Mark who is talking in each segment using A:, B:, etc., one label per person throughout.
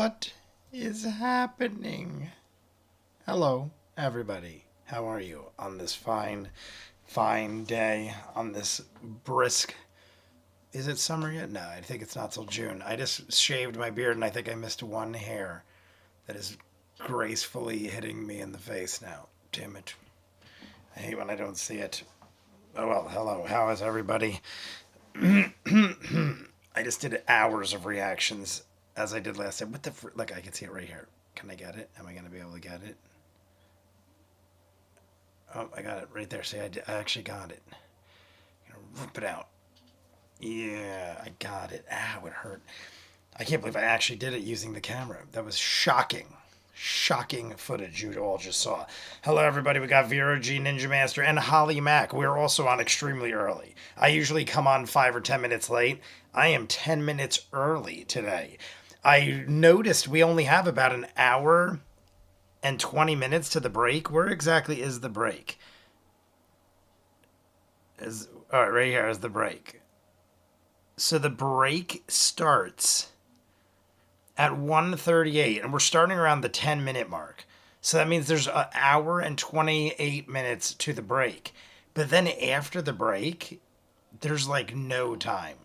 A: What is happening? Hello, everybody. How are you on this fine day, on this brisk... Is it summer yet? No, I think it's not till June. I just shaved my beard and I think I missed one hair that is gracefully hitting me in the face now. Damn it. I hate when I don't see it. Oh well, hello. How is everybody? I just did hours of reactions as I did last time. What the like? I can see it right here. Can I get it? Am I gonna be able to get it? Oh, I got it right there. See, I actually got it. I'm gonna rip it out. Yeah, I got it. Ow, it hurt. I can't believe I actually did it using the camera. That was shocking. Shocking footage you all just saw. Hello, everybody. We got Vero G, Ninja Master, and Holly Mack. We're also on extremely early. I usually come on 5 or 10 minutes late. I am 10 minutes early today. I noticed we only have about an hour and 20 minutes to the break. Where exactly is the break? All right, right here is the break. So the break starts at 1:38, and we're starting around the 10-minute mark. So that means there's an hour and 28 minutes to the break. But then after the break, there's like no time.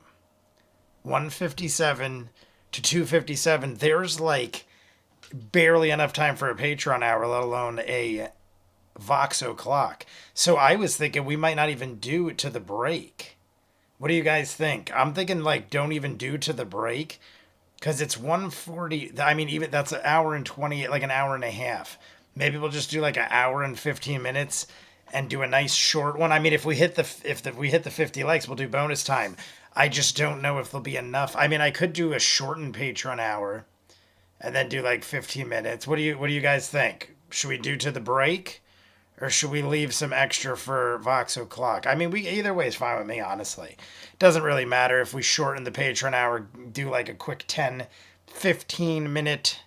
A: 1:57 to 2:57, there's like barely enough time for a Patreon hour, let alone a Vox o'clock. So I was thinking we might not even do it to the break. What do you guys think? I'm thinking like don't even do to the break. Because it's 1:40. I mean, even that's an hour and 20, like an hour and a half. Maybe we'll just do like an hour and 15 minutes and do a nice short one. I mean, if we hit the 50 likes, we'll do bonus time. I just don't know if there'll be enough. I mean, I could do a shortened Patreon hour and then do like 15 minutes. What do you guys think? Should we do to the break? Or should we leave some extra for Vox o'clock? I mean, either way is fine with me, honestly. It doesn't really matter if we shorten the Patreon hour, do like a quick 10, 15 minute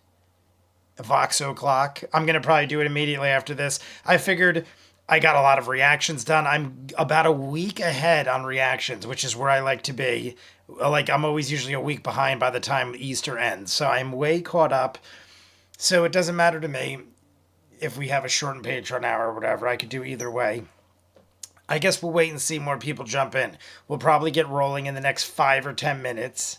A: Vox o'clock. I'm going to probably do it immediately after this. I figured I got a lot of reactions done. I'm about a week ahead on reactions, which is where I like to be. Like, I'm always usually a week behind by the time Easter ends. So I'm way caught up. So it doesn't matter to me if we have a shortened Patreon hour or whatever. I could do either way. I guess we'll wait and see more people jump in. We'll probably get rolling in the next 5 or 10 minutes.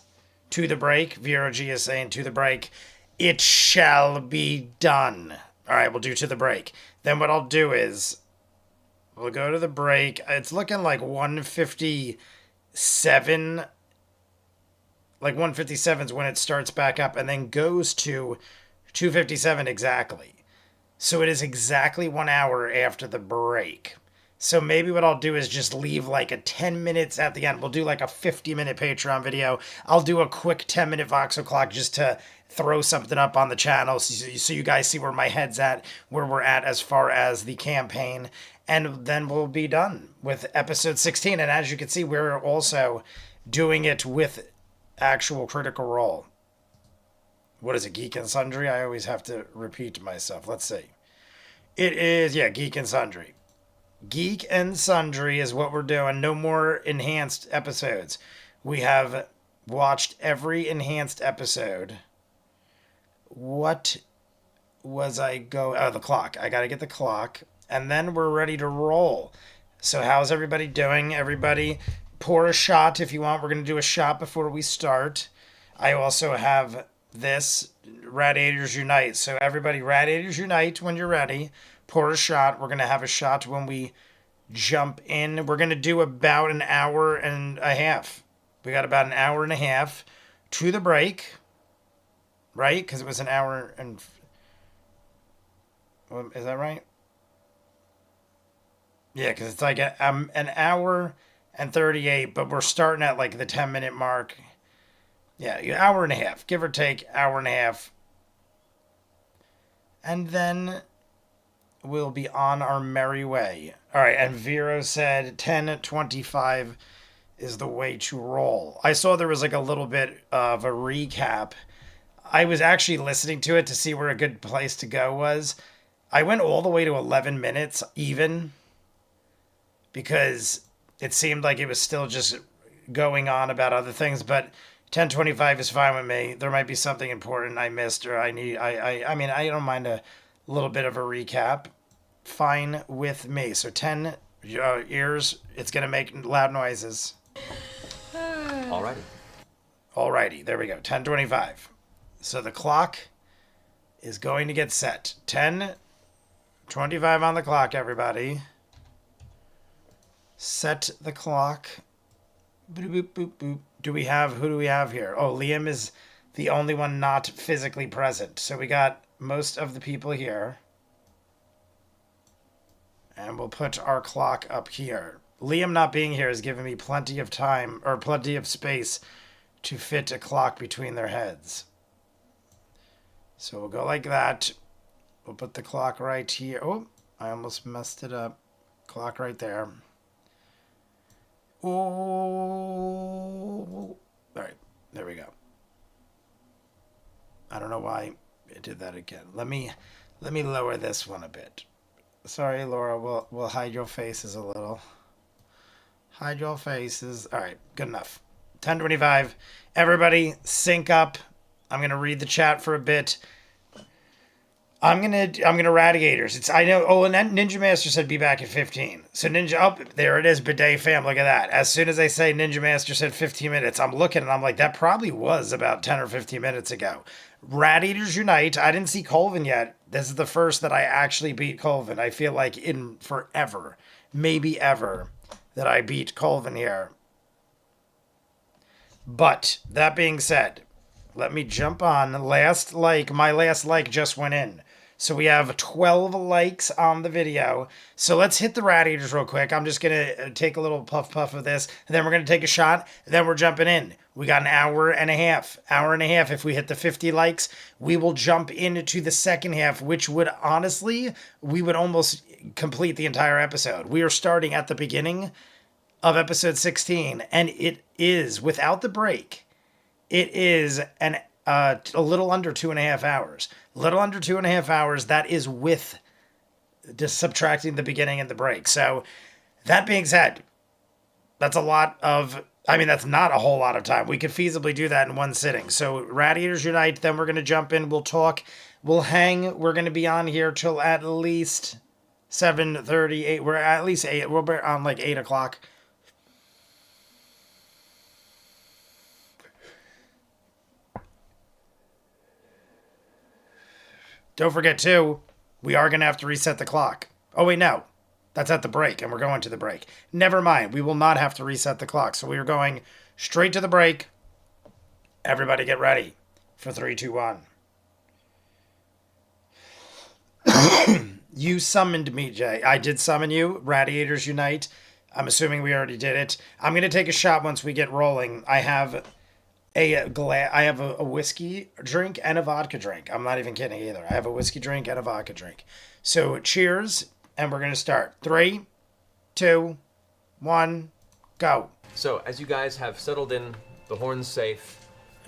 A: To the break. Vero G is saying to the break. It shall be done. All right, we'll do to the break. Then what I'll do is we'll go to the break. It's looking like 1:57. Like 1:57 is when it starts back up and then goes to 2:57 exactly. So it is exactly 1 hour after the break. So maybe what I'll do is just leave like a 10 minutes at the end. We'll do like a 50-minute Patreon video. I'll do a quick 10-minute Vox o'clock just to throw something up on the channel so you guys see where my head's at, where we're at as far as the campaign. And then we'll be done with episode 16. And as you can see, we're also doing it with actual Critical Role. What is it, Geek and Sundry? I always have to repeat myself. Let's see. It is, yeah, Geek and Sundry. Geek and Sundry is what we're doing. No more enhanced episodes. We have watched every enhanced episode. What was I go? Oh, the clock. I got to get the clock. And then we're ready to roll. So how's everybody doing? Everybody pour a shot if you want. We're going to do a shot before we start. I also have this Radiators Unite. So everybody, Radiators Unite when you're ready. Pour a shot. We're going to have a shot when we jump in. We're going to do about an hour and a half. We got about an hour and a half to the break. Right? Because it was an hour and... Is that right? Yeah, because it's like an hour and 38, but we're starting at like the 10-minute mark. Yeah, hour and a half, give or take, hour and a half. And then we'll be on our merry way. All right, and Vero said 10:25 is the way to roll. I saw there was like a little bit of a recap. I was actually listening to it to see where a good place to go was. I went all the way to 11 minutes even because it seemed like it was still just going on about other things, but 10:25 is fine with me. There might be something important I missed or I need. I mean, I don't mind a little bit of a recap. Fine with me. So 10 ears. It's gonna make loud noises. Alrighty. There we go. 10:25. So the clock is going to get set. 10:25 on the clock, everybody. Set the clock. Boop, boop, boop, boop. Who do we have here? Oh, Liam is the only one not physically present. So we got most of the people here. And we'll put our clock up here. Liam not being here has given me plenty of time, or plenty of space, to fit a clock between their heads. So we'll go like that. We'll put the clock right here. Oh, I almost messed it up. Clock right there. Oh, all right, there we go. I don't know why it did that again. Let me lower this one a bit. Sorry, Laura. We'll hide your faces a little. Hide your faces. All right, good enough. 10:25. Everybody, sync up. I'm gonna read the chat for a bit. I'm gonna Radiators. I know. Oh, and then Ninja Master said be back at 15. So Ninja, oh, there it is, Bidet fam. Look at that. As soon as I say Ninja Master said 15 minutes, I'm looking and I'm like, that probably was about 10 or 15 minutes ago. Radiators Unite. I didn't see Colvin yet. This is the first that I actually beat Colvin. I feel like in forever, maybe ever, that I beat Colvin here. But that being said, let me jump on. Last like, my last like just went in. So we have 12 likes on the video. So let's hit the Radiators real quick. I'm just going to take a little puff of this. And then we're going to take a shot. And then we're jumping in. We got an hour and a half. Hour and a half. If we hit the 50 likes, we will jump into the second half, which would honestly, we would almost complete the entire episode. We are starting at the beginning of episode 16. And it is, without the break, it is a little under 2.5 hours. Little under 2.5 hours. That is with just subtracting the beginning and the break. So that being said, that's a lot of, I mean, that's not a whole lot of time. We could feasibly do that in one sitting. So Radiators Unite, then we're going to jump in. We'll talk. We'll hang. We're going to be on here till at least 7:38. We're at least 8. We'll be on like 8 o'clock. Don't forget, too, we are going to have to reset the clock. Oh, wait, no. That's at the break, and we're going to the break. Never mind. We will not have to reset the clock. So we are going straight to the break. Everybody get ready for 3, 2, 1. You summoned me, Jay. I did summon you. Radiators Unite. I'm assuming we already did it. I'm going to take a shot once we get rolling. I have a whiskey drink and a vodka drink. I'm not even kidding either. I have a whiskey drink and a vodka drink. So cheers, and we're going to start. 3, 2, 1, go.
B: So as you guys have settled in, the horn's safe.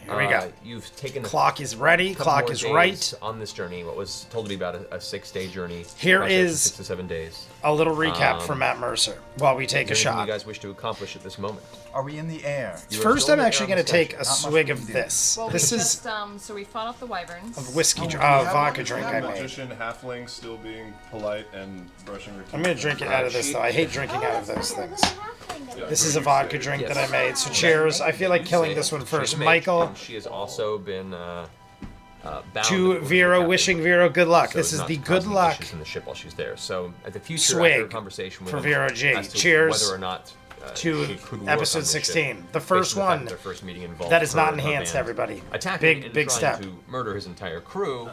A: Here we go.
B: You've taken
A: clock is ready. Clock is right
B: on this journey. What was told to be about a 6-day journey.
A: Here is
B: 6 to 7 days.
A: A little recap from Matt Mercer while we take a shot.
B: What you guys wish to accomplish at this moment?
C: Are we in the air?
A: First, I'm actually going to take a swig of this.
D: Well,
A: this
D: we
A: is
D: just, so we fought off the wyverns.
A: a whiskey, vodka drink I made.
E: Magician halfling still being polite and brushing her teeth.
A: I'm going to drink it out of this, though. I hate drinking out of those things. This is a vodka drink that I made, so cheers. I feel like killing this one first. Michael.
B: She has also been bound
A: to Vero, wishing Vero good luck.
B: So
A: this is
B: not
A: the
B: to
A: good
B: cause any
A: luck
B: issues in the ship while she's there. So at the future,
A: swig
B: after a conversation with
A: for
B: him
A: Vero G.
B: as to
A: Cheers
B: whether or not
A: to
B: she could work
A: episode
B: on the
A: 16.
B: ship,
A: The first
B: based on the fact
A: one
B: their first meeting involved
A: that is
B: her
A: not
B: and her
A: enhanced,
B: band
A: everybody.
B: attacking
A: Big
B: and
A: step.
B: trying to murder his entire crew.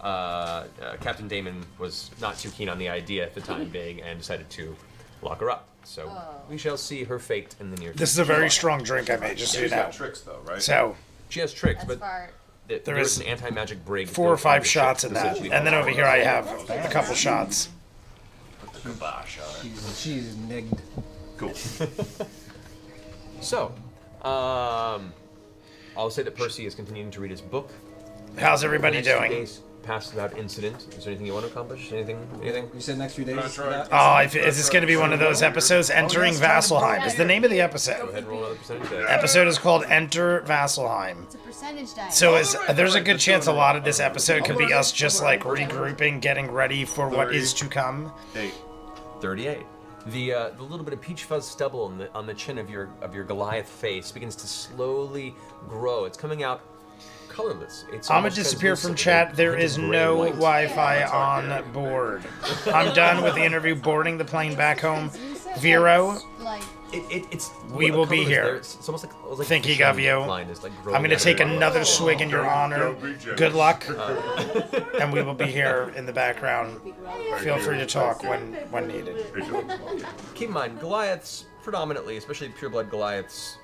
B: Captain Damon was not too keen on the idea at the time being and decided to lock her up. So we shall see her fate in the near future.
A: This is a very strong drink I made, just so you
E: She's
A: know.
E: got tricks, though, right?
A: So
B: She has tricks,
D: That's
B: but
D: far.
B: there is an anti-magic brig.
A: 4 or
B: built on
A: 5
B: the
A: shots
B: ship
A: in that.
B: specifically
A: And then
B: for
A: over here I have a couple shots.
E: Put the kibosh on it.
C: She's nigged.
E: Cool.
B: So, I'll say that Percy is continuing to read his book.
A: How's everybody
B: The next few
A: doing?
B: days passed without incident. Is there anything you want to accomplish? Anything?
C: You said next few days.
E: That's right.
A: Oh, is this going to be one of those episodes? Entering Vasselheim is the name of the
B: Go
A: episode.
B: ahead and roll another percentage die.
A: Episode is called Enter Vasselheim.
F: It's a percentage die.
A: So there's a good chance a lot of this episode could be us just like regrouping, getting ready for what is to come.
E: 8.
B: 38. The little bit of peach fuzz stubble on the chin of your Goliath face begins to slowly grow. It's coming out colorless. It's
A: I'm gonna
B: almost
A: disappear from
B: translucent,
A: chat.
B: like
A: There
B: a
A: is
B: gray
A: no
B: white.
A: Wi-Fi on board. I'm done with the interview. Boarding the plane back home. Vero,
F: Like,
B: It's
A: We will be
B: colorless
A: here.
B: there. It's almost like
A: Thinking of you.
B: line is, like,
A: I'm
B: growing
A: gonna
B: out of
A: take
B: your-
A: another swig in your honor.
E: Don't be jealous.
A: Good luck, and we will be here in the background. Feel free to talk when needed.
B: Keep in mind, Goliaths predominantly, especially pureblood Goliaths,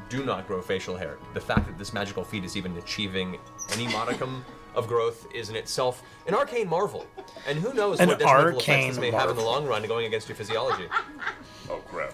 B: do not grow facial hair. The fact that this magical feat is even achieving any modicum of growth is in itself an arcane marvel. And who knows
A: An
B: what detrimental effects
A: arcane
B: this may have in the
A: marvel.
B: long run going against your physiology.
E: Oh crap.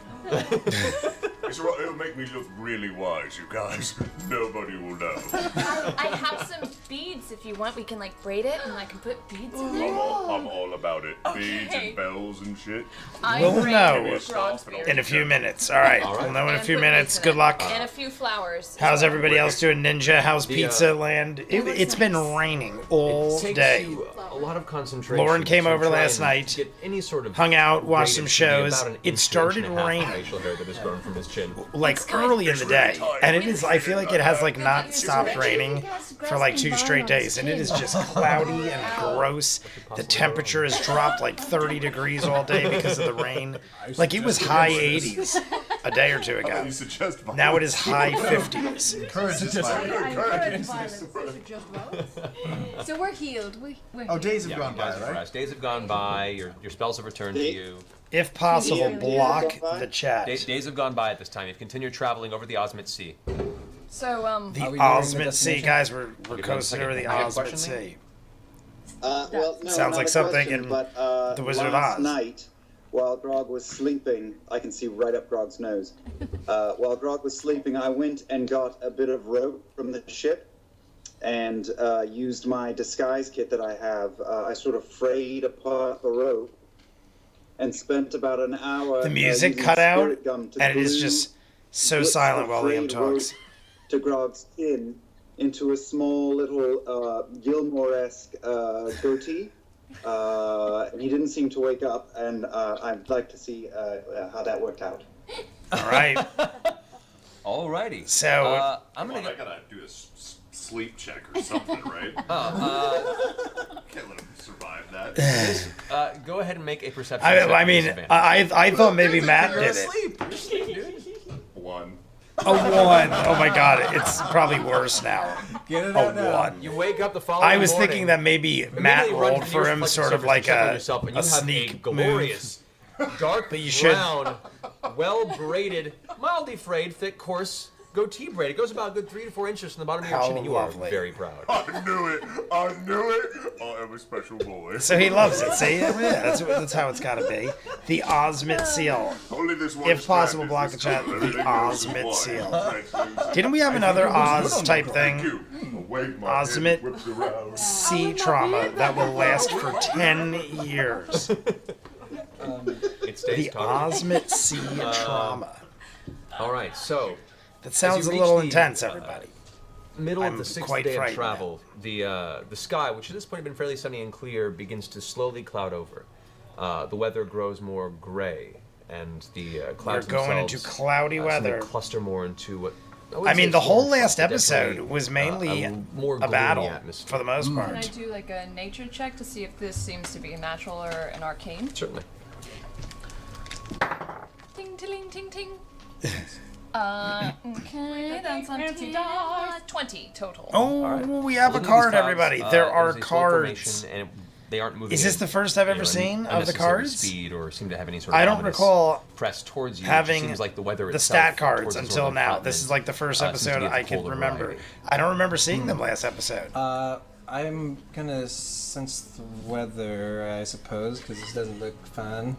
E: It'll make me look really wise, you guys. Nobody will know.
D: I have some beads if you want. We can like braid it and I can put beads in there.
E: I'm all about it. Beads
D: Okay.
E: and bells and shit.
D: I
A: We'll
D: braid
A: know
D: Grog's beard.
A: in a few minutes. All right, we'll know in a
D: And
A: few
D: put
A: minutes.
D: beads in
A: Good
D: it.
A: luck.
D: And a few flowers.
A: How's everybody else doing? Ninja, how's
B: The,
A: Pizza Land? It's been raining all
B: It takes
A: day.
B: you a lot of concentration.
A: Lauren came
B: to
A: over
B: try
A: last
B: and
A: night,
B: get any sort of
A: hung out, watched
B: braided
A: some
B: to be
A: shows.
B: about an
A: It
B: inch,
A: started
B: inch and a half of
A: raining.
B: facial hair that has grown from his chin.
A: Like early in the day, and it is. I feel like it has like not stopped raining for like 2 straight days, and it is just cloudy and gross. The temperature has dropped like 30 degrees all day because of the rain. Like it was high 80s a day or two ago.
E: You suggest violence.
A: Now it is high 50s.
C: Encourage this violence.
F: I encourage violence. They should just vote. So we're healed. We're
C: Oh,
F: healed.
C: days have
B: Yeah,
C: gone
B: you guys
C: by,
B: have
C: right?
B: rest. Days have gone by. Your spells have returned to you.
A: If possible, block the chat.
B: Days have gone by at this time. You've continued traveling over the Osmit Sea.
D: So
A: The
C: Are we nearing the
A: Osmond Sea,
C: destination?
A: guys, we're
B: Give me
A: coasting
B: 1
A: over the
B: second. I have a
A: Osmond
B: question, Lee?
A: Sea.
G: Well, no,
A: Sounds
G: not
A: like
G: a
A: something
G: question,
A: in
G: but,
A: The Wizard of
G: last
A: Oz.
G: night, while Grog was sleeping, I can see right up Grog's nose. While Grog was sleeping, I went and got a bit of rope from the ship and used my disguise kit that I have. I sort of frayed apart the rope and spent about an hour.
A: The music
G: using
A: cut out,
G: spirit gum to
A: and it is
G: glue
A: just so
G: bits
A: silent
G: of
A: while Liam
G: frayed rope
A: talks.
G: to Grog's chin into a small little Gilmore-esque goatee. And he didn't seem to wake up, and I'd like to see how that worked out.
A: All right.
B: Alrighty.
A: So-
B: I'm
E: Come
B: gonna
E: on,
B: go.
E: I gotta do a sleep check or something, right? Can't let him survive that.
B: Go ahead and make a perception. check
A: I
B: with
A: mean,
B: disadvantage.
A: I thought maybe Matt
B: You're
A: did it.
B: asleep. You're asleep, dude.
E: 1.
A: A 1. Oh my god, it's probably worse now.
C: Get it
A: A
C: out now.
A: 1.
B: You wake up the following
A: I was
B: morning,
A: thinking that maybe Matt
B: immediately run
A: rolled
B: to the
A: for
B: nearest
A: him,
B: reflective
A: sort of
B: surface
A: like
B: to check on
A: a
B: yourself, and you
A: a
B: have
A: sneak
B: a glorious, dark
A: But you should-
B: brown, well-braided, mildly frayed, thick, coarse goatee braid. It goes about a good 3 to 4 inches from the bottom of your
A: How
B: chin, and you
A: lovely.
B: are very proud.
E: I knew it! I knew it! I am a special boy.
A: So he loves it. See, yeah, that's how it's got to be. The Osmond Seal.
E: Only this one
A: If
E: strand
A: possible,
E: is
A: block
E: this
A: the chat.
E: color.
A: The
E: Everything else is
A: Osmond
E: white.
A: Seal.
E: Thanks, Lucy.
A: Didn't we have another Oz type
E: Thank
A: thing?
E: you. I wave my
A: Osmond
E: hand, whips around.
A: Sea trauma that will last for 10 years.
B: It stays
A: The
B: tall.
A: Osmond Sea trauma.
B: All right, so
A: That sounds
B: as
A: a
B: you
A: little
B: reach the,
A: intense, everybody.
B: middle
A: I'm
B: of the 6th
A: quite
B: day of
A: frightened.
B: travel, the sky, which at this point had been fairly sunny and clear, begins to slowly cloud over. The weather grows more gray, and the
A: We're
B: clouds
A: going into
B: themselves,
A: cloudy
B: seem to
A: weather.
B: cluster more into what would
A: I
B: say
A: mean, the
B: is
A: whole
B: more
A: last
B: definitely,
A: episode was mainly
B: a more
A: a
B: gloomy
A: battle,
B: atmosphere.
A: for the most
D: can I
A: part.
D: do like a nature check to see if this seems to be a natural or an arcane?
B: Certainly.
D: Ting, ting, ting, ting. Okay, that's on 20 total.
A: Oh, we have a
B: Looking at these
A: card,
B: clouds,
A: everybody. There are
B: there's a slow
A: cards.
B: formation, and they aren't moving.
A: Is this
B: at,
A: the first I've
B: you
A: ever
B: know,
A: seen of the
B: unnecessary
A: cards?
B: Speed or seem to have any sort of
A: I don't
B: ominous
A: recall
B: press towards you. It
A: having
B: just seems like the weather
A: the
B: itself
A: stat cards
B: towards the
A: until
B: northern
A: now.
B: continent,
A: This is like the first
B: seems to
A: episode
B: be of the
A: I can
B: polar
A: remember.
B: variety.
A: I don't remember seeing them last episode.
C: I'm gonna sense the weather, I suppose, because this doesn't look fun.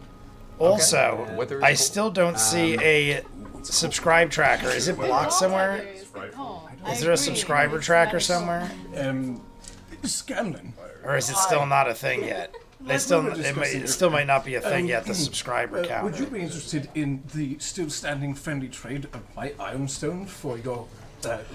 A: Also,
B: Weather is
A: I
B: cold.
A: still don't see a subscribe tracker. Is it blocked somewhere?
F: Oh,
A: Is there a subscriber tracker somewhere?
H: Scanlan.
A: Or is it still not a thing yet? It still might not be a thing yet, the subscriber count.
H: Would you be interested in the still standing friendly trade of my Ironstone for your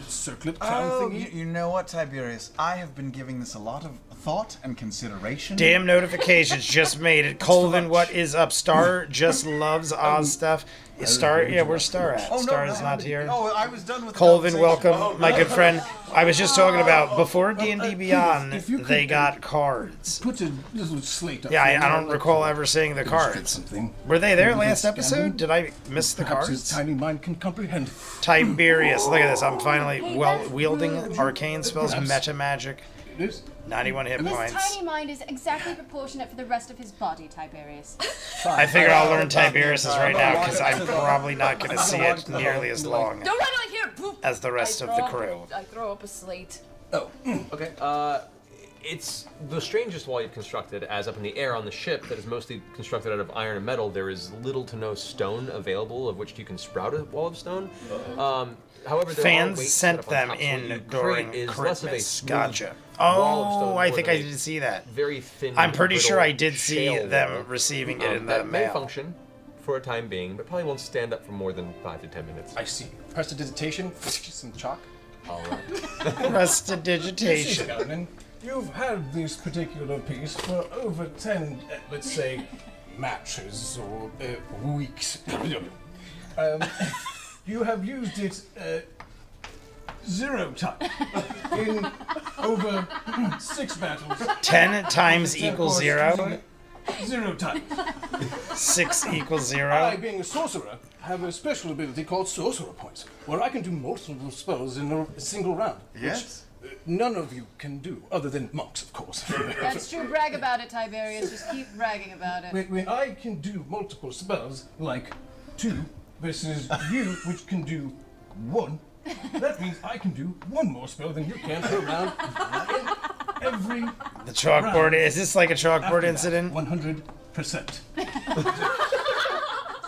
H: circlet crown thingy?
I: You know what, Tiberius? I have been giving this a lot of thought and consideration.
A: Damn notifications just made it. Colvin, what is up? Star just loves Oz stuff. Is Star? Yeah, where's Star at? Star is not here.
I: Oh, I was done with
A: Colvin, welcome, my good friend. I was just talking about before D&D Beyond, they got cards.
H: Put a little slate up.
A: Yeah, I don't recall ever seeing the cards. Were they there last episode? Did I miss the
H: Perhaps his
A: cards?
H: tiny mind can comprehend.
A: Tiberius, look at this. I'm finally wielding arcane spells, meta magic.
H: It is.
A: 91 hit
F: His
A: points.
F: tiny mind is exactly proportionate for the rest of his body, Tiberius.
A: I figure I'll learn Tiberius's right now because I'm probably not going to see it nearly as long
D: Don't run out here! Boop.
A: as the rest of the crew.
D: I throw up a slate.
H: Oh.
B: Okay. It's the strangest wall you've constructed, as up in the air on the ship that is mostly constructed out of iron and metal. There is little to no stone available of which you can sprout a wall of stone. However, there are
A: Fans
B: weights
A: sent
B: set up on
A: them
B: top, so what
A: in
B: you
A: during
B: create is less of a
A: Christmas.
B: smooth
A: Gotcha.
B: wall of stone,
A: Oh, I
B: more
A: think
B: than
A: I
B: a
A: did see that.
B: Very thin.
A: I'm pretty sure
B: brittle
A: I did see
B: shale
A: them
B: wall.
A: receiving it in the
B: That may
A: mail.
B: function for a time being, but probably won't stand up for more than 5 to 10 minutes.
H: I see. Prestidigitation, some chalk.
B: All right.
A: Prestidigitation.
H: Scanlan, you've had this particular piece for over 10, let's say, matches or weeks. You have used it 0 times in over 6 battles.
A: 10 times equals 0.
H: 0 times.
A: 6 equals 0.
H: I, being a sorcerer, have a special ability called Sorcerer Points, where I can do multiple spells in a single round.
I: Yes.
H: Which none of you can do, other than monks, of course.
F: That's true. Brag about it, Tiberius. Just keep bragging about it.
H: When I can do multiple spells, like 2 versus you, which can do 1, that means I can do 1 more spell than you can per round in every
A: The chalkboard, is this like a chalkboard incident?
H: 100%.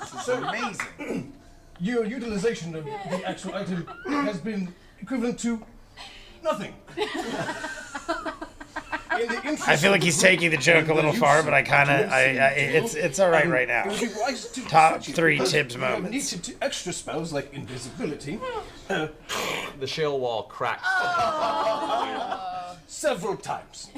I: This is amazing.
H: Your utilization of the actual item has been equivalent to nothing. In the interest
A: I feel like
H: of
A: he's
H: the group
A: taking the joke a
H: and
A: little
H: the
A: far,
H: use
A: but I kind of, it's all right right now.
H: it would be wise to
A: Top
H: switch it
A: 3
H: because
A: Tibbs
H: you have
A: moments.
H: needed to extra spells like invisibility
B: The shale wall cracks.
H: several times,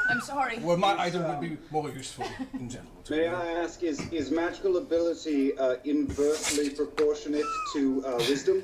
F: I'm sorry.
H: where my item would be more useful in general. to
G: May
H: you.
G: I ask, is magical ability inversely proportionate to wisdom?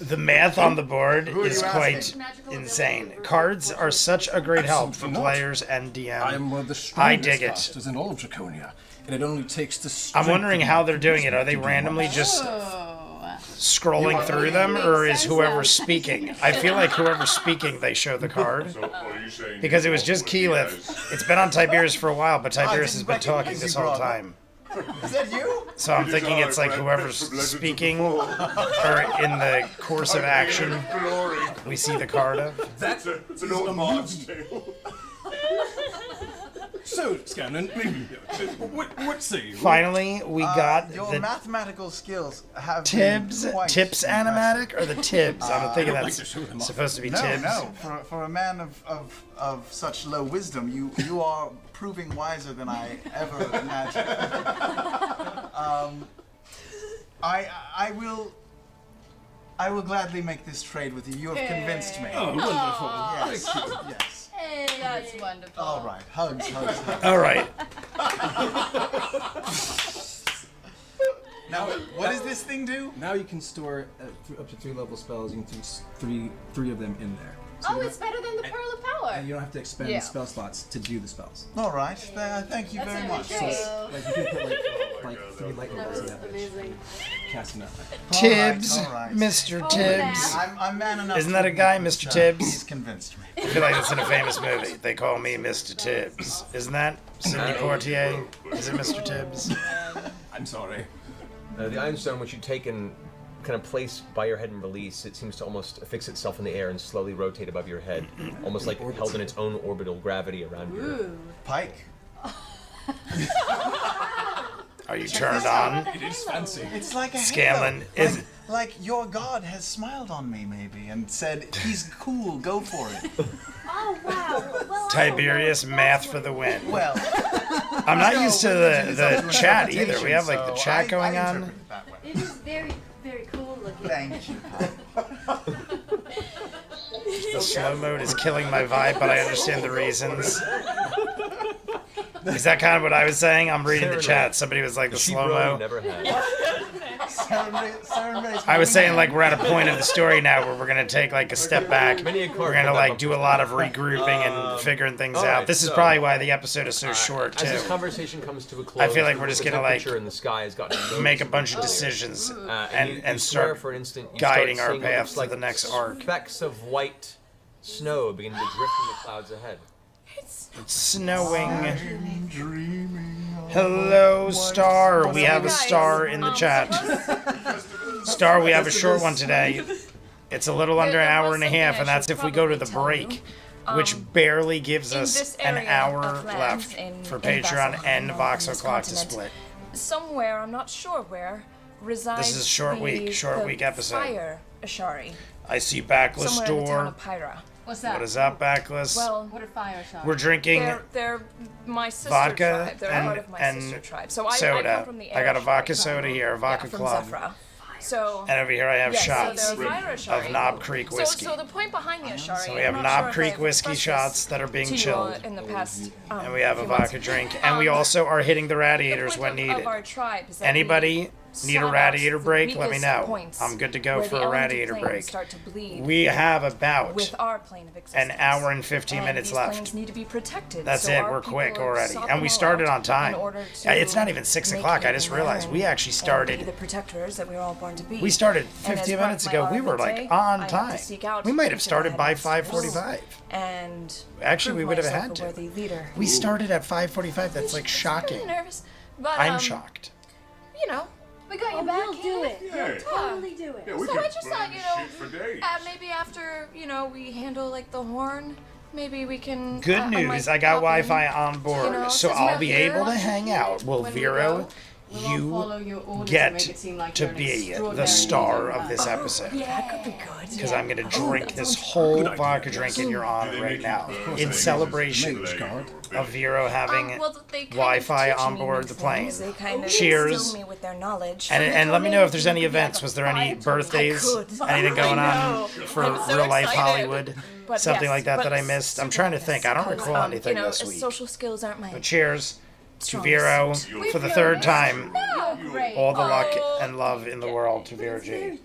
A: The math on the board
I: Who are
A: is
I: you
A: quite
I: asking?
A: insane. Cards are such a great help for
H: Absolutely not.
A: players and DM.
H: I am one of the
A: I
H: strongest
A: dig it.
H: masters in all of Draconia, and it only takes the
A: I'm
H: strength
A: wondering
H: of
A: how
H: my
A: they're doing it. Are they
H: to do
A: randomly
H: much.
A: just
F: Oh.
A: scrolling through them, or is whoever's speaking? I feel like whoever's speaking, they show the card.
E: So, are you saying
A: Because it
E: you
A: was just
E: want you
A: Keyleth.
E: guys-
A: It's been on Tiberius for a while, but Tiberius has
I: didn't
A: been talking
I: recognize
A: this
I: you,
A: whole
I: brother.
A: time.
I: Is that you?
A: So I'm
E: These
A: thinking
E: are
A: it's like
E: Brad
A: whoever's
E: from Legends of
A: speaking,
E: the
A: or in the course of action,
E: Glory.
A: we see the card of.
E: It's an old Mars tale.
H: So, Scanlan, what say you?
A: Finally, we got
I: Your
A: the
I: mathematical skills have
A: Tibbs,
I: been quite
A: Tips
I: impressive.
A: animatic, or the Tibbs? I'm thinking
H: I'd like
A: that's
H: to show them off.
A: supposed to be
I: No,
A: Tibbs.
I: no. For a man of such low wisdom, you are proving wiser than I ever imagined. I will gladly make this trade with you. You have convinced me.
H: Oh, wonderful.
I: Yes, yes.
F: Hey, that's wonderful.
I: All right, hugs, hugs, hugs.
A: All right.
I: Now, what does this thing do?
C: Now you can store up to 3 level spells. You can do three of them in there. So
F: Oh,
C: you
F: it's better than the Pearl of Power.
C: and you don't have to expend
F: Yeah.
C: spell slots to do the spells.
I: All right, thank you
F: That's
I: very
F: a
I: much.
F: great.
C: Like you can put like 3 lightning bolts in that bitch. Casting that.
A: Tibbs,
I: all right.
A: Mr. Tibbs.
I: I'm man enough.
A: Isn't
I: to
A: that a guy,
I: admit
A: Mr.
I: that,
A: Tibbs?
I: He's convinced me.
A: I feel like it's in a famous movie. They call me Mr. Tibbs. Isn't that Sidney Poitier? Is it Mr. Tibbs?
H: I'm sorry.
B: The Ironstone, which you take and kind of place by your head and release, it seems to almost affix itself in the air and slowly rotate above your head, almost like held in its own orbital gravity around you.
I: Pike.
A: Are you turned on?
H: It is fancy.
I: It's like a
A: Scanlan,
I: halo.
A: is
I: like your god has smiled on me, maybe, and said, he's cool, go for it.
F: Oh wow. Well,
A: Tiberius, math for the win.
I: Well,
A: I'm not
I: no,
A: used to
I: religion is
A: the
I: up to
A: chat either.
I: interpretation,
A: We have like the
I: so
A: chat going
I: I
A: on.
I: interpret it that way.
F: it is very, very cool looking.
I: Thank you.
A: The slow mode is killing my vibe, but I understand the reasons. Is that kind of what I was saying? I'm reading the chat. Somebody was like the
B: She
A: slow
B: bro
A: mo.
B: you never had.
A: I was saying like we're at a point of the story now where we're gonna take like a step back. We're gonna like do a lot of regrouping and figuring things
B: alright,
A: out. This is
B: so-
A: probably why the episode is so short
B: As this
A: too.
B: conversation comes to a close,
A: I feel like we're just
B: the
A: gonna like
B: temperature in the sky has gotten
A: make a bunch of decisions
B: and you
A: and
B: swear
A: start
B: for an instant, you
A: guiding
B: start
A: our
B: seeing what
A: path
B: looks
A: to
B: like
A: the next arc.
B: Specks of white snow begin to drift from the clouds ahead.
A: It's snowing. Hello, Star. We have a star in the chat. Star, we have a short one today. It's a little under an hour and a half, and that's if we go to the break, which barely gives
D: in
A: us
D: this
A: an
D: area
A: hour
D: of land
A: left for
D: in
A: Patreon
D: Vasselheim,
A: and
D: on
A: Vox
D: this
A: O'Clock to
D: continent,
A: split.
D: Somewhere, I'm not sure where, resides
A: This is a short week episode.
D: Fire Ashari.
A: I see Backless
D: Somewhere in the town
A: Door.
D: of Pyra.
F: What's that?
A: What is up, Backless?
D: Well,
F: What are fire shots?
A: We're drinking
D: they're my sister
A: vodka
D: tribe. They're
A: and-
D: part of my
A: and
D: sister tribe. So I
A: soda.
D: come from the
A: I got a
D: Ashari
A: vodka
D: tribe.
A: soda here, a vodka
D: yeah, from
A: club.
D: Zephyra. So
A: And over here I have
D: yes,
A: shots
D: so they're Fire Ashari.
A: of Knob Creek whiskey.
D: So the point behind the Ashari.
A: So we have
D: I'm
A: Knob
D: not sure
A: Creek
D: if I've
A: whiskey
D: expressed
A: shots
D: this
A: that are being
D: to you
A: chilled.
D: in the past,
A: And we have a
D: few months.
A: vodka drink. And we also are hitting the radiators
D: The
A: when
D: point
A: needed.
D: of our tribe is that
A: Anybody
D: we
A: need a
D: sought
A: radiator
D: out the
A: break? Let me
D: weakest
A: know.
D: points
A: I'm good to go
D: where
A: for
D: the
A: a
D: elements of
A: radiator
D: planes
A: break.
D: Start to bleed
A: We have about
D: with our plane of
A: an
D: existence.
A: hour and 15
D: And
A: minutes
D: these
A: left.
D: planes need to be protected.
A: That's
D: so
A: it.
D: our
A: We're quick
D: people
A: already.
D: sought
A: And
D: them
A: we
D: all
A: started
D: out
A: on time.
D: in order
A: Yeah,
D: to
A: it's not even 6
D: make
A: o'clock. I
D: it
A: just realized we
D: learn
A: actually
D: and
A: started.
D: be the protectors that we were all born to be.
A: We started
D: And as
A: 15
D: part
A: minutes
D: of my
A: ago. We were like
D: RMT, I
A: on
D: had to
A: time.
D: seek out
A: We might have
D: each of
A: started
D: my
A: by
D: headmasters
A: 5:45.
D: And
A: Actually, we
D: prove
A: would have
D: myself
A: had
D: a
A: to.
D: worthy leader.
A: We started at 5:45. That's like
D: I'm
A: shocking.
D: nervous, but
A: I'm shocked.
D: You know, we got your back.
F: We'll do it.
E: Yeah.
F: We'll totally do it.
E: Yeah, we
D: So
E: could
D: I just
E: burn
D: thought,
E: this
D: you know,
E: shit for days.
D: maybe after we handle like the horn, maybe we can.
A: Good
D: I
A: news.
D: might
A: I got
D: pop
A: Wi-Fi
D: in.
A: on board,
D: You know,
A: so
D: since
A: I'll
D: we're
A: be
D: here
A: able to hang out. Will
D: when we
A: Vero,
D: go.
A: you
F: Follow your orders
A: get
F: and make it seem like
A: to
F: you're an
A: be the
F: extraordinary
A: star
F: leader.
A: of this episode?
D: That could be good.
A: Because I'm going to drink this whole vodka drink in your honor right now, in celebration of Vero having
D: Well, they kind of
A: Wi-Fi
D: teach
A: on
D: me
A: board
D: these
A: the plane.
D: things. They kind of
A: Cheers.
D: instill me with their knowledge.
A: And let me know if there's any events. Was there any birthdays? Anything going on for
D: I'm so
A: real life
D: excited.
A: Hollywood?
D: But
A: Something
D: yes,
A: like that
D: but
A: that I missed. I'm trying to think. I don't recall anything this week.
D: Social skills aren't my
A: But cheers to
D: strongest
A: Vero
D: suit.
A: for the third time.
F: You're great.
A: All the luck and love in the world to Vera G.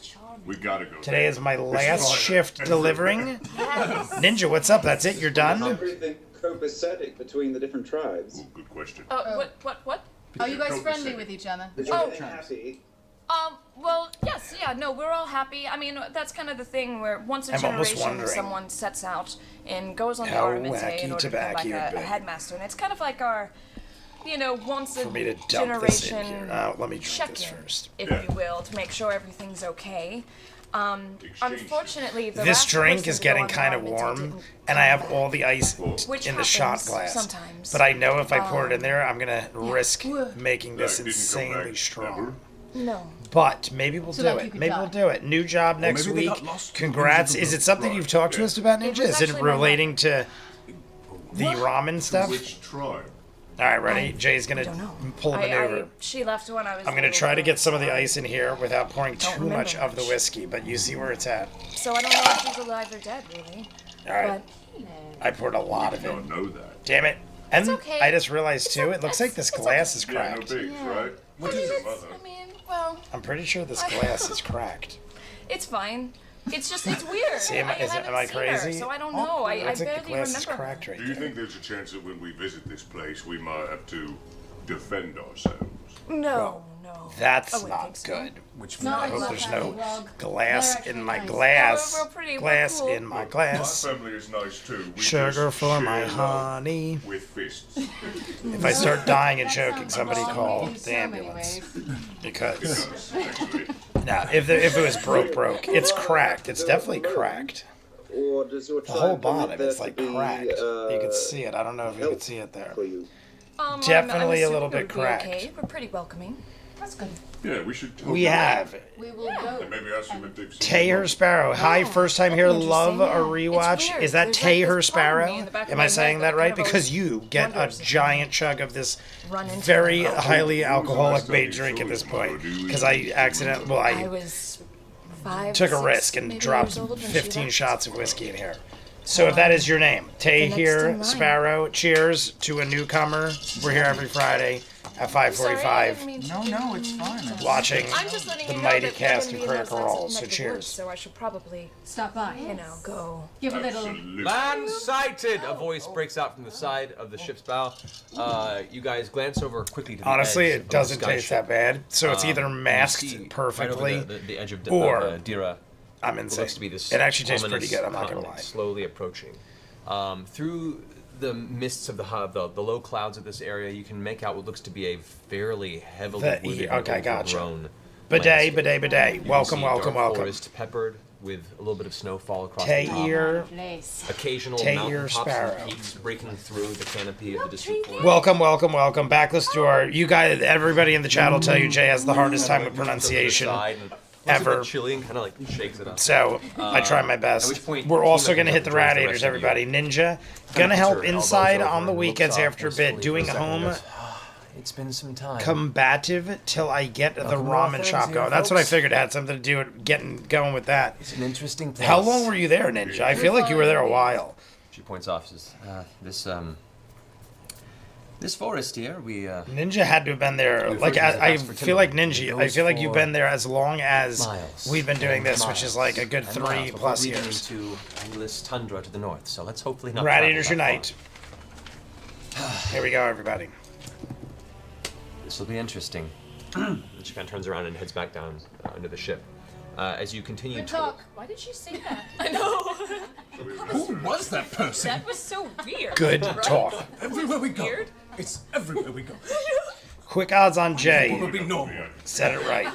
E: We gotta go.
A: Today is my last shift delivering. Ninja, what's up? That's it? You're done?
G: Everything copacetic between the different tribes.
E: Ooh, good question.
D: What?
F: Are you guys friendly with each other?
G: Is everything happy?
D: Well, yes, yeah, no, we're all happy. I mean, that's kind of the thing where once a
A: I'm almost
D: generation
A: wondering
D: someone sets out and goes on the
A: how
D: RMT
A: wacky
D: in order to become like
A: tobacco
D: a
A: would be.
D: headmaster, and it's kind of like our, once a
A: For me to dump this in
D: generation
A: here. Let me drink
D: check-in,
A: this first.
D: if
E: Yeah.
D: you will, to make sure everything's okay. Unfortunately, the
A: This
D: last
A: drink
D: person
A: is
D: to go
A: getting
D: on the
A: kind of
D: RMT
A: warm,
D: didn't
A: and I
D: come
A: have
D: back,
A: all the ice
D: which
A: in the shot
D: happens
A: glass.
D: sometimes.
A: But I know if I pour it in there, I'm gonna risk
D: Yeah.
A: making this
E: That didn't come
A: insanely
E: back
A: strong.
D: No.
A: But maybe we'll
F: So
A: do
F: like you
A: it.
F: could
A: Maybe
F: die.
A: we'll do it. New job next
H: maybe they
A: week.
H: got lost.
A: Congrats. Is it something you've talked to us about,
D: It
A: Ninja?
D: was
A: Is it
D: actually my
A: relating to the ramen stuff?
E: Which tribe?
A: All right, ready? Jay's gonna
D: don't know.
A: pull a maneuver.
D: She left when I was.
A: I'm gonna try to get some of the ice in here without pouring
D: Don't
A: too much
D: remember
A: of the
D: much.
A: whiskey, but you see where it's at.
D: So I don't know if she's alive or dead, really.
A: All right,
D: But
A: I poured a lot of
E: I
A: it.
E: don't know that.
A: Damn it! And
D: okay.
A: I just realized too, it looks like this glass is
E: Yeah, no
A: cracked.
E: bigs, right?
D: I mean,
E: Mother.
D: well,
A: I'm pretty sure this glass is cracked.
D: it's fine. It's just, it's weird.
A: See, am I
D: haven't seen her,
A: crazy?
D: so I don't know. I
A: Looks like the
D: barely
A: glass is
D: remember.
A: cracked right
E: Do you
A: there.
E: think there's a chance that when we visit this place, we might have to defend ourselves?
D: No.
A: That's
D: I wouldn't
A: not
D: think so.
A: good.
H: Which
F: Not
A: I
F: like
A: hope
F: my
A: there's
F: family,
A: no
F: Rob.
A: glass
F: They're
A: in my
F: actually nice.
A: glass.
D: We're pretty- we're
A: Glass
D: cool.
A: in my
E: My
A: glass.
E: family is nice too. We
A: Sugar
E: just
A: for
E: share
A: my
E: love
A: honey.
E: with fists.
A: If I start dying and
F: That
A: choking,
F: sounds
A: somebody
F: wrong.
A: call
F: We do
A: the
F: so many
A: ambulance.
F: ways.
A: Because
E: Actually,
A: now, if it was broke, it's cracked. It's definitely cracked.
G: Or does your
A: The
G: tribe
A: whole
G: permit
A: bottom
G: there
A: is
G: to
A: like
G: be,
A: cracked. You can see it. I don't know if you can see it there.
G: for you?
D: I'm
A: Definitely a
D: assuming
A: little
D: it
A: bit
D: would be
A: cracked.
D: Okay. We're pretty welcoming.
F: That's good.
E: Yeah, we should totally.
A: We have
F: We will go.
E: And maybe ask him if they've seen
A: Taher Sparrow. Hi, first time here. Love a
D: Interesting, yeah.
A: rewatch.
D: It's weird.
A: Is that
D: There's, like, this
A: Taher
D: part of
A: Sparrow?
D: me in the back of
A: Am
D: my
A: I
D: head
A: saying
D: that
A: that right?
D: kind of
A: Because
D: always
A: you get a
D: wonders if
A: giant chug of this
D: run into
A: very
D: them.
A: highly alcoholic
E: Last time
A: bait
E: you
A: drink
E: showed
A: at this
E: us
A: point.
E: how to do
A: Because
E: it,
A: I accidentally, well,
D: I
A: I
D: was 5,
A: took a
D: 6,
A: risk and
D: maybe
A: dropped
D: years old when she
A: 15
D: left.
A: shots of whiskey in here. So if that is your name,
D: next in
A: Taher
D: line.
A: Sparrow, cheers to a newcomer. We're here every Friday at
D: Sorry, I
A: 5:45.
D: didn't mean to
I: No,
D: do
I: no, it's
D: that.
I: fine.
A: Watching
D: I'm just letting
A: the
D: you know
A: mighty
D: that
A: cast
D: we're
A: of
D: gonna be in
A: Critical
D: those
A: Role.
D: neck
A: So
D: of the
A: cheers.
D: woods, so I should probably,
F: Stop by.
D: you know, go.
F: Give a little.
E: Absolutely.
B: Man sighted! A voice breaks out from the side of the ship's bow. You guys glance over quickly to the
A: Honestly,
B: edge
A: it
B: of
A: doesn't
B: the sky
A: taste
B: ship.
A: that bad. So it's either
B: You
A: masked
B: see right
A: perfectly.
B: over the edge of
A: or
B: Dira.
A: I'm
B: What
A: insane.
B: looks to be this
A: It actually tastes pretty
B: ominous
A: good. I'm not gonna
B: continent
A: lie.
B: slowly approaching. Through the mists of the low clouds of this area, you can make out what looks to be a fairly heavily wooded and
A: okay, gotcha.
B: overgrown
A: Bidet,
B: landscape.
A: bidet, bidet.
B: You can
A: Welcome,
B: see
A: welcome,
B: dark
A: welcome.
B: forest peppered with a little bit of snowfall across the top.
A: Taher,
F: Place.
B: Occasional
A: Taher
B: mountain tops
A: Sparrow.
B: and peaks breaking through the canopy of the distant forest.
A: welcome, welcome, welcome. Backless to our. You guys, everybody in the chat will tell you Jay has the hardest time with pronunciation. ever.
B: Chilly and kind of like shakes it up.
A: So I try my
B: At
A: best.
B: which point,
A: We're also
B: Tina
A: going to
B: comes
A: hit
B: up
A: the
B: and joins the
A: radiators,
B: rest of you.
A: everybody. Ninja, gonna
B: puts
A: help
B: her elbows
A: inside
B: over
A: on the
B: and looks
A: weekends
B: off
A: after a
B: wistfully
A: bit.
B: for
A: Doing
B: second and
A: home
B: goes, It's been some time.
A: combative till I get the
B: Welcome to our
A: ramen
B: friends
A: shop
B: here,
A: going. That's what I
B: folks.
A: figured it had something to do with getting going with that.
B: It's an interesting place.
A: How long were you there, Ninja? I feel like you were there a while.
B: She points off. Says, this forest here, we
A: Ninja had to have been there.
B: We
A: Like
B: refer to it as
A: I
B: Vast for
A: feel like
B: timber.
A: Ninja.
B: It
A: I
B: goes
A: feel like you've
B: for
A: been there as long as
B: miles
A: we've been doing
B: and
A: this, which is like a good
B: and miles
A: 3+
B: before leading
A: years.
B: into endless tundra to the north. So let's hopefully not.
A: Radiators
B: travel that
A: unite. Here we go, everybody.
B: far. This will be interesting. And she kind of turns around and heads back down into the ship. As you continue
F: Good
B: to
F: talk. Why did she say that?
D: I know.
H: Who was that person?
D: That was so weird.
A: Good
D: right?
A: talk.
H: Everywhere we go.
D: Weird.
H: It's everywhere we go.
A: Quick odds on
H: It
A: Jay.
H: will be normal.
A: Said it right.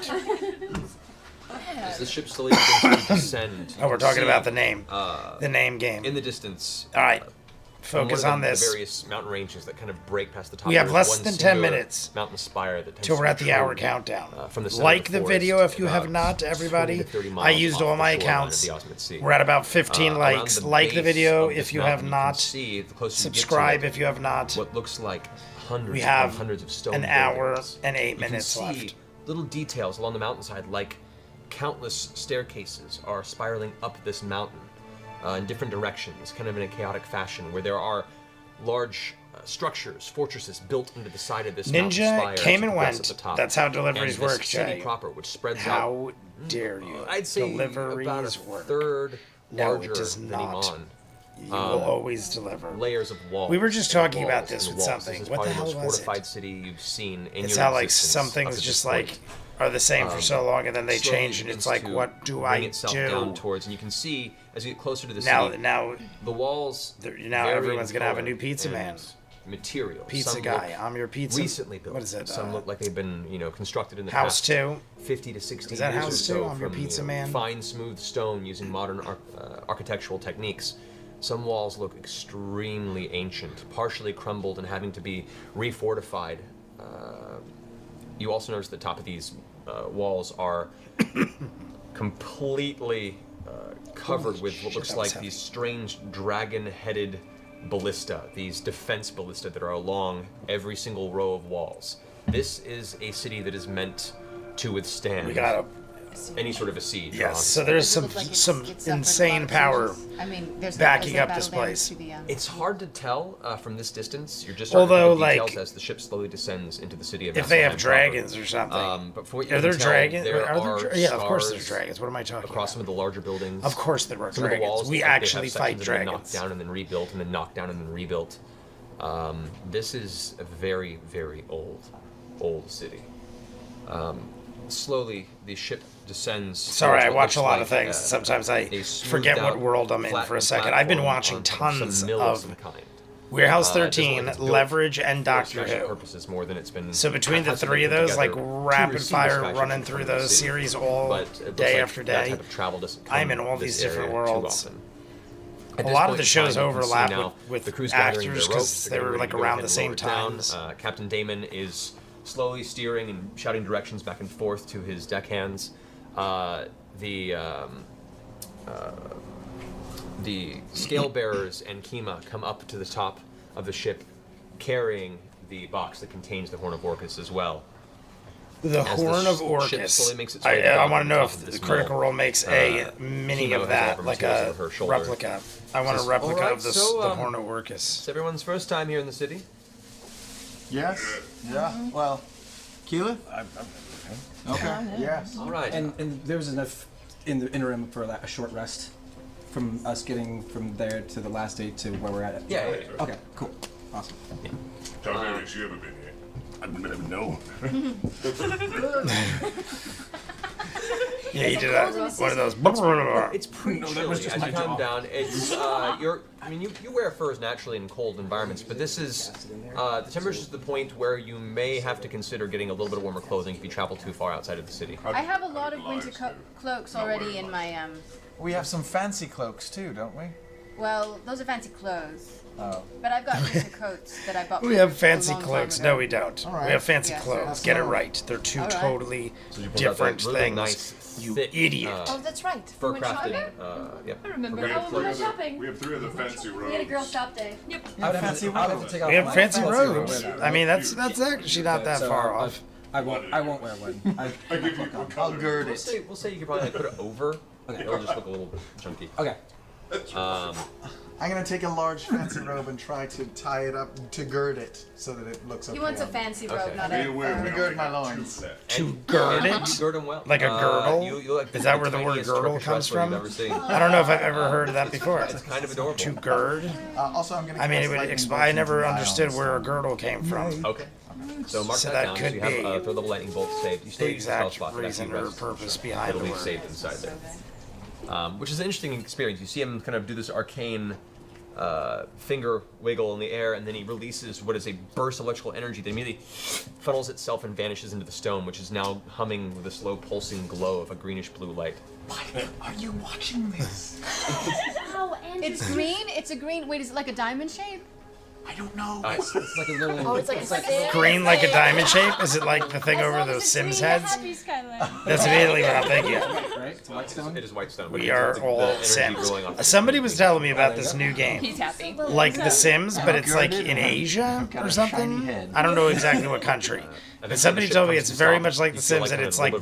B: as the ship slowly begins to descend.
A: Oh, we're talking about the name.
B: Uh,
A: The name game.
B: in the distance.
A: All right.
B: One
A: Focus
B: of
A: on
B: the
A: this.
B: various mountain ranges that kind of break past the top.
A: We have
B: There's
A: less
B: one
A: than 10
B: singular
A: minutes
B: mountain spire that tends
A: till
B: to
A: we're at the
B: protrude,
A: hour countdown.
B: from the center
A: Like
B: of
A: the
B: forest,
A: video if you have
B: about
A: not,
B: 20
A: everybody.
B: to 30
A: I
B: miles
A: used
B: off
A: all
B: the
A: my
B: shoreline of
A: accounts.
B: the Osmond Sea.
A: We're at about 15
B: Around
A: likes.
B: the
A: Like the
B: base
A: video
B: of
A: if
B: this
A: you have
B: mountain, can
A: not.
B: see, the closer you get to
A: Subscribe
B: it,
A: if you have not.
B: what looks like hundreds
A: We
B: upon
A: have
B: hundreds of stone
A: an hour
B: buildings.
A: and 8
B: You can
A: minutes
B: see
A: left.
B: little details along the mountainside, like countless staircases are spiraling up this mountain in different directions, kind of in a chaotic fashion, where there are large structures, fortresses built into the side of this mountain
A: Ninja
B: spire
A: came
B: to
A: and
B: progress
A: went.
B: at the top.
A: That's how deliveries
B: And this
A: work,
B: city
A: Jay.
B: proper, which spreads out.
A: How dare you?
B: I'd say about a
A: Deliveries work.
B: third
A: No, it
B: larger
A: does
B: than
A: not.
B: Iman.
A: You will always deliver.
B: Layers of walls.
A: We were just
B: and
A: talking about
B: walls
A: this
B: and
A: with
B: walls.
A: something.
B: This is
A: What the
B: probably
A: hell
B: most
A: was it?
B: fortified city you've seen in
A: It's
B: your
A: how like
B: existence
A: some
B: up
A: things
B: to
A: just
B: this point.
A: like are the same for so long and then they
B: Slowly
A: change and it's
B: begins
A: like
B: to
A: what do
B: bring
A: I
B: itself down
A: do?
B: towards, and you can see as you get closer to the
A: Now
B: city,
A: now
B: the walls.
A: now
B: vary
A: everyone's
B: in
A: gonna have a
B: color
A: new pizza
B: and
A: man.
B: Material.
A: Pizza
B: Some
A: guy.
B: look
A: I'm your pizza.
B: recently built.
A: What is it?
B: Some look like they've been, constructed in the
A: House
B: past
A: 2.
B: 50 to 60
A: Is that
B: years
A: House
B: or so
A: 2? I'm your
B: from,
A: pizza man.
B: fine, smooth stone using modern architectural techniques. Some walls look extremely ancient, partially crumbled and having to be refortified. You also notice the top of these walls are completely covered with what
A: shit,
B: looks
A: that was
B: like
A: heavy.
B: these strange dragon-headed ballista, these defense ballista that are along every single row of walls. This is a city that is meant to withstand
A: We got
B: any sort of a siege. or
A: yes. So
B: onslaught.
A: there's some insane power.
F: I mean, there's
A: backing
F: is there
A: up this
F: battle
A: place.
F: damage to the,
B: It's hard to tell from this distance. You're just starting
A: Although,
B: to get details
A: like,
B: as the ship slowly descends into the city of
A: if they have
B: Vasselheim
A: dragons
B: proper.
A: or something.
B: But for what you
A: Are
B: can
A: there
B: tell,
A: dragons?
B: there
A: Yeah, of course there's
B: scars
A: dragons. What am I talking
B: across
A: about?
B: some of the larger buildings.
A: Of course there were
B: Some of the
A: dragons.
B: walls
A: We
B: look like they
A: actually
B: have
A: fight
B: sections that have been
A: dragons.
B: knocked down and then rebuilt, and then knocked down and then rebuilt. This is a very, very old city. Slowly, the ship descends.
A: Sorry,
B: towards
A: I
B: what
A: watch a
B: looks
A: lot
B: like,
A: of things. Sometimes I
B: a smoothed
A: forget what
B: out,
A: world I'm in for a
B: flattened
A: second. I've been
B: platform
A: watching
B: on
A: tons
B: some mill of
A: of
B: some kind.
A: Warehouse
B: This looks
A: 13,
B: like it's built
A: Leverage, and
B: for
A: Doctor
B: special
A: Who.
B: purposes more than it's been.
A: So between the
B: had to
A: three of
B: put
A: those, like
B: together to
A: rapid
B: receive
A: fire
B: this fashion
A: running
B: from
A: through
B: the
A: those
B: city.
A: series all
B: But it looks
A: day
B: like
A: after
B: that
A: day.
B: type of travel doesn't
A: I'm in
B: come
A: all
B: this
A: these different
B: area too
A: worlds.
B: often.
A: A
B: At this
A: lot of
B: point
A: the
B: in
A: shows
B: time, you can see
A: overlap
B: now
A: with
B: the crew's gathering
A: actors
B: their
A: 'cause
B: ropes.
A: they
B: They're
A: were,
B: getting
A: like,
B: ready to go
A: around
B: ahead
A: the
B: and
A: same
B: lower it down.
A: times.
B: Captain Damon is slowly steering and shouting directions back and forth to his deckhands. The scale bearers and Kima come up to the top of the ship, carrying the box that contains the Horn of Orcus as well.
A: The
B: As
A: Horn of
B: ship slowly makes
A: Orcus.
B: its way
A: I
B: down
A: want to
B: on
A: know
B: top
A: if
B: of
A: the
B: this
A: Critical
B: mill.
A: Role makes a mini
B: Kima
A: of
B: has
A: that,
B: over
A: like
B: materials
A: a
B: over her shoulder.
A: replica. I want a
B: Says,
A: replica
B: "Alright,
A: of the
B: so,
A: Horn of Orcus.
B: It's everyone's first time here in the city.
I: Yes. Yeah. Well, Keela. Okay. Yes.
B: All right.
C: And there was enough in the interim for a short rest from us getting from there to the last day to where we're at.
B: Yeah.
C: Okay. Cool. Awesome.
E: Tal'dorei, you ever been here? No.
A: Yeah, you did one of those.
B: It's pretty chilly as you come down. It's you wear furs naturally in cold environments, but this is the temperature's to the point where you may have to consider getting a little bit of warmer clothing if you travel too far outside of the city.
F: I have a lot of winter cloaks already in my
I: We have some fancy cloaks too, don't we?
F: Well, those are fancy clothes.
I: Oh.
F: But I've got winter coats that I bought.
A: We have
F: a
A: fancy
F: long time
A: clothes.
F: ago.
A: No, we don't.
I: All right.
A: We have fancy
F: Yeah,
A: clothes.
F: so-
A: Get it right. They're two
F: All right.
A: totally
B: So you pulled out
A: different
B: that really
A: things.
B: nice,
A: You
B: thick,
A: idiot.
D: Oh, that's right.
B: fur
D: We went
B: crafted.
D: shopping?
B: Yep.
D: I remember.
E: We have
D: Oh, we
E: three
D: went
E: of the-
D: shopping.
E: We have 3 of the fancy robes.
D: We had a girl shop day. Yep.
C: I would have to take off
A: We have
C: my
A: fancy
C: robe.
A: robes. I mean, that's actually not that
C: So
A: far
C: I'll-
A: off.
C: I won't wear one.
E: I give you a
I: I'll
E: color.
I: gird
B: We'll
I: it.
B: say you could probably put it over.
C: Okay.
B: It'll just look a little bit chunky.
C: Okay.
I: I'm gonna take a large fancy robe and try to tie it up to gird it so that it looks okay.
F: He wants a
I: on me.
F: fancy robe,
B: Okay.
F: not
E: Be
F: a.
E: aware, we
I: Let me
E: only
I: gird my
E: got 2
I: loins.
E: sets.
A: To gird
B: You
A: it?
B: gird 'em well.
A: Like a girdle?
B: You like
A: Is that where the word
B: tiniest
A: girdle
B: Turkish
A: comes
B: wrestler
A: from?
B: you've ever seen.
A: I don't know if I've ever heard of that before.
B: It's kind of adorable.
A: To gird?
I: Also, I'm gonna.
A: I mean,
I: cast
A: it would
I: lightning
A: explain.
I: bolt
A: I never
I: into
A: understood
I: ions.
A: where a girdle came from.
B: Okay. So mark
A: So
B: that
A: that
B: down.
A: could
B: So you have
A: be
B: throw the lightning bolt saved. You
A: The
B: still use the spell
A: exact
B: slot, but
A: reason
B: actually
A: or
B: rest.
A: purpose behind
B: It'll
A: the
B: be
A: word.
B: saved inside there. Which is an interesting experience. You see him kind of do this arcane finger wiggle in the air, and then he releases what is a burst of electrical energy that immediately funnels itself and vanishes into the stone, which is now humming with a slow pulsing glow of a greenish blue light.
I: Are you watching this?
D: Wow, and
F: It's green. It's a green. Wait, is it like a diamond shape?
I: I don't know.
C: It's like a little.
D: oh, it's like a
A: Green like a diamond shape? Is it like the thing over those Sims heads? That's immediately what I'm thinking.
C: Right? It's white stone.
B: It is white stone. but
A: We
B: it's
A: are
B: the
A: all
B: energy
A: Sims.
B: rolling off the
A: Somebody was telling me about this new game.
F: He's happy.
A: Like The Sims, but it's like in Asia or something. I don't know exactly what country. But somebody told me it's very much like The Sims, and it's like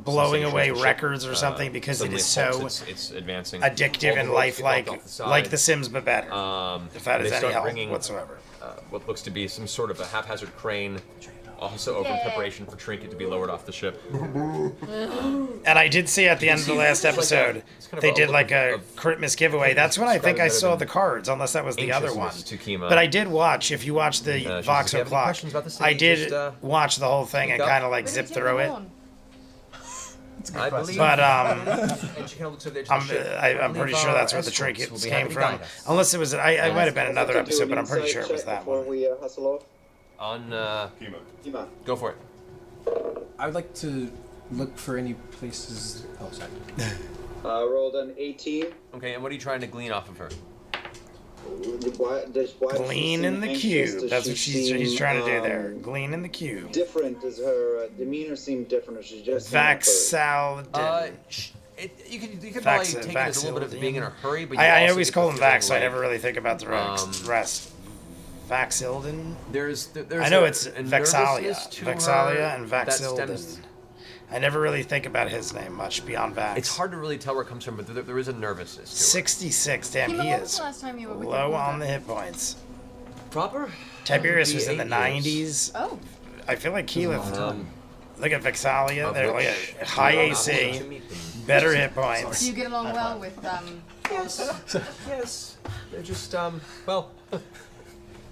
A: blowing away records or something because it is so
B: it's advancing.
A: addictive and lifelike, like The Sims, but better. If that is any help whatsoever.
B: What looks to be some sort of a haphazard crane, also over in preparation for Trinket to be lowered off the ship.
A: And I did see at the end of the last episode, they did like a Christmas giveaway. That's when I think I saw the cards, unless that was the other one. But I did watch, if you watch the Vox
B: if you have any
A: O'Clock,
B: questions about the city,
A: I did
B: just,
A: watch the whole thing and
B: look up.
A: kind of like zip through it.
B: I believe.
A: But
B: and she kind of looks over the edge of the ship.
A: I'm pretty sure that's where the trinkets came from. Unless it was, I might have been another episode, but I'm pretty sure it was that
G: Before
A: one.
G: we hustle off.
B: On
E: Kima.
G: Kima.
B: go for it.
C: I would like to look for any places. Oh, sorry.
G: Rolled an 18.
B: Okay, and what are you trying to glean off of her?
A: Glean in the cube. That's what he's trying to do there. Glean in the cube.
G: Different. Does her demeanor seem different, or she just?
A: Vax'ildan.
B: You could probably take it as a little bit of being in a hurry, but you
A: I
B: also
A: always
B: get
A: call
B: the
A: him
B: feeling
A: Vax, so I
B: like
A: never really think about the rest. Vax'ildan?
B: There's
A: I know it's
B: a
A: Vex'ahlia.
B: nervousness to
A: Vex'ahlia
B: her
A: and
B: that
A: Vax'ildan.
B: stems-
A: I never really think about his name much beyond Vax.
B: It's hard to really tell where it comes from, but there is a nervousness to
A: 66. Damn,
F: Kima,
A: he
F: when was
A: is
F: the last time you were with
A: low
F: your
A: on the hit points.
B: it. Proper?
A: Tiberius
B: Be
A: was in the
B: 8 years.
A: 90s.
F: Oh.
A: I feel like Keyleth.
B: Um,
A: Look at Vex'ahlia.
B: of
A: They're like
B: which
A: a high
B: we are not
A: AC,
B: able to meet them.
A: better hit points.
F: Do you get along well with
B: Yes. They're just, well,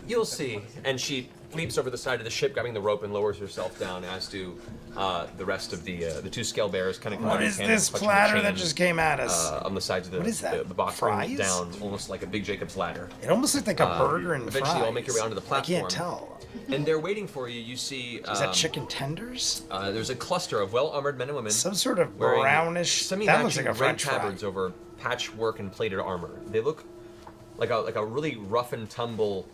B: you'll see. And she leaps over the side of the ship, grabbing the rope, and lowers herself down, as do the rest of the 2 scale bearers. Kind of come
A: What
B: out in
A: is
B: tandem,
A: this
B: clutching the
A: platter that
B: chain,
A: just came at us?
B: on the sides of the,
A: What is that?
B: the box
A: Fries?
B: brings down almost like a big Jacob's ladder.
A: It almost looked like a burger and
B: Eventually,
A: fries.
B: you'll make your way onto the
A: I
B: platform.
A: can't tell.
B: And they're waiting for you. You see,
A: Is that chicken tenders?
B: there's a cluster of well-armored men and women.
A: Some sort of
B: wearing
A: brownish. That looks like a
B: red
A: French fry.
B: tabards over patchwork and plated armor. They look like a really rough and tumble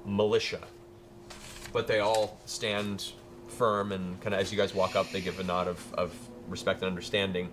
B: militia, but they all stand firm, and kind of as you guys walk up, they give a nod of respect and understanding.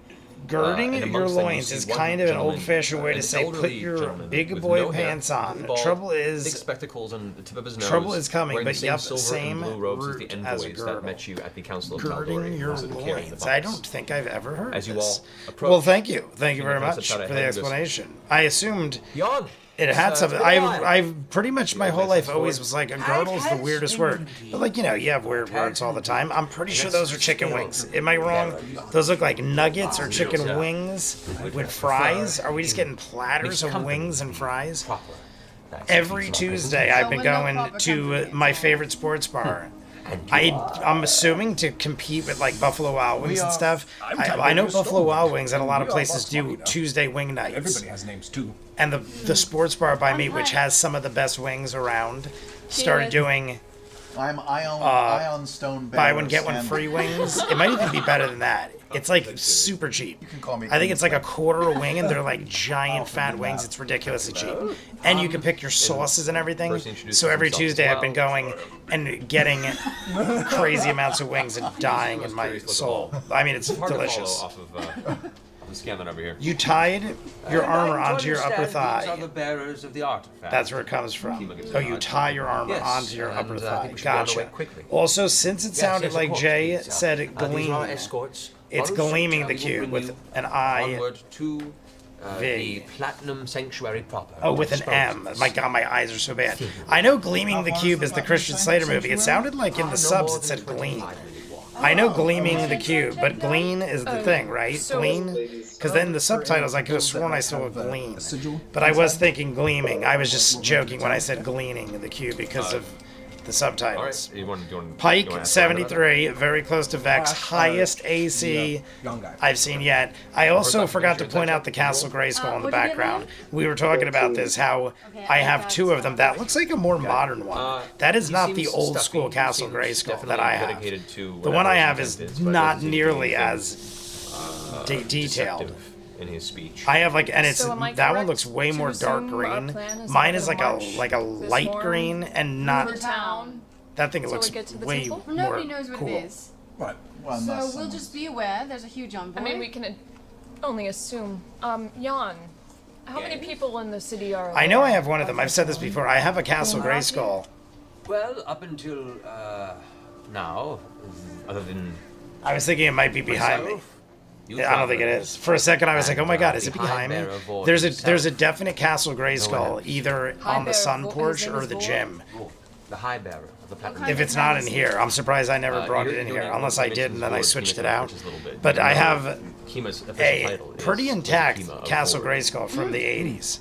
A: Girding
B: And
A: your
B: amongst them, you
A: loins
B: see
A: is
B: one
A: kind of an
B: gentleman,
A: old-fashioned way
B: an
A: to say put
B: elderly
A: your
B: gentleman
A: big
B: with
A: boy
B: no hair,
A: pants on.
B: completely bald,
A: Trouble
B: big
A: is,
B: spectacles on the tip of his nose.
A: trouble is coming,
B: wearing
A: but
B: the same
A: yep,
B: silver
A: same
B: and blue robes as the
A: root as a
B: envoys
A: girdle.
B: that met you at the Council of
A: girding
B: Tal'dorei,
A: your
B: also carrying the
A: loins. I
B: box.
A: don't think I've ever heard
B: As you
A: this.
B: all approach,
A: Well, thank you very
B: King
A: much
B: steps out
A: for
B: ahead
A: the
B: and goes,
A: explanation. I assumed
B: Jan,
A: it had something.
B: been a while.
A: I've pretty much my whole life always was like a girdle's the
F: had
A: weirdest
F: swing
A: word.
F: indeed.
A: But like, you know, you have weird words all the time. I'm pretty sure those are chicken wings. Am I wrong? Those look like nuggets or chicken
B: Yeah.
A: wings with fries. Are we just getting platters of wings and fries?
B: proper. That's
A: Every
B: proper.
A: Tuesday I've been
F: when no
A: going
F: proper
A: to
F: country
A: my favorite sports bar.
B: And you are-
A: I'm assuming to compete with like Buffalo Wild Wings and stuff.
H: I'm
A: I know
H: Tal'dorei
A: Buffalo
H: Stone.
A: Wild Wings and a lot of
H: We are
A: places
H: Vox
A: do
H: Machina.
A: Tuesday wing nights.
H: Everybody has names too.
A: And the sports bar by me, which has some of the best wings around, started doing
I: I'm Ion Stone
A: buy one
I: Bearers,
A: get one
I: and
A: free wings. It might even be better than that. It's like super cheap.
I: You can call me
A: I think it's like a quarter a wing, and they're like giant fat wings. It's ridiculously cheap, and you can pick your sauces and everything.
B: Person introduces
A: So every
B: himself as
A: Tuesday I've been
B: well.
A: going and getting crazy amounts of wings and dying in my soul. I mean, it's
B: hard
A: delicious.
B: to follow off of the scanlan over here.
A: You tied your armor onto your upper
J: These are
A: thigh.
J: the bearers of the artifact.
A: That's where it comes from. Oh, you tie your armor
J: Yes,
A: onto your
J: and,
A: upper
J: I
A: thigh.
J: think we should be on the way
A: Gotcha.
J: quickly.
A: Also, since it
J: Yes,
A: sounded
J: yes, of
A: like
J: course,
A: Jay
J: please.
A: said
J: These are
A: gleam,
J: our escorts.
A: it's
J: Follow
A: gleaming
J: suit,
A: the
J: we will
A: cube
J: bring
A: with
J: you
A: an I.
J: onward to
A: V.
J: the Platinum Sanctuary proper.
A: Oh, with an M. My God, my eyes are so bad. I know Gleaming the Cube is the Christian Slater movie. It sounded like in the subs it said Gleam. I know Gleaming the Cube, but Glean is the thing, right?
D: so-
A: Glean? Because then the subtitles, I could have sworn I saw Glean. But I was thinking Gleaming. I was just joking when I said Gleaning the Cube because of the
B: All
A: subtitles.
B: right, you want to
A: Pike,
B: ask
A: 73, very close to Vex, highest AC
H: Young guy.
A: I've seen yet. I also forgot to point out the Castle Grayskull in the
F: what'd you get,
A: background. We were talking about this, how I have two of them. That looks like a more modern one. That is
B: he
A: not the
B: seems
A: old
B: stuffy,
A: school
B: he
A: Castle
B: seems
A: Grayskull that
B: definitely
A: I have.
B: dedicated to
A: The one
B: whatever
A: I
B: his
A: have is
B: intent but it
A: not
B: doesn't seem to be
A: nearly
B: anything,
A: as detailed.
B: deceptive in his speech.
A: I have like, and it's
D: So am I
A: that one
D: correct
A: looks way
D: to
A: more dark
D: assume our
A: green.
D: plan is
A: Mine
D: to
A: is like a
D: march
A: light
D: morning
A: green and not.
D: for town.
A: That thing
D: till
A: looks
D: we get to the
A: way
D: temple?
A: more
F: Nobody knows what
A: cool.
F: it is.
H: Right.
I: Well,
F: So
I: unless
F: we'll
I: someone-
F: just be aware there's a huge envoy.
D: I mean, we can only assume. Jan, how many people in the city are
A: I know
D: there?
A: I have one of them. I've said this before. I have a Castle Grayskull.
J: Well, up until now, other than
A: I was thinking it might be behind me.
J: myself, you
A: I don't think it
J: travelers,
A: is. For a second, I was like,
J: and,
A: "Oh my God, is it
J: the High
A: behind me?"
J: Bearer of Void
A: There's a
J: himself.
A: definite Castle Grayskull
J: else.
A: either
D: High
A: on the
D: Bearer
A: sun
D: of Void,
A: porch
D: his name
A: or
D: is
A: the
D: Void?
A: gym.
J: Oh, the High Bearer of the Platinum.
A: If it's not in here, I'm surprised I never brought it in here. Unless I did and then I switched it out. But I have
B: Kima's official
A: a
B: title is
A: pretty intact
B: Kima of
A: Castle
B: Void.
A: Grayskull from the 80s.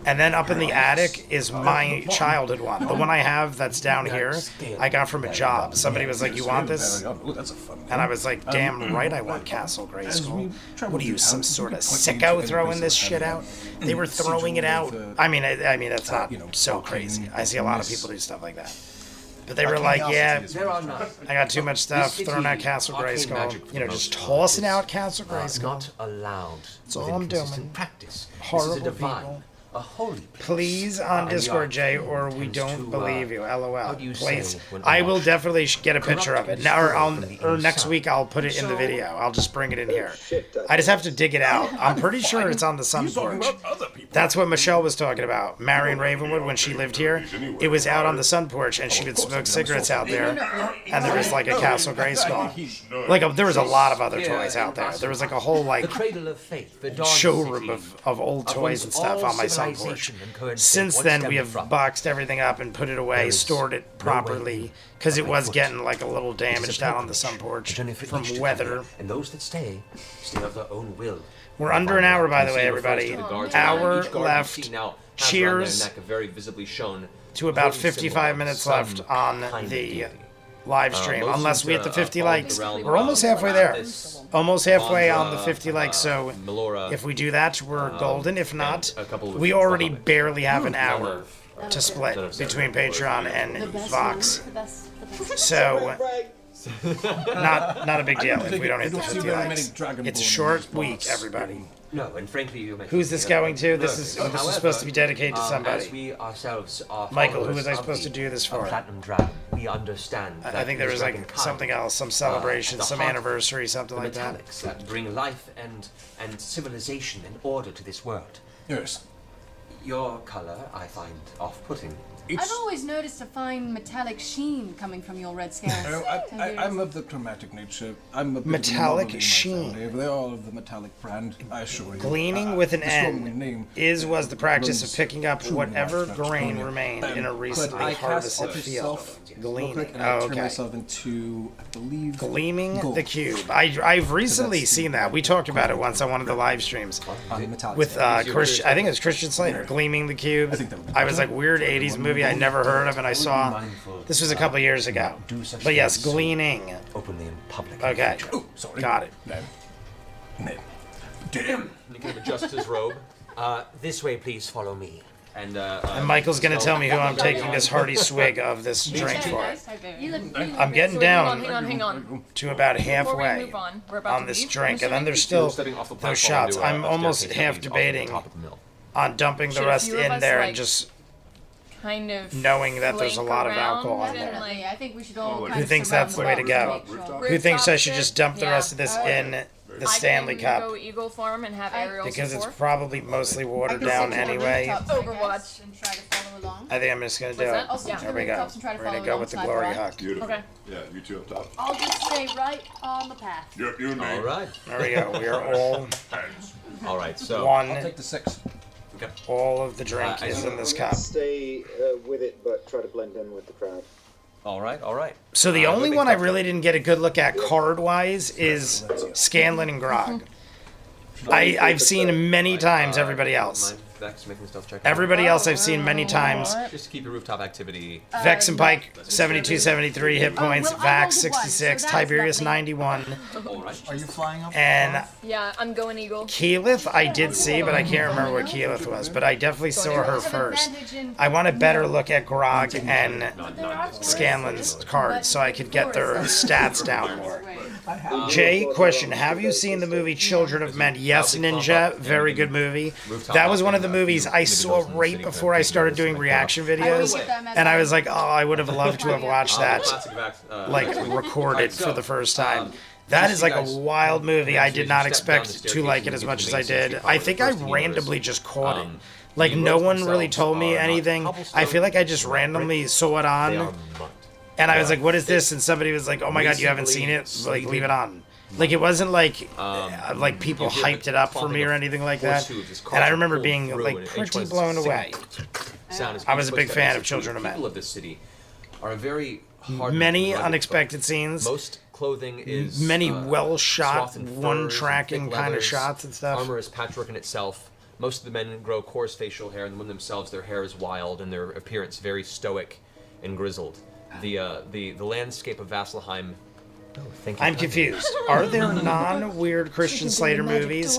A: And then up in the attic is my childhood one. The one I have that's down here, I got from a job. Somebody was like, "You want this?"
H: Oh, that's a fun one.
A: And I was like, "Damn right, I want Castle Grayskull." What are you, some sort of sicko throwing this shit out? They were throwing it out. I mean, that's not so crazy. I see a lot of people do stuff like that. But they were like, "Yeah,
J: There are none.
A: I got too much stuff.
J: This
A: Throwing out
J: city,
A: Castle
J: arcane
A: Grayskull.
J: magic for
A: You know,
J: the
A: just
J: most part
A: tossing
J: is,
A: out Castle Grayskull."
J: Not allowed.
A: all
J: within
A: I'm doing.
J: consistent practice.
A: Horrible
J: this is a divine,
A: people.
J: a holy place.
A: Please on
J: And the
A: Discord, Jay,
J: arcane
A: or we
J: tends
A: don't
J: to,
A: believe you.
J: how
A: LOL.
J: do you
A: Please.
J: say when
A: I will
J: unwashed?
A: definitely get a picture of it. Now, or next
J: inside.
A: week I'll put it in the
J: So-
A: video. I'll just bring it in here.
G: Shit,
A: I just have to dig it out. I'm pretty sure it's on the sun
H: He's talking
A: porch.
H: about other people.
A: That's what Michelle was talking about. Marion Ravenwood, when she lived here, it was out on the sun porch, and she would smoke cigarettes out there, and there was like a Castle Grayskull. Like there was a lot of other toys out there. There was like a whole
J: The
A: like
J: cradle of faith, the dawn
A: showroom
J: city,
A: of old toys and stuff on my sun porch. Since then, we have boxed everything up and put it away, stored it properly, because it was getting like a little damaged out on the sun porch from weather.
J: And those that stay of their own will.
A: We're under an hour, by the way, everybody. Hour
B: Each guard you
A: left.
B: see now has around
A: Cheers
B: their neck a very visibly shown
A: to about
B: holy
A: 55
B: symbol of
A: minutes
B: some
A: left on
B: kind of
A: the
B: deity.
A: live stream.
B: Most
A: Unless
B: seem
A: we hit
B: to
A: the 50
B: fall into
A: likes.
B: the realm
A: We're almost
B: of
A: halfway there.
B: Atlas,
A: Almost halfway on the
B: Vandra,
A: 50 likes, so
B: Melora,
A: if we do that, we're golden. If not,
B: a couple of
A: we
B: things
A: already
B: behind it.
A: barely have an hour
B: of-
A: to split
B: of
A: between
B: seven.
A: Patreon and Vox.
F: The best.
A: So, not a big deal if we don't hit the
H: I don't see
A: 50
H: very many
A: likes.
H: Dragonborn
A: It's a
H: in
A: short
H: this
A: week,
H: box.
A: everybody.
J: No, and frankly, you mentioned
A: Who's this going to? This is supposed to be dedicated to somebody.
J: As we ourselves are
A: Michael, who
J: followers
A: was I
J: of
A: supposed to
J: the-
A: do this
J: of
A: for?
J: Platinum Dragon, we understand.
A: I
J: that
A: think there was like
J: dragonkind,
A: something else, some celebration,
J: the
A: some
J: heart,
A: anniversary, something
J: the
A: like that.
J: metallics that bring life and civilization and order to this world.
H: Yes.
J: Your color, I find off-putting.
F: I've always noticed a fine metallic sheen coming from your red scales.
H: I'm of the chromatic nature. I'm a bit
A: Metallic
H: of a
A: sheen.
H: family. They're all of the metallic brand, I assure you.
A: Gleaning with an
H: the strongly
A: N
H: named
A: was the practice of
H: runs
A: picking up
H: truly
A: whatever
H: large
A: grain
H: structure.
A: remained in a
H: But
A: recently
H: I cast
A: harvested
H: off
A: field.
H: yourself real
A: Gleaning.
H: quick, and I
A: Oh,
H: turn
A: okay.
H: myself into, I believe,
A: Gleaming
H: gold.
A: the cube. I've recently seen that. We talked about it once on one of the live streams
H: On the metallic
A: with
H: scale.
A: Christian. I think it was Christian Slater. Gleaming the cube. I was like, weird 80s movie I never heard of, and I saw. This was a couple years ago. But yes, gleaning.
J: Openly in public.
A: Okay.
H: Sorry.
A: Got it.
H: No.
B: Damn. He kind of adjusts his robe.
J: This way, please follow me.
B: And
A: Michael's gonna tell me who I'm taking this hearty swig of this drink for. I'm getting
D: So
A: down
D: hang on.
A: to about
D: Before we
A: halfway
D: move on, we're about
A: on
D: to
A: this
D: leave,
A: drink,
D: I'm
A: and then there's
D: assuming.
A: still
B: stepping off the
A: those
B: platform
A: shots.
B: into a
A: I'm almost
B: staircase that
A: half
B: leads off of the
A: debating
B: top of the mill.
A: on dumping the
D: Should a
A: rest
D: few of
A: in
D: us,
A: there and
D: like,
A: just
D: kind of
A: knowing that there's a
D: flank
A: lot of
D: around
A: alcohol in
D: and,
A: there.
D: like,
F: I think we should all
E: Who
F: kind of
A: thinks
F: surround
A: that's the way to go?
F: rooftop.
A: Who thinks I should
D: Rooftop
A: just dump the
D: shit?
A: rest of this
D: Yeah.
A: in the
D: I
A: Stanley
D: can
A: Cup?
D: go eagle form and have aerial
A: Because it's
D: support.
A: probably mostly
F: I
A: watered
F: can
A: down
F: sit on the
A: anyway.
F: rooftops, I guess,
D: Overwatch.
F: and try to follow along.
A: I think I'm just gonna do
D: What's
A: it.
D: that?
F: I'll sit
D: Yeah.
F: on
A: There
F: the
A: we go.
F: rooftops and try to
A: We're
F: follow
A: gonna go
F: along,
A: with the
F: sniper
A: glory
F: eye.
A: hug.
E: Beautiful.
D: Okay.
E: Yeah, you two up top.
F: I'll just stay right on the path.
E: Yep, you and me.
B: All right.
A: There we go. We are all
E: Thanks.
B: All right. So.
A: one.
H: I'll take the 6.
B: Okay.
A: All of the drink
B: I
A: is
B: see.
A: in this cup.
G: Stay with it, but try to blend in with the crowd.
B: All right. All right.
A: So the
B: Go
A: only
B: big
A: one I
B: tough
A: really didn't get a good look at card-wise is Scanlan and Grog. I've seen many times everybody else.
B: Mind Vex making stealth check?
A: Everybody else I've seen many times.
B: Just to keep your rooftop activity.
A: Vex and Pike, 72, 73 hit points.
F: well, I rolled
A: Vax,
F: a one,
A: 66.
F: so that's
A: Tiberius,
F: lovely.
A: 91.
B: All right.
I: Are you flying up?
A: And
D: Yeah, I'm going eagle.
A: Keyleth, I did see, but I can't remember what Keyleth was. But I definitely saw her first. I want a better look at Grog and Scanlan's cards so I could get their stats down more. Jay, question: have you seen the movie Children of Men? Yes, Ninja, very good movie. That was one of the movies I saw right before I started doing reaction videos, and I was like, oh, I would have loved to have watched that,
B: Classic Vex,
A: like recorded for the first time. That is like a wild movie. I did not expect to like it as much as I did. I think I randomly just caught it. Like no one really told me anything. I feel like I just randomly saw it
B: They are
A: on.
B: mud.
A: And I was like, what is this? And somebody was like, oh my god, you haven't seen it? Like, leave it on. Like, it wasn't like people hyped it up for me or anything like that. And I remember being, like, pretty blown away. I was a big fan of Children of Men.
B: People of this city are a very hard
A: Many
B: rugged
A: unexpected
B: folk.
A: scenes.
B: Most clothing is
A: Many well-shot,
B: swathed in furs,
A: one-tracking
B: thick
A: kind of
B: leathers.
A: shots and stuff.
B: Armor is patchwork in itself. Most of the men grow coarse facial hair, and the women themselves, their hair is wild and their appearance very stoic and grizzled. The landscape of Vasselheim. Oh, thank you.
A: I'm confused. Are there non-weird Christian Slater movies?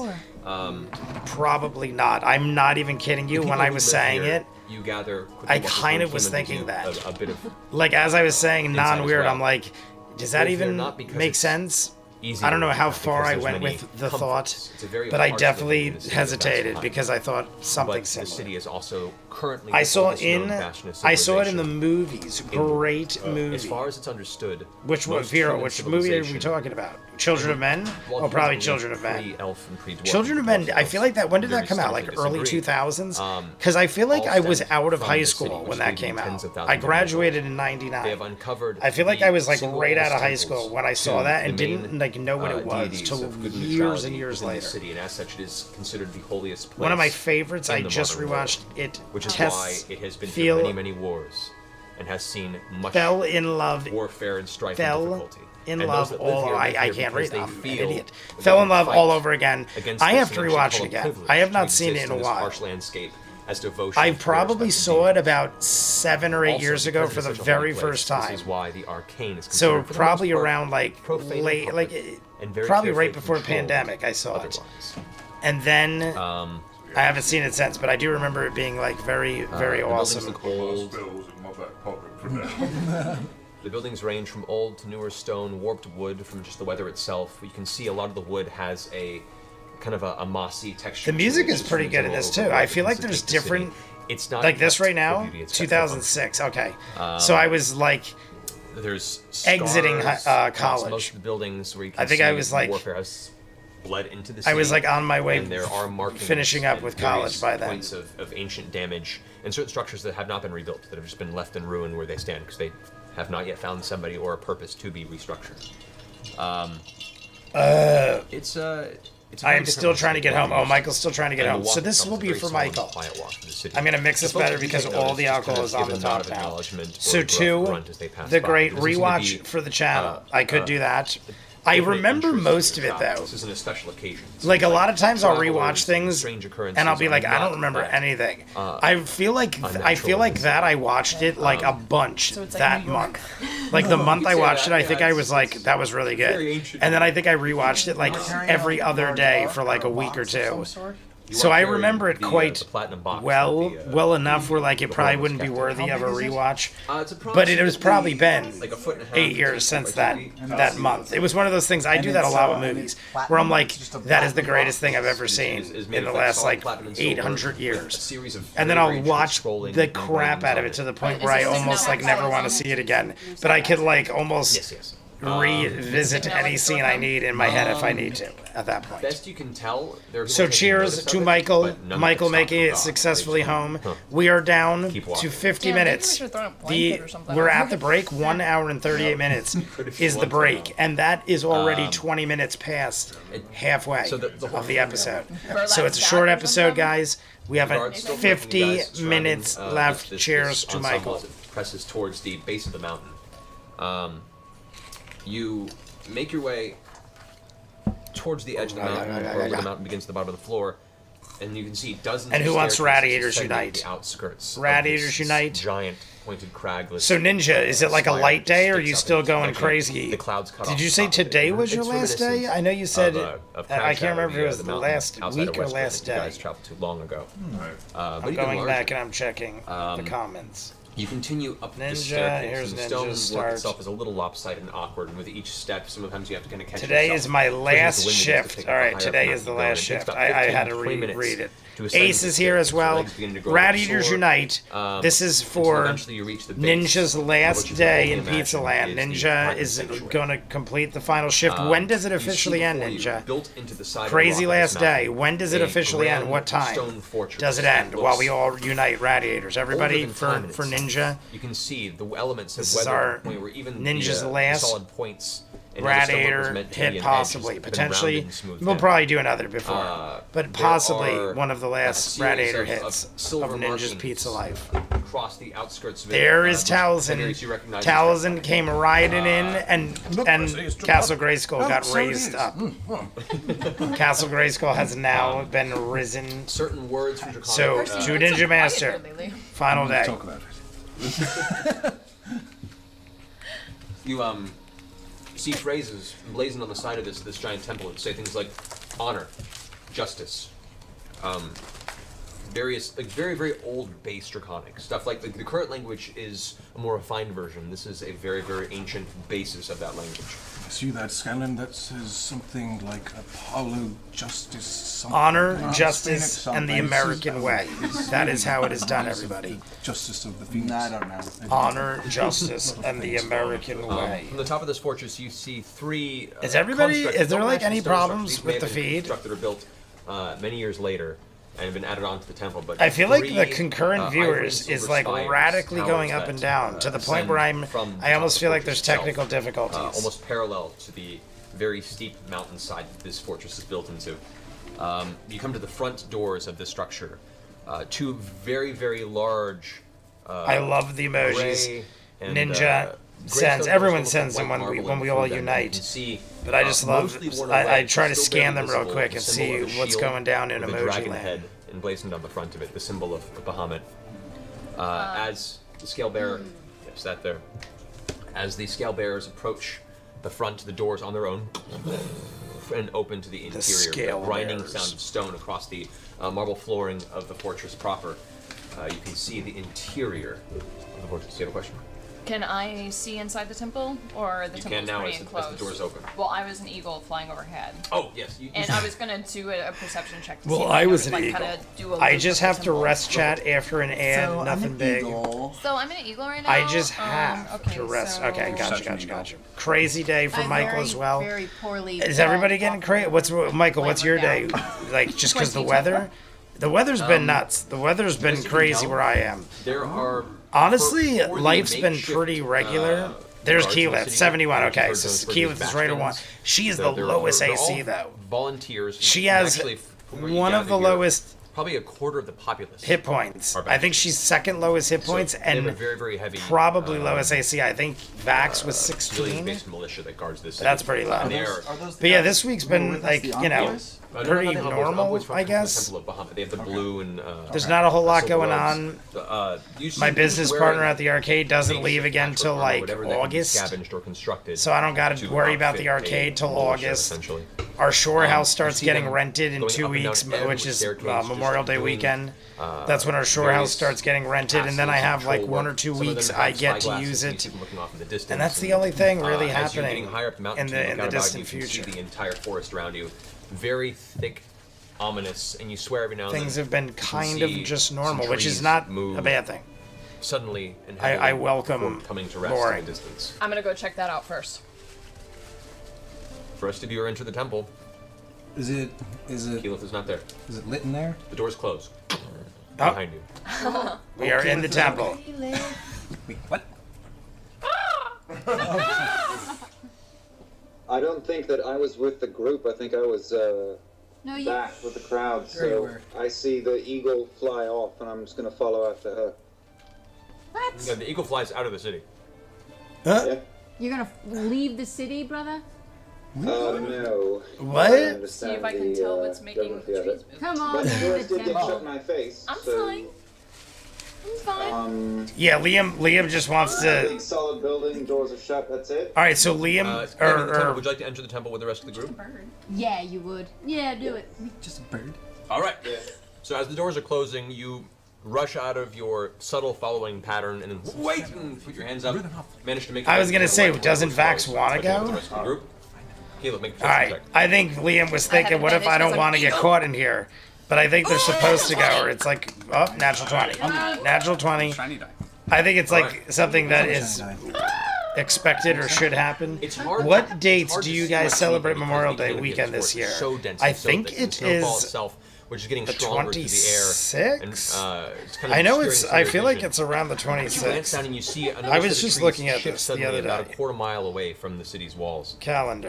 A: Probably not. I'm not even kidding you when I was saying it.
B: You gather.
A: I kind of was thinking that.
B: A bit of
A: Like, as I was saying
B: Insight as
A: non-weird,
B: well.
A: I'm like, does that
B: If they're
A: even
B: not because
A: make
B: it's
A: sense?
B: easy
A: I don't know
B: to
A: how
B: look at
A: far
B: because
A: I
B: there's
A: went
B: many
A: with the
B: comforts.
A: thought,
B: It's a very
A: but I
B: harsh living
A: definitely
B: in the city of
A: hesitated
B: Vasselheim.
A: because I thought something
B: But the
A: similar.
B: city is also currently
A: I
B: the
A: saw
B: oldest known
A: in
B: bastion of
A: I saw it in the
B: civilization.
A: movies. Great movie.
B: As far as it's understood,
A: Which one,
B: most
A: Vera?
B: human
A: Which movie are we
B: civilization-
A: talking about? Children of Men?
B: Well,
A: Oh, probably
B: humans
A: Children of
B: believe
A: Men.
B: pre-elf and pre-dwarf
A: Children of
B: and
A: Men. I feel like that. When did
B: very
A: that come out? Like
B: strongly
A: early
B: disagree.
A: 2000s? Because I feel like
B: all
A: I was
B: stem
A: out of
B: from
A: high
B: the city,
A: school
B: which
A: when that
B: leads
A: came
B: to
A: out.
B: tens of thousands
A: I
B: of
A: graduated in
B: They have
A: '99.
B: uncovered.
A: I feel like
B: the
A: I was like
B: single
A: right out of
B: oldest
A: high
B: temples
A: school when I saw
B: to
A: that and
B: the main,
A: didn't like know what it was
B: deities
A: till
B: of good
A: years
B: neutrality
A: and years
B: within the
A: later.
B: city, and as such, it is considered the holiest place.
A: One of my favorites.
B: in
A: I
B: the
A: just
B: modern world,
A: rewatched it.
B: which is
A: Tests
B: why it has been
A: feel
B: through many wars and has seen much
A: fell in love.
B: warfare and strife
A: Fell
B: and difficulty.
A: in
B: And
A: love
B: those that live
A: all.
B: here live
A: I
B: here
A: can't
B: because
A: read.
B: they
A: I'm an
B: feel
A: idiot.
B: that
A: Fell
B: they
A: in love
B: fight
A: all over again.
B: against
A: I
B: this
A: have to
B: and actually
A: rewatch
B: call
A: it again.
B: privilege
A: I have
B: to
A: not seen
B: exist
A: it in a
B: this
A: while.
B: harsh landscape as devotion
A: I
B: to
A: probably
B: respect
A: saw
B: and
A: it about 7 or 8
B: Also,
A: years ago
B: because
A: for
B: it's
A: the
B: such a holy
A: very
B: place,
A: first time.
B: This is why the arcane is
A: So
B: considered, for the
A: probably
B: most part,
A: around like
B: profane and
A: late, like
B: public, and very
A: probably
B: carefully
A: right before
B: controlled
A: pandemic. I saw it,
B: otherwise.
A: and then
B: Um,
A: I haven't seen it since. But I do remember it being like very, very
B: the buildings
A: awesome.
B: look old.
E: Bills in my back pocket for now.
B: The buildings range from old to newer stone, warped wood from just the weather itself. You can see a lot of the wood has a kind of a mossy texture.
A: The music
B: to it.
A: is
B: It's
A: pretty
B: just
A: good
B: a
A: in this
B: little
A: too. I
B: overworked
A: feel like
B: to
A: there's
B: take the city.
A: different,
B: It's not
A: like this
B: kept
A: right
B: for
A: now,
B: beauty, it's kept for function.
A: 2006. Okay, so I was like,
B: there's
A: exiting,
B: scars across
A: college.
B: Most of the buildings where you can
A: I think
B: see
A: I was, like-
B: warfare has bled into the city.
A: I was like on my way
B: and there are markings
A: finishing up
B: and
A: with
B: various
A: college by then.
B: points of ancient damage and certain structures that have not been rebuilt, that have just been left in ruin where they stand because they have not yet found somebody or a purpose to be restructured. It's a
A: I am still trying to get home. Oh, Michael's still trying to get home. So this will be for Michael. I'm gonna mix this better because all the alcohol is on the top now. So 2, the great rewatch for the channel. I could do that. I remember most of it though.
B: This isn't a special occasion.
A: Like a lot of times I'll rewatch
B: Travelers,
A: things
B: strange occurrences
A: and I'll be
B: are
A: like, I don't
B: not
A: remember
B: that,
A: anything. I feel like that I watched it like a bunch
D: So it's like
A: that
D: New York.
A: month. Like the month I
B: say
A: watched
B: that,
A: it, I
B: yeah,
A: think I
B: it's-
A: was like, that was really
B: very
A: good.
B: ancient.
A: And then I think I rewatched it like every other day for like a week or two. So I remember it quite
B: platinum box
A: well,
B: with the,
A: well enough where like it probably
B: horn
A: wouldn't be
B: kept
A: worthy of a rewatch.
B: it's
A: But it has
B: approximately
A: probably been
B: like a foot and a half
A: 8 years since
B: by 2
A: that
B: feet.
A: that month. It was one of those things. I do that a lot with movies, where I'm like, that is the greatest thing I've ever seen
B: Is made
A: in the
B: of
A: last
B: solid
A: like
B: platinum and silver
A: 800
B: with a
A: years.
B: series of
A: And then
B: very
A: I'll
B: ancient
A: watch
B: scrolling
A: the crap
B: membranes
A: out of
B: on
A: it to the point
D: Is
A: where I
D: this
A: almost
D: now
A: like never
D: outside?
A: want to see it again. But I could like almost
B: Yes.
A: revisit any scene I need in my head if I need to at that point.
B: Best you can tell. There are people
A: So
B: taking
A: cheers
B: notice
A: to
B: of it,
A: Michael.
B: but none of
A: Michael
B: it stopped
A: making
B: the
A: it
B: dog.
A: successfully
B: They just-
A: home.
B: huh.
A: We are down
B: Keep
A: to
B: walking.
A: 50
D: Yeah, maybe we
A: minutes.
D: should throw in a
A: The
D: blanket or something.
A: we're at the break. 1 hour and 38 minutes is the break, and that is already 20 minutes past halfway
B: so the whole
A: of the
B: thing,
A: episode.
D: Burlap
A: So it's a
D: sack
A: short
D: or
A: episode,
D: something?
A: guys. We have a
B: Guards still
A: 50
B: working, guys,
A: minutes
B: surrounding,
A: left.
B: this
A: Cheers to
B: ensemble
A: Michael.
B: as it presses towards the base of the mountain. You make your way towards the edge of the mountain, where the mountain begins at the bottom of the floor, and you can see dozens.
A: And
B: of
A: who wants
B: staircases
A: Radiators
B: ascending
A: Unite?
B: The outskirts. of
A: Radiators
B: this
A: Unite?
B: Giant pointed crag.
A: So Ninja, is it like a light day, or are you still going crazy?
B: The clouds cut
A: Did
B: off
A: you
B: the
A: say
B: top of it.
A: today was your
B: It's
A: last day?
B: reminiscent
A: I know you said
B: of
A: I
B: Crash
A: can't
B: Shadow,
A: remember if it was the
B: mountain
A: last
B: outside
A: week
B: of
A: or
B: Westwood
A: last
B: that you guys
A: day.
B: traveled to long ago. But
A: I'm
B: even
A: going
B: larger.
A: back and I'm checking the comments.
B: You continue up the
A: Ninja,
B: staircase,
A: here's
B: and the
A: Ninja's
B: stone work
A: start.
B: itself is a little lopsided and awkward, and with each step, sometimes you have to kind of catch
A: Today
B: yourself.
A: is my
B: Especially as
A: last
B: the wind begins to
A: shift.
B: pick up
A: All
B: the
A: right,
B: higher
A: today
B: up
A: is the
B: mountain
A: last
B: you go, and it
A: shift.
B: takes about
A: I
B: 15
A: had
B: to
A: to
B: 20 minutes
A: read it.
B: to ascend
A: Ace
B: the
A: is here as
B: staircase. Your
A: well.
B: legs begin to grow
A: Radiators
B: sore,
A: Unite. This is
B: until
A: for
B: eventually you reach the base,
A: Ninja's
B: which
A: last
B: is
A: day
B: what
A: in
B: you imagine
A: Pizza Land.
B: is the
A: Ninja
B: prime
A: is
B: sanctuary.
A: going to complete the final shift. When does it
B: You see
A: officially end,
B: before you,
A: Ninja?
B: built into the side of the
A: Crazy
B: rock of this
A: last day.
B: mountain,
A: When does it
B: a
A: officially end?
B: grand
A: What time
B: stone fortress
A: does it
B: that
A: end?
B: looks
A: While we all unite Radiators. Everybody
B: older than
A: for
B: time,
A: for
B: and it's-
A: Ninja.
B: You can see the elements
A: This
B: of
A: is
B: weather
A: our
B: to the point where even
A: Ninja's
B: the
A: last
B: solid points and how the stonework was
A: Radiator
B: meant to be
A: hit
B: an edge
A: possibly,
B: has been
A: potentially.
B: rounded and smoothed
A: We'll
B: down.
A: probably do another before, but
B: There
A: possibly
B: are
A: one of the
B: a
A: last
B: series
A: Radiator
B: of
A: hits of
B: silver
A: Ninja's
B: markings
A: Pizza Life.
B: across the outskirts of it,
A: There is
B: which
A: Tal'dorei.
B: areas you recognize as
A: Tal'dorei came riding in, and
H: it's true.
A: Castle Grayskull
H: Oh,
A: got
H: so it
A: raised
H: is.
A: up. Castle Grayskull has now been risen.
B: certain words from Draconic.
A: So,
D: Percy,
A: to
D: you've been so
A: Ninja
D: quiet
A: Master,
D: here lately.
A: final day.
H: Talk about it.
B: You see phrases emblazoned on the side of this giant temple that say things like honor, justice, various like very old base Draconic stuff. Like the current language is a more refined version. This is a very ancient basis of that language.
H: I see that, Scanlan. That says something like Apollo, justice, something.
A: Honor,
H: Explain
A: justice,
H: it
A: and the
H: someplace.
A: American way. That is how it is done, everybody.
H: Justice of the Phoenix.
I: I don't know.
A: Honor, justice, and the American way.
B: From the top of this fortress, you see three.
A: Is everybody-
B: constructs-
A: is there,
B: don't
A: like,
B: match the
A: any
B: stone structures.
A: problems
B: These may
A: with
B: have
A: the
B: been
A: feed?
B: constructed or built many years later and have been added onto the temple. But
A: I feel like
B: three,
A: the concurrent
B: ivory and
A: viewers
B: silver
A: is like
B: spires,
A: radically
B: towers
A: going up
B: that,
A: and down to the point
B: ascend
A: where
B: from the
A: I
B: top
A: almost
B: of the
A: feel like
B: fortress
A: there's technical
B: itself,
A: difficulties.
B: almost parallel to the very steep mountainside that this fortress is built into. You come to the front doors of this structure. Two very large.
A: I love the emojis.
B: gray and,
A: Ninja
B: gray
A: sends.
B: stone
A: Everyone
B: almost
A: sends
B: like
A: them
B: white
A: when
B: marble
A: we
B: in
A: all
B: through them. You
A: unite.
B: can see,
A: But I just love.
B: mostly worn
A: I
B: away,
A: try to
B: still
A: scan
B: barely
A: them real
B: visible,
A: quick
B: the
A: and
B: symbol
A: see
B: of a
A: what's
B: shield
A: going down in
B: with a
A: emoji
B: dragon
A: land.
B: head emblazoned on the front of it, the symbol of Bahamut. As the scale bearer, yes, that there. As the scale bearers approach the front, the doors on their own and open to the interior.
A: scale
B: The grinding
A: bearers.
B: sound of stone across the marble flooring of the fortress proper. You can see the interior of the fortress. Do you have a question?
D: Can I see inside the temple, or the
B: You
D: temple's
B: can now
D: pretty
B: as
D: enclosed?
B: the door's open.
D: Well, I was an eagle flying overhead.
B: Oh, yes.
D: And I was gonna do a perception check to see
A: Well,
D: if
A: I
D: could,
A: was an
D: like,
A: eagle.
D: kinda do a
A: I
D: loop
A: just
D: of the
A: have to
D: temple.
A: rest chat after an ad,
I: So, I'm
A: nothing
I: an
A: big.
I: eagle.
D: So I'm an eagle right now.
A: I just have
D: okay,
A: to rest.
D: so-
A: Okay,
C: Such
A: gotcha.
C: an eagle.
A: Crazy day for
F: I'm
A: Michael
F: very,
A: as well.
F: Very poorly.
A: Is everybody getting crazy? What's Michael? What's your day?
F: down.
A: Like just because the
F: 22.
A: weather? The weather's been nuts. The weather's been
B: as you can
A: crazy
B: tell,
A: where I am.
B: There are.
A: Honestly,
B: for the
A: life's been
B: makeshift,
A: pretty regular. There's
B: guards in the
A: Keyleth,
B: city,
A: 71.
B: you've
A: Okay,
B: heard
A: so
B: those for
A: Keyleth
B: these
A: is right at one.
B: bastions.
A: She is
B: They're-
A: the lowest
B: they're
A: AC
B: all
A: though.
B: Volunteers.
A: She
B: and
A: has
B: actually, from what you
A: one of
B: gather
A: the
B: here,
A: lowest
B: probably a quarter of the populace.
A: hit points.
B: Are
A: I think she's second lowest hit
B: So
A: points
B: they have a
A: and
B: very, very heavy,
A: probably lowest AC. I think Vax was
B: civilian
A: 16.
B: based militia that guards this city.
A: That's pretty low.
B: And they are.
I: Are those the
A: But yeah,
I: guys
A: this week's
I: who were
A: been
I: with us,
A: like,
I: the
A: you know,
I: envoys?
B: No,
A: pretty
B: not the envoys.
A: normal,
B: Envoys from
A: I
B: the
A: guess.
B: Temple of Bahamut. They have the blue and.
A: There's not a whole lot
B: silver
A: going
B: robes.
A: on.
B: You see
A: My
B: who's
A: business
B: wearing
A: partner at the arcade doesn't
B: makeshift
A: leave again
B: patchwork
A: till
B: armor,
A: like
B: whatever that can be
A: August.
B: scavenged or constructed
A: So I don't got to
B: to
A: worry about
B: outfit
A: the
B: a
A: arcade till
B: militia,
A: August.
B: essentially.
A: Our shore house
B: You
A: starts
B: see
A: getting
B: them
A: rented in
B: going
A: 2
B: up and down
A: weeks,
B: every
A: which is
B: staircase, just
A: Memorial Day
B: doing,
A: weekend. That's when our shore house
B: various
A: starts getting rented, and then I have like
B: control
A: 1 or
B: work.
A: 2
B: Some of them
A: weeks
B: have
A: I get to
B: spyglasses,
A: use
B: you
A: it.
B: see them looking off in the distance,
A: And that's the only thing really
B: as you're
A: happening
B: getting higher up the mountain,
A: in
B: you look
A: the
B: out about
A: distant
B: you can see
A: future.
B: the entire forest around you, very thick, ominous, and you swear every now and
A: Things
B: then
A: have been
B: you can
A: kind of
B: see
A: just
B: some
A: normal, which is
B: trees
A: not
B: move
A: a bad thing.
B: Suddenly and
A: I
B: heavily
A: welcome
B: before coming to rest
A: boring.
B: in the distance.
D: I'm gonna go check that out first.
B: The rest of you are into the temple.
C: Is it
B: Keyleth is not there.
C: lit in there?
B: The door's closed.
A: Oh.
B: Behind you.
A: We are in the temple.
C: Wait, what?
G: I don't think that I was with the group. I think I was
F: No, you.
G: back with the crowd.
C: There you
G: So
C: were.
G: I see the eagle fly off, and I'm just going to follow after her.
F: What?
B: Yeah, the eagle flies out of the city.
A: Huh?
G: Yeah?
F: You're gonna leave the city, brother?
G: No.
A: What?
G: I understand
D: See if I can
G: the,
D: tell what's making the
G: geography of
D: trees
G: it.
D: move.
F: Come on,
G: But the
F: leave
G: doors
F: the
G: did get shut in
F: temple.
G: my face.
D: I'm
G: so,
D: fine. I'm fine.
A: Yeah, Liam just wants
G: Big
A: to.
G: solid building, doors are shut. That's it.
A: All right, so Liam
B: Entering the temple, would you like to enter the temple with the rest of the group?
F: Yeah, you would. Yeah, do it.
C: Just a bird.
B: All right.
G: Yeah.
B: So as the doors are closing, you rush out of your subtle following pattern and then wait and put your hands up. Manage to make.
A: I was gonna say, doesn't Vax
B: Vax
A: wanna go?
B: The rest of the group. Caleb, make a
A: All right,
B: check.
A: I think Liam was
D: I had
A: thinking, what if I
D: advantage
A: don't
D: 'cause
A: want to
D: I'm
A: get
D: eagle.
A: caught in here? But I think they're supposed to go, or it's like, oh, natural 20. Natural 20.
C: Shiny die.
A: I think it's like
B: Alright.
A: something that is
C: Shiny die.
A: expected or should happen.
B: It's hard.
A: What
B: it's
A: dates
B: hard
A: do
B: to
A: you
B: see
A: guys
B: much
A: celebrate
B: because
A: Memorial
B: the
A: Day
B: canopy of
A: weekend
B: the
A: this
B: forest is
A: year?
B: So dense
A: I
B: and so
A: think
B: thick, and
A: it
B: the snowfall
A: is
B: itself, which is getting
A: the
B: stronger through the air.
A: 26th?
B: And, it's kind of
A: I know
B: obscuring
A: it's.
B: some
A: I
B: of your
A: feel like
B: vision.
A: it's around the
B: You glance
A: 26th.
B: down and you see another
A: I was
B: set of
A: just
B: trees
A: looking at
B: shift
A: this the
B: suddenly
A: other
B: about
A: day.
B: a quarter mile away from the city's walls.
A: Calendar.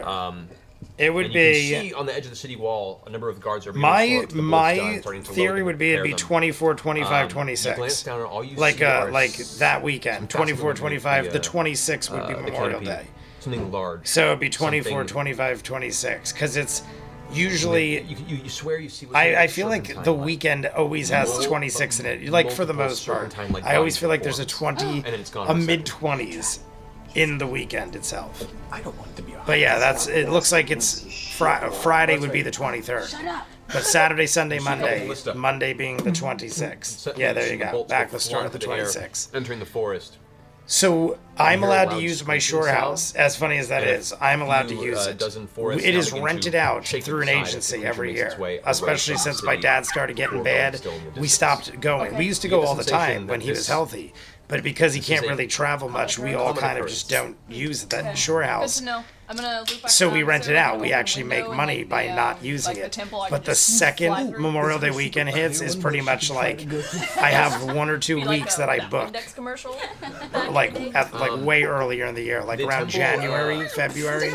A: It
B: And
A: would
B: you can
A: be.
B: see on the edge of the city wall a number of guards are being pulled
A: My
B: up to the bull's gun,
A: my
B: starting to load
A: theory
B: them
A: would
B: and
A: be it'd
B: prepare
A: be
B: them.
A: 24, 25,
B: You glance
A: 26.
B: down and all you
A: Like
B: see are
A: like that weekend. 24,
B: fascinating
A: 25. The
B: the,
A: 26th would be
B: the
A: Memorial
B: canopy,
A: Day.
B: Something large.
A: So it'd be 24,
B: something-
A: 25, 26. Because it's usually.
B: You swear you see.
A: I feel like the weekend always has 26 in it. Like for the most part. I always feel like there's a 20,
B: And then it's gone
A: a
B: in a
A: mid 20s in the weekend itself.
C: I don't want it to be a
A: But yeah, that's. It looks like it's Friday would be the 23rd.
F: Shut up.
A: But Saturday, Sunday,
B: see a couple
A: Monday.
B: list up.
A: Monday being the 26th.
B: Suddenly
A: Yeah,
B: you
A: there
B: see
A: you
B: the
A: go.
B: bolts
A: Back
B: go
A: the start of the
B: flying through air,
A: 26th.
B: Entering the forest.
A: So I'm
B: hear a
A: allowed to
B: loud
A: use my
B: squeaking
A: shore
B: sound.
A: house. As funny as that
B: And a
A: is, I'm allowed to
B: few,
A: use it.
B: dozen forests
A: It
B: now
A: is
B: begin
A: rented
B: to
A: out
B: shake
A: through an
B: inside as the
A: agency
B: creature
A: every
B: makes its
A: year.
B: way away
A: Especially
B: from the
A: since my
B: city.
A: dad started getting
B: Poor
A: bad.
B: dog still in the
A: We
B: distance.
A: stopped going.
F: Okay.
A: We used to
B: You
A: go
B: get the
A: all the
B: sensation
A: time when
B: that
A: he was
B: this-
A: healthy. But because he
B: this
A: can't
B: is a
A: really travel much, we all
B: common
A: kind of
B: occurrence.
A: just don't use that shore
D: Good
A: house.
D: to know. I'm gonna loop back
A: So
D: around
A: we rent
D: so
A: it out.
D: open
A: We
D: the
A: actually make
D: window and,
A: money
D: like,
A: by
D: the,
A: not using
D: like the
A: it.
D: temple, I
A: But
D: can
A: the
D: just fly
A: second
D: through.
A: Memorial Day weekend hits is pretty much like I have 1 or 2
D: Be like
A: weeks
D: a-
A: that I book.
D: Index commercial.
A: Like way earlier in the year, like
B: the
A: around
B: temple,
A: January, February.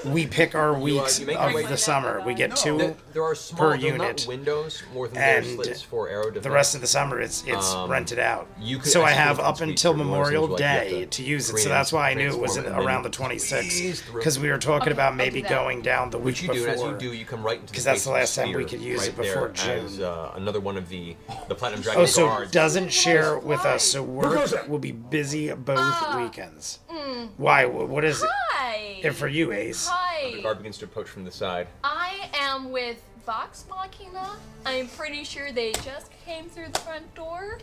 A: We pick our weeks
B: you make your way
A: of the
B: down.
A: summer. We get 2
B: There are small
A: per
B: they're not
A: unit.
B: windows more than there are
A: And
B: slits for arrow defense.
A: The rest of the summer, it's rented out.
B: you could
A: So I
B: actually
A: have
B: look
A: up
B: and
A: until
B: speak through
A: Memorial
B: doors, and you have
A: Day
B: to
A: to use it.
B: create
A: So that's why I knew it was
B: transform it, and
A: around the
B: then
A: 26th.
B: squeeze through.
A: Because we were talking about maybe
D: that.
A: going down the week
B: Which you do, and as you
A: before.
B: do, you come right into the
A: Because that's
B: base
A: the
B: of
A: last time we
B: sphere
A: could use it
B: right
A: before
B: there
A: June.
B: As another one of the Platinum Dragon
A: Oh, so
B: guards.
A: doesn't share with us. So work will be busy both weekends. Why? What is it?
D: Hi.
A: And for you, Ace.
B: The
D: Hi.
B: guard begins to approach from the side.
D: I am with Vox Machina. I'm pretty sure they just came through the front door.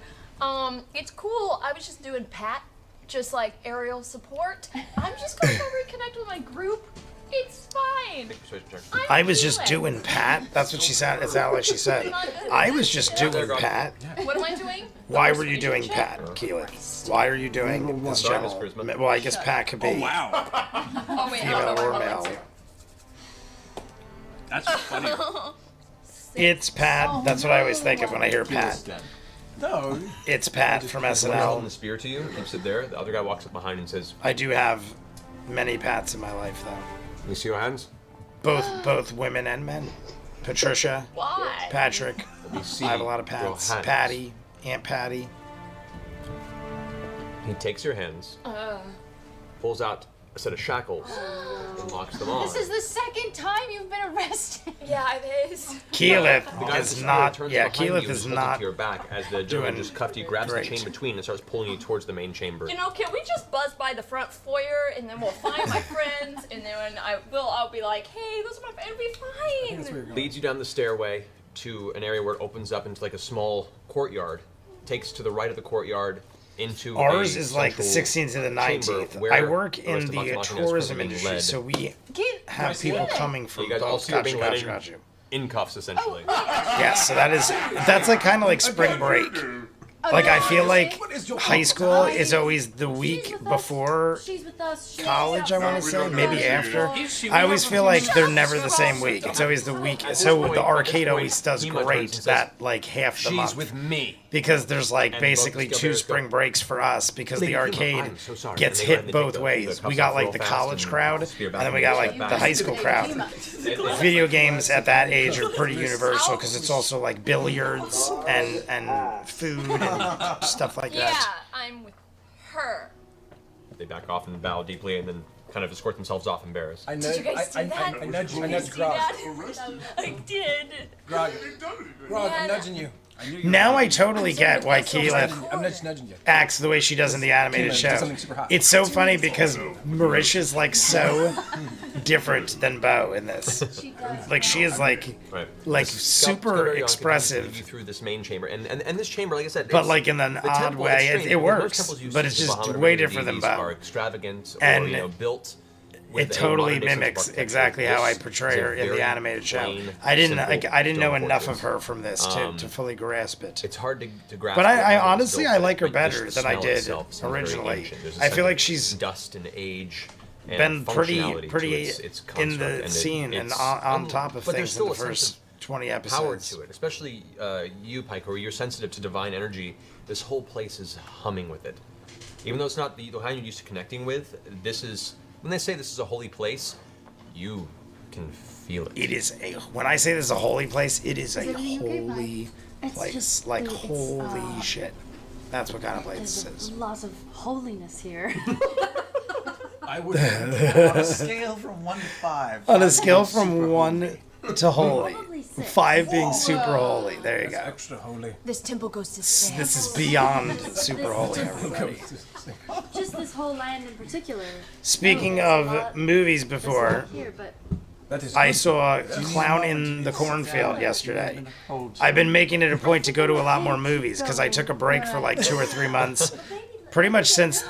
D: It's cool. I was just doing pat just like aerial support. I'm just gonna go reconnect with my group. It's fine.
A: I was just doing Pat. That's what she said. It sounded like she said. I was just doing Pat.
D: What am I doing?
A: Why were you doing Pat, Keelan? Why are you doing this general? Well, I guess Pat could be
D: Oh wait,
A: female or male.
H: That's funny.
A: It's Pat. That's what I always think of when I hear Pat.
C: No.
A: It's Pat from
B: Holding
A: SNL.
B: the spear to you, keeps it there. The other guy walks up behind and says,
A: I do have many Pats in my life, though.
B: "Let me see your hands."
A: Both women and men. Patricia,
D: Why?
A: Patrick.
B: Let me see
A: I have a lot of
B: your
A: Pats.
B: hands.
A: Patty, Aunt Patty.
B: He takes your hands, pulls out a set of shackles, and locks them on.
F: This is the second time you've been arrested.
D: Yeah, it is.
A: Keyleth
B: The guy
A: is
B: with the
A: not.
B: spear turns
A: Yeah,
B: behind
A: Keyleth
B: you
A: is
B: and holds it
A: not.
B: to your back as the gentleman
A: doing
B: just cuffed you, grabs
A: great.
B: the chain between, and starts pulling you towards the main chamber.
D: You know, can we just buzz by the front foyer and then we'll find my friends and then I'll be like, hey, those are my friends. It'll be fine.
B: Leads you down the stairway to an area where it opens up into like a small courtyard. Takes to the right of the courtyard into
A: Ours
B: a
A: is like the
B: central
A: 16th to the
B: chamber
A: 19th.
B: where
A: I work
B: the
A: in
B: rest of Vox
A: the
B: Machina is
A: tourism
B: currently being
A: industry,
B: led.
A: so we have
F: see
A: people
F: it.
A: coming
B: You
A: from
B: guys all
A: both.
B: see her being led
A: Gotcha.
B: in cuffs, essentially.
A: Yes, so that's like kind of like spring break. Like I feel like high school is always the week before
F: She's with us. She's
A: college, I want to say, maybe after.
H: She-
A: I always feel like they're never the same week. It's always the week. So the arcade always does great that like half the
J: She's
A: month.
J: with me.
A: Because there's like
B: And
A: basically
B: both
A: 2
B: Scalbears go,
A: spring breaks for us because
B: Lady
A: the
B: Kuma,
A: arcade
B: I'm so sorry.
A: gets
B: And they go
A: hit
B: and they
A: both
B: take the
A: ways.
B: cuffs
A: We got
B: off
A: like
B: real
A: the
B: fast
A: college
B: and
A: crowd,
B: spear
A: and
B: back
A: then we
B: and
A: got
B: step
A: like
B: back.
A: the high school crowd. Video games at that age are pretty universal because it's also like billiards and food and stuff like
D: Yeah,
A: that.
D: I'm with her.
B: They back off and bow deeply and then kind of escort themselves off embarrassed.
C: I
D: Did you guys see that?
C: I nudge
D: Did you guys see
C: Grog.
D: that? I did.
C: Grog, Grog,
D: Yeah.
C: I'm nudging you.
A: Now I totally get why Keyleth
C: I'm nudging you.
A: acts the way she does in the animated
C: Keyleth,
A: show.
C: do something super hot.
A: It's so funny because Marisha's like so different than Bo in this.
F: She does.
A: Like she is like
B: Right.
A: super expressive.
B: You through this main chamber, and this chamber, like I said,
A: But
B: it's-
A: like in an
B: the
A: odd
B: temple,
A: way,
B: it's strange,
A: it
B: because most
A: works,
B: temples you
A: but
B: see
A: it's
B: the
A: just
B: Bahamut
A: way
B: Arabian
A: different than
B: deities
A: Bo.
B: Are extravagant, or
A: And
B: built. With
A: It
B: a
A: totally
B: modern-day sense of
A: mimics
B: architecture.
A: exactly how I
B: This
A: portray
B: is a
A: her in the
B: very
A: animated show.
B: plain,
A: I didn't
B: simple
A: I didn't know
B: stone
A: enough
B: fortress.
A: of her from this to fully grasp it.
B: It's hard to grasp.
A: But
B: it,
A: I
B: how it's
A: honestly
B: built,
A: I like her
B: but just
A: better
B: the
A: than I
B: smell
A: did
B: itself seems very
A: originally.
B: ancient. There's a
A: I feel
B: sense
A: like
B: of
A: she's
B: dust and age. And
A: been pretty
B: functionality to its
A: in
B: construct,
A: the
B: and
A: scene and
B: it's
A: on top of
B: but there's
A: things in
B: still
A: the
B: a sense
A: first
B: of
A: 20
B: power
A: episodes.
B: to it, especially you, Piker, where you're sensitive to divine energy. This whole place is humming with it. Even though it's not the kind you're used to connecting with, this is, when they say this is a holy place, you can feel it.
A: It is a when I say this is a holy place, it is a
F: it in the UK,
A: holy
F: It's
A: place.
F: just
A: Like
F: it's,
A: holy shit. That's what kind of place
F: There's
A: this is.
F: lots of holiness here.
H: I would.
I: On a scale from 1 to 5.
A: On a
I: 5
A: scale
I: being
A: from
I: super
A: 1
I: holy.
A: to holy.
F: Probably 6.
A: 5 being super holy. There you
H: That's
A: go.
H: extra holy.
D: This temple goes to Sam.
A: This is beyond super holy, everybody.
F: Just this whole land in particular.
A: Speaking
F: No, there's a
A: of
F: lot-
A: movies
F: there's a
A: before,
F: lot here, but
H: That is.
A: I saw Clown in the Cornfield yesterday. I've been making it a point to go to a lot more movies because I took a break for like 2 or 3 months. Pretty much since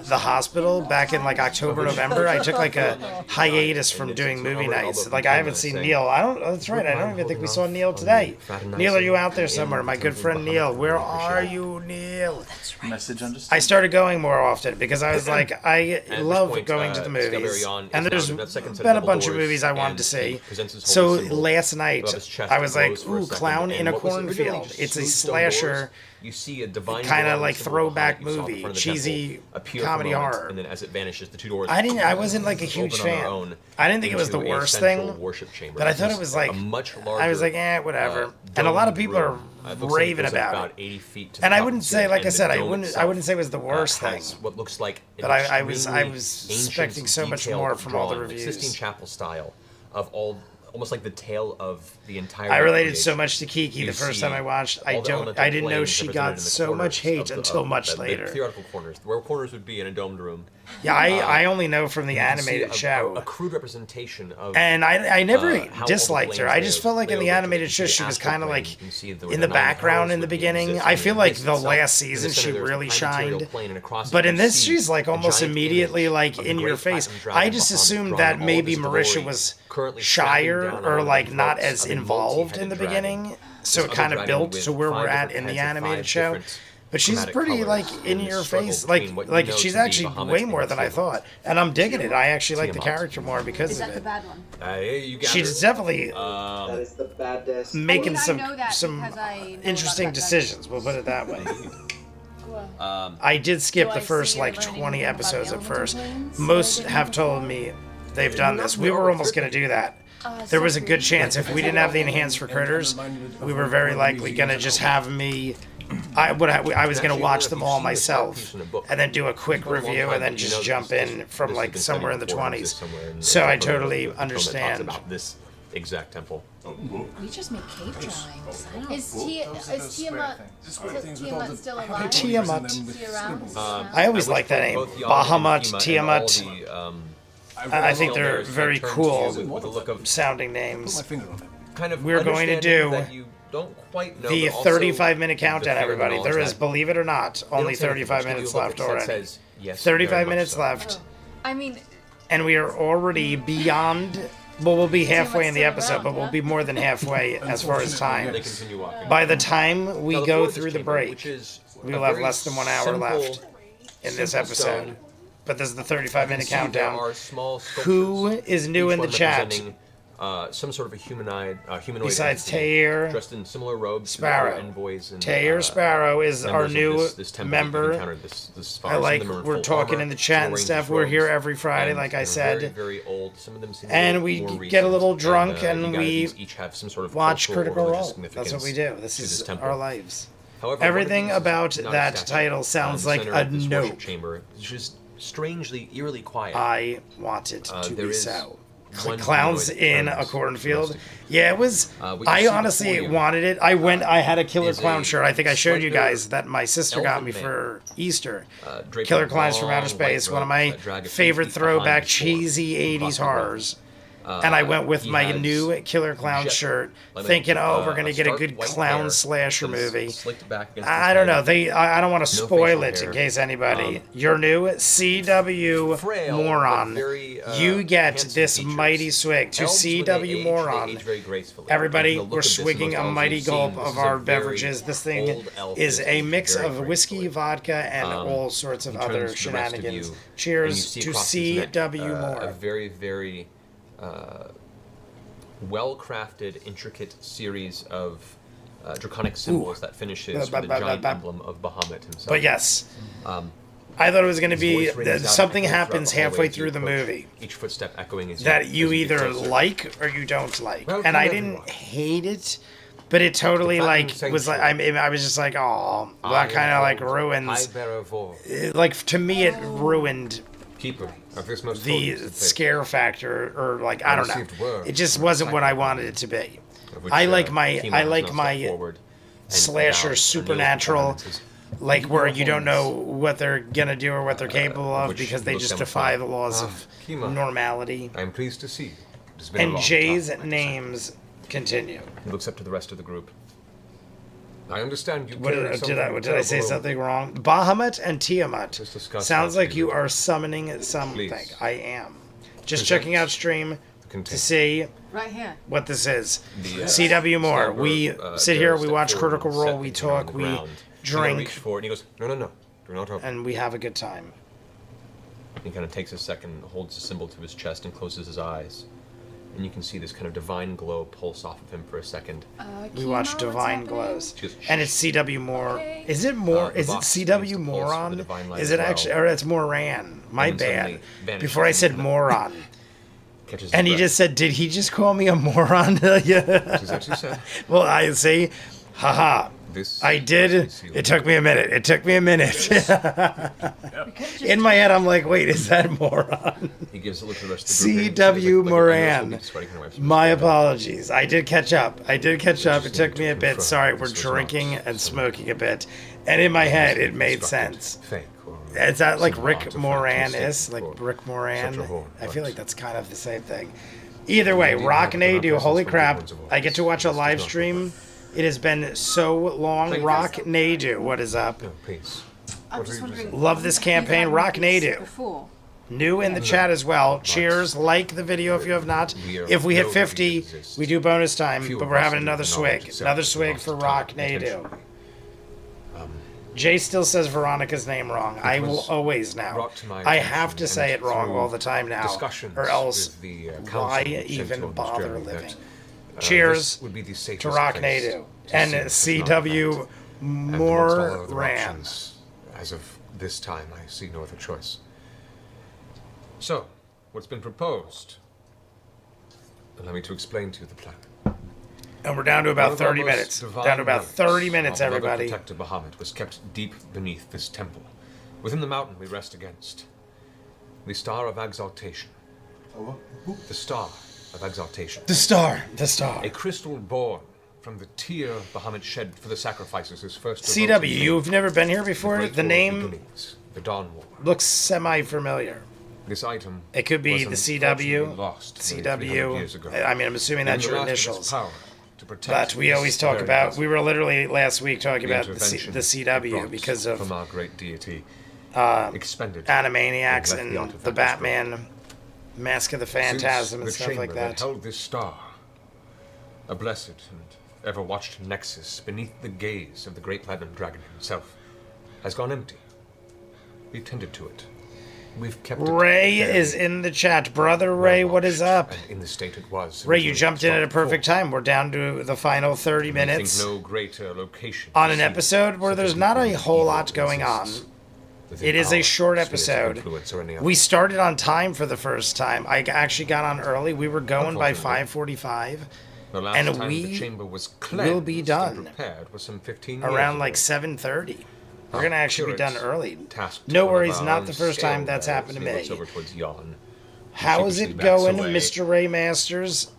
A: the hospital back in like October, November, I took like a hiatus from doing movie nights. Like I haven't seen Neil. That's right. I don't even think we saw Neil today. Neil, are you out there somewhere? My good friend Neil. Where are you, Neil?
I: Message understood.
A: I started going more often because I was like, I
B: this
A: love
B: point,
A: going to the movies.
B: Scalbear
A: And
B: is
A: there's
B: now in that second set of
A: been a
B: double
A: bunch of
B: doors,
A: movies I wanted
B: and
A: to
B: he
A: see.
B: presents his
A: So
B: holy symbol
A: last night,
B: above his chest
A: I was
B: and
A: like,
B: glows for a
A: ooh,
B: second,
A: Clown
B: and
A: in a
B: what was originally
A: Cornfield.
B: just
A: It's a
B: smooth stone doors,
A: slasher,
B: you see a divine
A: kind of
B: divine
A: like
B: symbol
A: throwback
B: behind you saw at the
A: movie,
B: front of the
A: cheesy
B: temple appear for a
A: comedy
B: moment,
A: horror.
B: And then as it vanishes, the two doors.
A: I wasn't like a huge
B: open on their
A: fan.
B: own
A: I didn't think it was the
B: into a
A: worst
B: central
A: thing,
B: worship chamber.
A: but I thought
B: This
A: it was
B: is
A: like,
B: a much
A: I was like,
B: larger,
A: whatever. And a lot of
B: domed
A: people are
B: room. It looks like
A: raving
B: it goes
A: about
B: about
A: it.
B: 80 feet to the
A: And I
B: top
A: wouldn't
B: of
A: say,
B: it,
A: like I
B: and the
A: said, I
B: dome
A: wouldn't
B: itself,
A: say it was the worst thing.
B: has what looks like an
A: But I was
B: extremely
A: expecting
B: ancient,
A: so much more
B: detailed
A: from all the
B: drawing, like
A: reviews.
B: Sistine Chapel style of all almost like the tale of the entire.
A: I related so much to Kiki the first time I watched. I
B: all the elemental
A: didn't know
B: planes
A: she
B: represented
A: got
B: in the
A: so
B: corners
A: much hate
B: of
A: until much
B: the
A: later.
B: theoretical corners, where corners would be in a domed room.
A: Yeah, I only know from the
B: You can see
A: animated show.
B: a crude representation of.
A: And I never
B: how
A: disliked her.
B: all the
A: I just felt like in the animated show she was kind of like in the background in the beginning. I feel like the last season she really shined. But in this she's like almost immediately like in your face. I just assumed that maybe Marisha was shyer or like not as involved in the beginning. So it kind of built to where we're at in the animated show. But she's pretty like in your face, like she's actually way more than I thought, and I'm digging it. I actually like the character more because of it.
F: Is that the bad one?
A: She's definitely
G: That is the baddest.
A: making
F: I know that
A: some
F: because I know
A: interesting
F: about that.
A: decisions. We'll put it that way.
F: Well,
A: I did skip
F: Do
A: the
F: I
A: first
F: see
A: like
F: her learning
A: 20
F: more about the
A: episodes at
F: elemental
A: first.
F: planes?
A: Most
F: Like,
A: have told me they've done this. We were almost going to do that. There was a good chance if we didn't have the enhanced for critters, we were very likely going to just have me. I was going to watch them all myself and then do a quick review and then just jump in from like somewhere in the 20s. So I totally understand.
B: About this exact temple.
F: we just make cave drawings. I don't
D: Is Tiamat still alive?
A: Tiamat.
F: Is she around?
A: I always like that name. Bahamut, Tiamat. I think they're very cool sounding names.
B: Kind of
A: We're going to do
B: that you don't quite know,
A: the
B: but also
A: 35-minute countdown,
B: the
A: everybody.
B: knowledge
A: There is,
B: that
A: believe it or not,
B: they
A: only
B: don't say anything,
A: 35
B: just give
A: minutes
B: you a look
A: left
B: that
A: already.
B: says, yes,
A: 35
B: very much
A: minutes
B: so.
A: left,
D: I mean,
A: and we are already beyond. Well, we'll be halfway in the
D: still
A: episode,
D: around,
A: but we'll
D: huh?
A: be more than halfway as far as time.
B: They continue walking.
A: By the time we
B: Now, the
A: go
B: floor of
A: through
B: this
A: the
B: chamber,
A: break,
B: which is
A: we
B: a
A: will have
B: very
A: less than 1 hour
B: simple-
A: left in this
B: simple
A: episode.
B: stone.
A: But this is the
B: You
A: 35-minute
B: see there
A: countdown.
B: are small sculptures,
A: Who is new
B: each
A: in the
B: one
A: chat?
B: representing, some sort of a humanoid
A: Besides
B: entity,
A: Tayer,
B: dressed in similar robes, to
A: Sparrow.
B: other envoys and,
A: Tayer Sparrow is our
B: members of
A: new
B: this temple that you've
A: member.
B: encountered. This
A: I like, we're talking in the chat and stuff. We're here every Friday, like I said.
B: Very, very old. Some of them seem
A: And
B: more
A: we
B: recent,
A: get a little drunk
B: you
A: and
B: guys
A: we
B: each have some sort of
A: watch
B: cultural or
A: Critical
B: religious
A: Role. That's what we
B: significance
A: do. This
B: to
A: is
B: temple.
A: our lives.
B: However,
A: Everything
B: one of these
A: about
B: is not
A: that
B: statue.
A: title sounds
B: The
A: like
B: center
A: a
B: of this worship
A: note.
B: chamber is just strangely, eerily quiet.
A: I want it to
B: there
A: be
B: is
A: so.
B: one
A: Clowns
B: humanoid
A: in a
B: turns
A: cornfield.
B: domestic.
A: Yeah, it was.
B: What you
A: I
B: see
A: honestly
B: before you
A: wanted it. I had a Killer
B: is
A: Clown
B: a
A: shirt. I think I showed you
B: slender
A: guys that my sister got me
B: elven
A: for Easter.
B: draped
A: Killer
B: in
A: Clowns from
B: long
A: Outer Space,
B: white
A: one of
B: robes
A: my
B: that drag a few
A: favorite
B: feet behind
A: throwback
B: his sword
A: cheesy
B: across
A: 80s
B: the road.
A: horrors. And I went with
B: he
A: my
B: has
A: new Killer Clown
B: jet
A: shirt,
B: lemon,
A: thinking, oh, we're
B: a
A: gonna get a
B: stark
A: good
B: white
A: clown
B: hair
A: slasher
B: that is
A: movie.
B: slicked back against his
A: I don't
B: head.
A: know. I don't want to
B: No
A: spoil
B: facial
A: it in
B: hair.
A: case anybody. You're new, CW
B: Frail,
A: moron.
B: but very,
A: You get
B: handsome
A: this
B: features.
A: mighty swig to
B: Elves, when they
A: CW
B: age, they
A: moron.
B: age very gracefully.
A: Everybody,
B: And the look
A: we're
B: of this in
A: swigging
B: most
A: a
B: elves
A: mighty
B: you've seen,
A: gulp
B: this
A: of
B: is a
A: our
B: very
A: beverages. This thing
B: old elf
A: is
B: that
A: a
B: aged
A: mix
B: very
A: of whiskey,
B: gracefully.
A: vodka, and all sorts of
B: He
A: other
B: turns to the rest of
A: shenanigans.
B: you, and you
A: Cheers
B: see
A: to
B: across his neck,
A: CW
B: a
A: more.
B: very, very well-crafted, intricate series of draconic symbols that finishes with a giant emblem of Bahamut himself.
A: But yes, I thought it was going to
B: His
A: be
B: voice rings
A: that
B: out
A: something
B: echoing
A: happens
B: throughout the
A: halfway
B: hallway as you
A: through the
B: approach,
A: movie
B: each footstep echoing as
A: that you
B: as
A: either
B: get closer.
A: like or you don't like.
B: Welcome,
A: And I didn't
B: everyone.
A: hate it, but it totally
B: The
A: like
B: Platinum
A: was like I was just like, oh, that kind of like ruins. Like to me, it ruined
J: Keeper of this most
A: the
J: holy faith.
A: scare factor, or like I don't know.
J: received word
A: It just
J: from
A: wasn't what I
J: Sacred
A: wanted it to be.
B: Of which,
A: I like
B: Kima
A: my
B: has now stepped forward and
A: slasher
B: bowed,
A: supernatural,
B: and kneels before him.
A: like where you don't know what they're gonna do or what they're capable of
B: which
A: because they
B: looks
A: just
B: down
A: defy
B: upon.
A: the laws of
J: Kima.
A: normality.
J: I am pleased to see you. It has been a
A: And
J: long
A: Jay's
J: time, my
A: names continue.
B: He looks up to the rest of the group.
J: I understand you
A: What
J: carry
A: did
J: something
A: I say
J: terrible
A: something wrong? Bahamut and Tiamat.
J: Let's discuss
A: Sounds
J: that
A: like you
J: together.
A: are summoning something.
J: Please.
A: I am. Just
J: Present
A: checking out stream to
J: container.
A: see
F: Right here.
A: what this is.
B: The,
A: CW more.
B: Sniper,
A: We sit
B: Joe
A: here, we
B: stepped
A: watch
B: forward
A: Critical
B: and
A: Role,
B: set
A: we
B: the container on
A: talk,
B: the
A: we
B: ground.
A: drink.
B: He reached forward and he goes, no, do not open.
A: And we have a good time.
B: He kind of takes a second, holds the symbol to his chest, and closes his eyes. And you can see this kind of divine glow pulse off of him for a second.
A: We watch Divine Glows.
B: She goes,
A: And it's CW more. Is it more?
B: The
A: Is it
B: box begins to
A: CW
B: pulse with the
A: moron?
B: divine light
A: Is
B: as
A: it actually?
B: well.
A: Or it's Moran. My
B: And then
A: bad.
B: suddenly vanishes
A: Before I said
B: into the-
A: moron.
B: Catches his
A: And he
B: breath.
A: just said, did he just call me a moron? Yeah.
J: Which is actually said.
A: Well, I see. Haha.
B: This
A: I did. It took me a minute. It took me a minute. In my head, I'm like, wait, is that moron?
B: He gives a look to the rest of the group.
A: C.W. Moran. My apologies. I did catch up. It took me a bit. Sorry, we're drinking and smoking a bit. And in my head, it made sense. Is that like Rick Moran is? Like Rick Moran? I feel like that's kind of the same thing. Either way, Rock Nadu, holy crap. I get to watch a live stream. It has been so long. Rock Nadu, what is up?
F: I'm just wondering.
A: Love this campaign. Rock Nadu.
F: Before.
A: New in the chat as well. Cheers. Like the video if you have not. If we hit 50, we do bonus time, but we're having another swig. Another swig for Rock Nadu. Jay still says Veronica's name wrong. I will always now. I have to say it wrong all the time now, or else why even bother living? Cheers to Rock Nadu and C.W. Moran.
B: As of this time, I see no other choice. So, what's been proposed? Allow me to explain to you the plan.
A: And we're down to about 30 minutes. Down to about 30 minutes, everybody.
B: Protector Bahamut was kept deep beneath this temple. Within the mountain we rest against. The Star of Exaltation. The Star of Exaltation.
A: The Star. The Star.
B: A crystal born from the tear Bahamut shed for the sacrifices his first
A: CW, you've never been here before? The name
B: the Dawn War.
A: looks semi-familiar.
B: This item.
A: It could be the CW.
B: Lost
A: CW. I mean, I'm assuming that's your initials. But we
B: this
A: always talk
B: very
A: about.
B: vessel.
A: We were literally last week talking
B: The
A: about the
B: intervention
A: CW
B: brought
A: because of
B: from our great deity, expended
A: Animaniacs
B: and
A: and
B: left
A: the Batman, Mask of the Phantasm, and
B: the
A: stuff
B: chamber
A: like that.
B: held this star, a blessed and ever-watched nexus beneath the gaze of the great platinum dragon himself, has gone empty. We tended to it. We've kept
A: Ray
B: it
A: is in the chat. Brother Ray, what is up?
B: And in the state it was.
A: Ray, you jumped in at a perfect time. We're down to the final 30 minutes
B: No greater location
A: on an episode where there's not a whole lot going on. It is a short episode. We started on time for the first time. I actually got on early. We were going by 5:45. And we will be done around like 7:30. We're going to actually be done early. No worries, not the first time that's happened to me. How is it going, Mr. Ray Masters?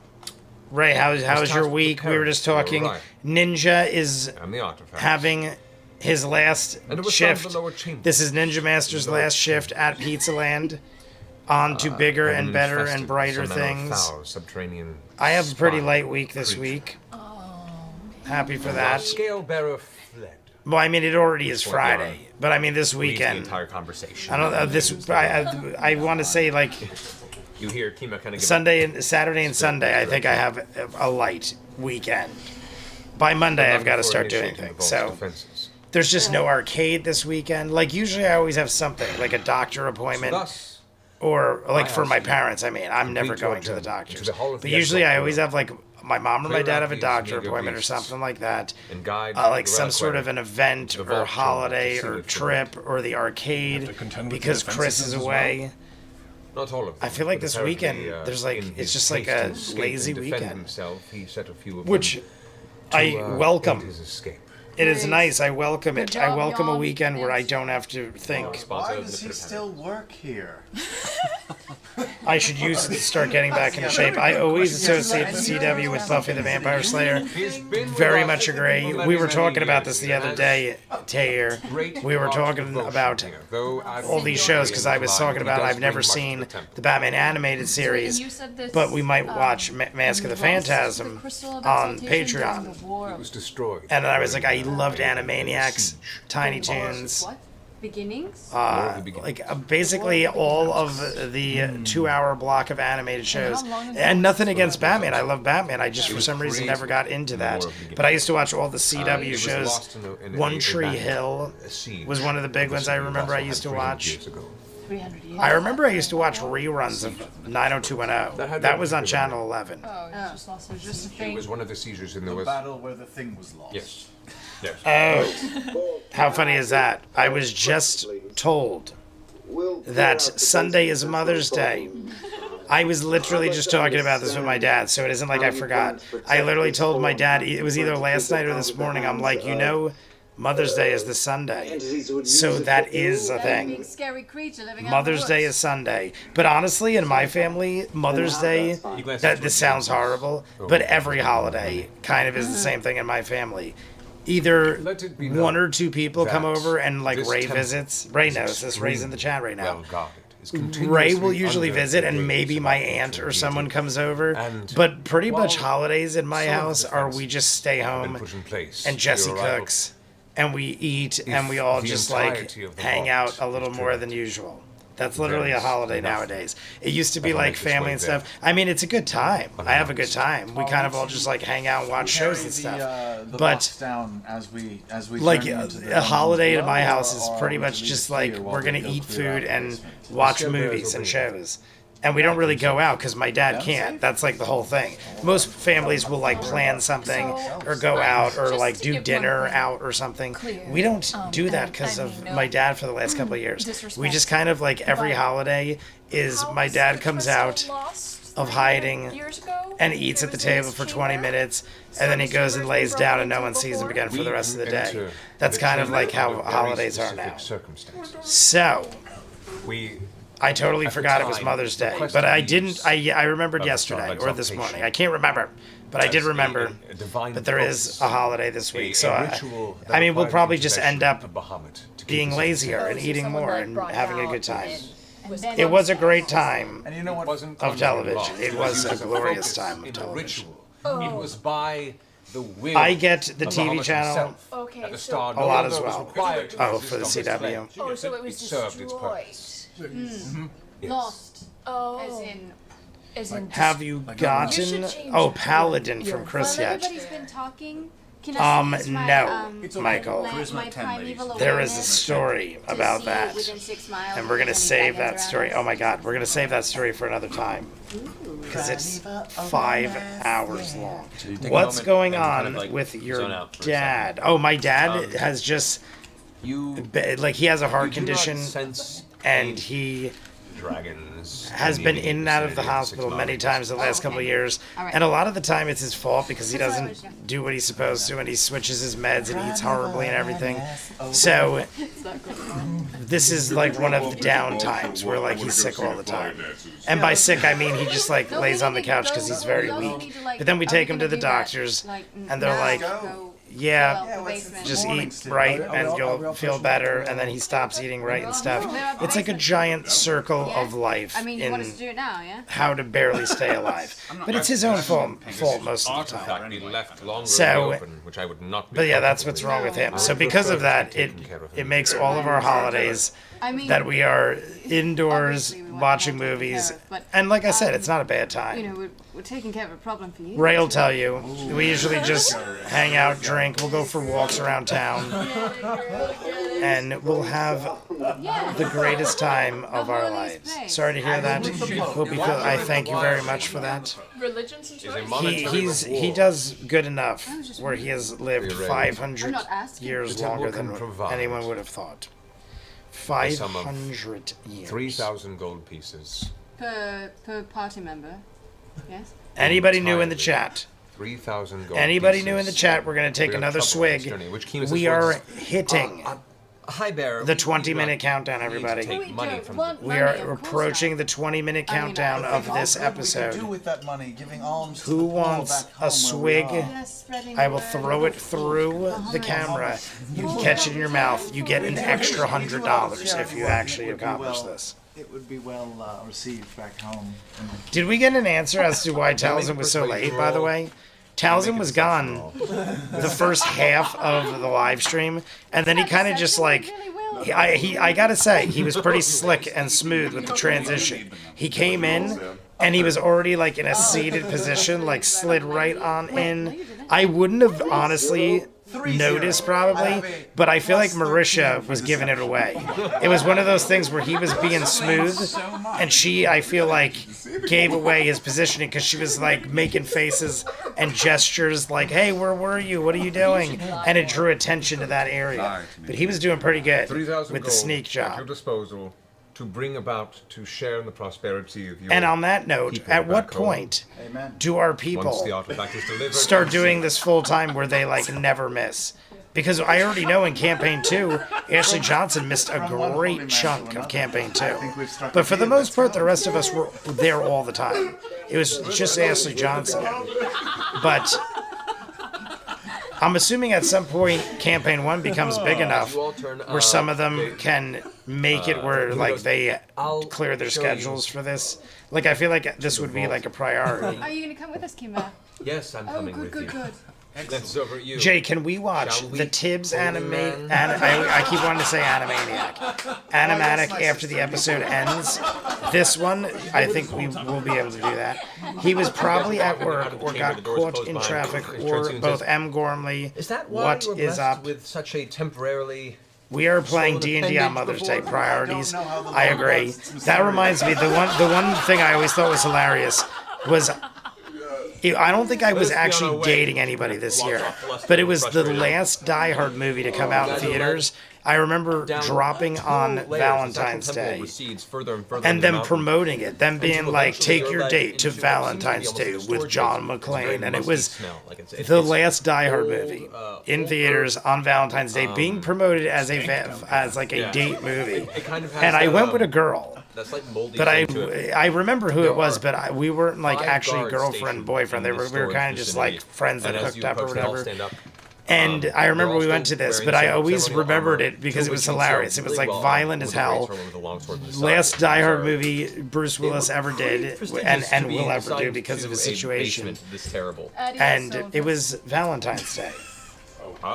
A: Ray, how's your week? We were just talking. Ninja is having his last shift. This is Ninja Master's last shift at Pizza Land. On to bigger and better and brighter things. I have a pretty light week this week. Happy for that. Well, I mean, it already is Friday, but I mean this weekend.
B: The entire conversation.
A: I don't know this. I want to say like.
B: You hear Kima kind of
A: Sunday and Saturday and Sunday. I think I have a light weekend. By Monday, I've got to start doing things. So there's just no arcade this weekend. Like usually, I always have something like a doctor appointment. Or like for my parents, I mean, I'm never going to the doctors. But usually I always have like my mom or my dad have a doctor appointment or something like that. Like some sort of an event or holiday or trip or the arcade because Chris is away.
B: Not all of them.
A: I feel like this weekend, there's like, it's just like a lazy weekend. Which I welcome. It is nice. I welcome it. I welcome a weekend where I don't have to think.
I: Why does he still work here?
A: I should start getting back into shape. I always associate the CW with Buffy the Vampire Slayer. Very much agree. We were talking about this the other day, Taylor. We were talking about all these shows because I was talking about I've never seen the Batman animated series, but we might watch Mask of the Phantasm on Patreon.
B: It was destroyed.
A: And I was like, I loved Animaniacs, Tiny Toons.
F: Beginnings?
A: Basically all of the 2-hour block of animated shows. And nothing against Batman. I love Batman. I just, for some reason, never got into that. But I used to watch all the CW shows. One Tree Hill was one of the big ones I remember I used to watch. I remember I used to watch reruns of 90210. That was on Channel 11.
B: It was one of the seizures in the
I: battle where the thing was lost.
B: Yes.
A: Oh, how funny is that? I was just told that Sunday is Mother's Day. I was literally just talking about this with my dad, so it isn't like I forgot. I literally told my dad, it was either last night or this morning, I'm like, Mother's Day is this Sunday. So that is a thing.
F: Big scary creature living
A: Mother's Day is Sunday. But honestly, in my family, Mother's Day, this sounds horrible, but every holiday kind of is the same thing in my family. Either one or two people come over and like Ray visits. Ray knows this. Ray's in the chat right now. Ray will usually visit, and maybe my aunt or someone comes over. But pretty much holidays in my house are we just stay home and Jesse cooks and we eat and we all just like hang out a little more than usual. That's literally a holiday nowadays. It used to be like family and stuff. I mean, it's a good time. I have a good time. We kind of all just like hang out and watch shows and stuff. But
I: down as we
A: like a holiday in my house is pretty much just like we're gonna eat food and watch movies and shows. And we don't really go out because my dad can't. That's like the whole thing. Most families will like plan something or go out or like do dinner out or something. We don't do that because of my dad for the last couple of years. We just kind of like every holiday is my dad comes out of hiding and eats at the table for 20 minutes and then he goes and lays down and no one sees him again for the rest of the day. That's kind of like how holidays are now. So, I totally forgot it was Mother's Day, but I didn't. I remembered yesterday or this morning. I can't remember, but I did remember that there is a holiday this week. So I mean, we'll probably just end up being lazier and eating more and having a good time. It was a great time of television. It was a glorious time of television.
J: It was by the will.
A: I get the TV channel a lot as well.
J: Oh,
A: for the CW.
F: Oh, so it was destroyed. Lost.
D: Oh.
F: As in
A: Have you gotten? Oh, Paladin from Chris
F: While
A: yet?
F: everybody's been talking, can I use my,
A: no, Michael.
F: my primeval
A: There is a
F: awareness
A: story
F: to
A: about
F: see
A: that,
F: within 6 miles
A: and we're gonna
F: of
A: save
F: any
A: that
F: dragons
A: story.
F: around
A: Oh my God, we're gonna save that story for another time because it's 5 hours long. What's going on with your dad? Oh, my dad has just like he has a heart condition, and he has been in and out of the hospital many times the last couple of years, and a lot of the time it's his fault because he doesn't do what he's supposed to, and he switches his meds and eats horribly and everything. So this is like one of the down times where like he's sick all the time, and by sick I mean he just like lays on the couch because he's very weak. But then we take him to the doctors, and they're like, yeah, just eat right and you'll feel better, and then he stops eating right and stuff. It's like a giant circle of life in how to barely stay alive. But it's his own fault most of the time. So, but yeah, that's what's wrong with him. So because of that, it makes all of our holidays that we are indoors watching movies, and like I said, it's not a bad time.
F: You know, we're taking care of a problem for you.
A: Ray will tell you, we usually just hang out, drink, we'll go for walks around town, and we'll have the greatest time of our lives. Sorry to hear that. I thank you very much for that.
D: Religions and choice?
A: He does good enough where he has lived 500 years longer than anyone would have thought. 500 years.
J: 3,000 gold pieces.
F: Per party member, yes?
A: Anybody new in the chat?
J: 3,000 gold
A: Anybody
J: pieces.
A: new in the chat? We're going to take another swig. We are hitting the 20-minute countdown, everybody. We are approaching the 20-minute countdown of this episode. Who wants a swig? I will throw it through the camera. You can catch it in your mouth. You get an extra $100 if you actually accomplish this.
I: It would be well received back home.
A: Did we get an answer as to why Tal'dorei was so late, by the way? Tal'dorei was gone the first half of the live stream, and then he kind of just like, I gotta say, he was pretty slick and smooth with the transition. He came in, and he was already like in a seated position, like slid right on in. I wouldn't have honestly noticed probably, but I feel like Marisha was giving it away. It was one of those things where he was being smooth, and she, I feel like, gave away his positioning because she was like making faces and gestures like, hey, where were you? What are you doing? And it drew attention to that area. But he was doing pretty good with the sneak job.
J: At your disposal
B: to bring about, to share in the prosperity of your.
A: And on that note,
B: people
A: at what
B: back home.
A: point
I: Amen.
A: do our
B: Once the
A: people
B: artifact is delivered,
A: start doing this full time where they like never miss? Because I already know in campaign 2, Ashley Johnson missed a great chunk of campaign 2. But for the most part, the rest of us were there all the time. It was just Ashley Johnson. But I'm assuming at some point campaign 1 becomes big enough where some of them can make it where like they clear their schedules for this. Like I feel like this would be like a priority.
F: Are you gonna come with us, Kimba?
B: Yes, I'm coming with you.
F: Good.
B: Next over at you.
A: Jay, can we watch
B: Shall we?
A: the Tibbs
B: Holy
A: anime?
B: man.
A: I keep wanting to say Animaniac. Animatic after the episode ends. This one, I think we will be able to do that. He was probably at work or got caught in traffic, or both M. Gormley.
B: Is that why
A: What
B: you were
A: is
B: blessed
A: up?
B: with such a temporarily?
A: We are playing D&D on Mother's Day priorities. I agree. That reminds me, the one thing I always thought was hilarious was I don't think I was actually dating anybody this year, but it was the last Die Hard movie to come out in theaters. I remember dropping on Valentine's Day and them promoting it, them being like, take your date to Valentine's Day with John McClane. And it was the last Die Hard movie in theaters on Valentine's Day being promoted as like a date movie. And I went with a girl. But I remember who it was, but we weren't like actually girlfriend and boyfriend. We were kind of just like friends that hooked up or whatever. And I remember we went to this, but I always remembered it because it was hilarious. It was like violent as hell. Last Die Hard movie Bruce Willis ever did, and will ever do because of his situation. And it was Valentine's Day.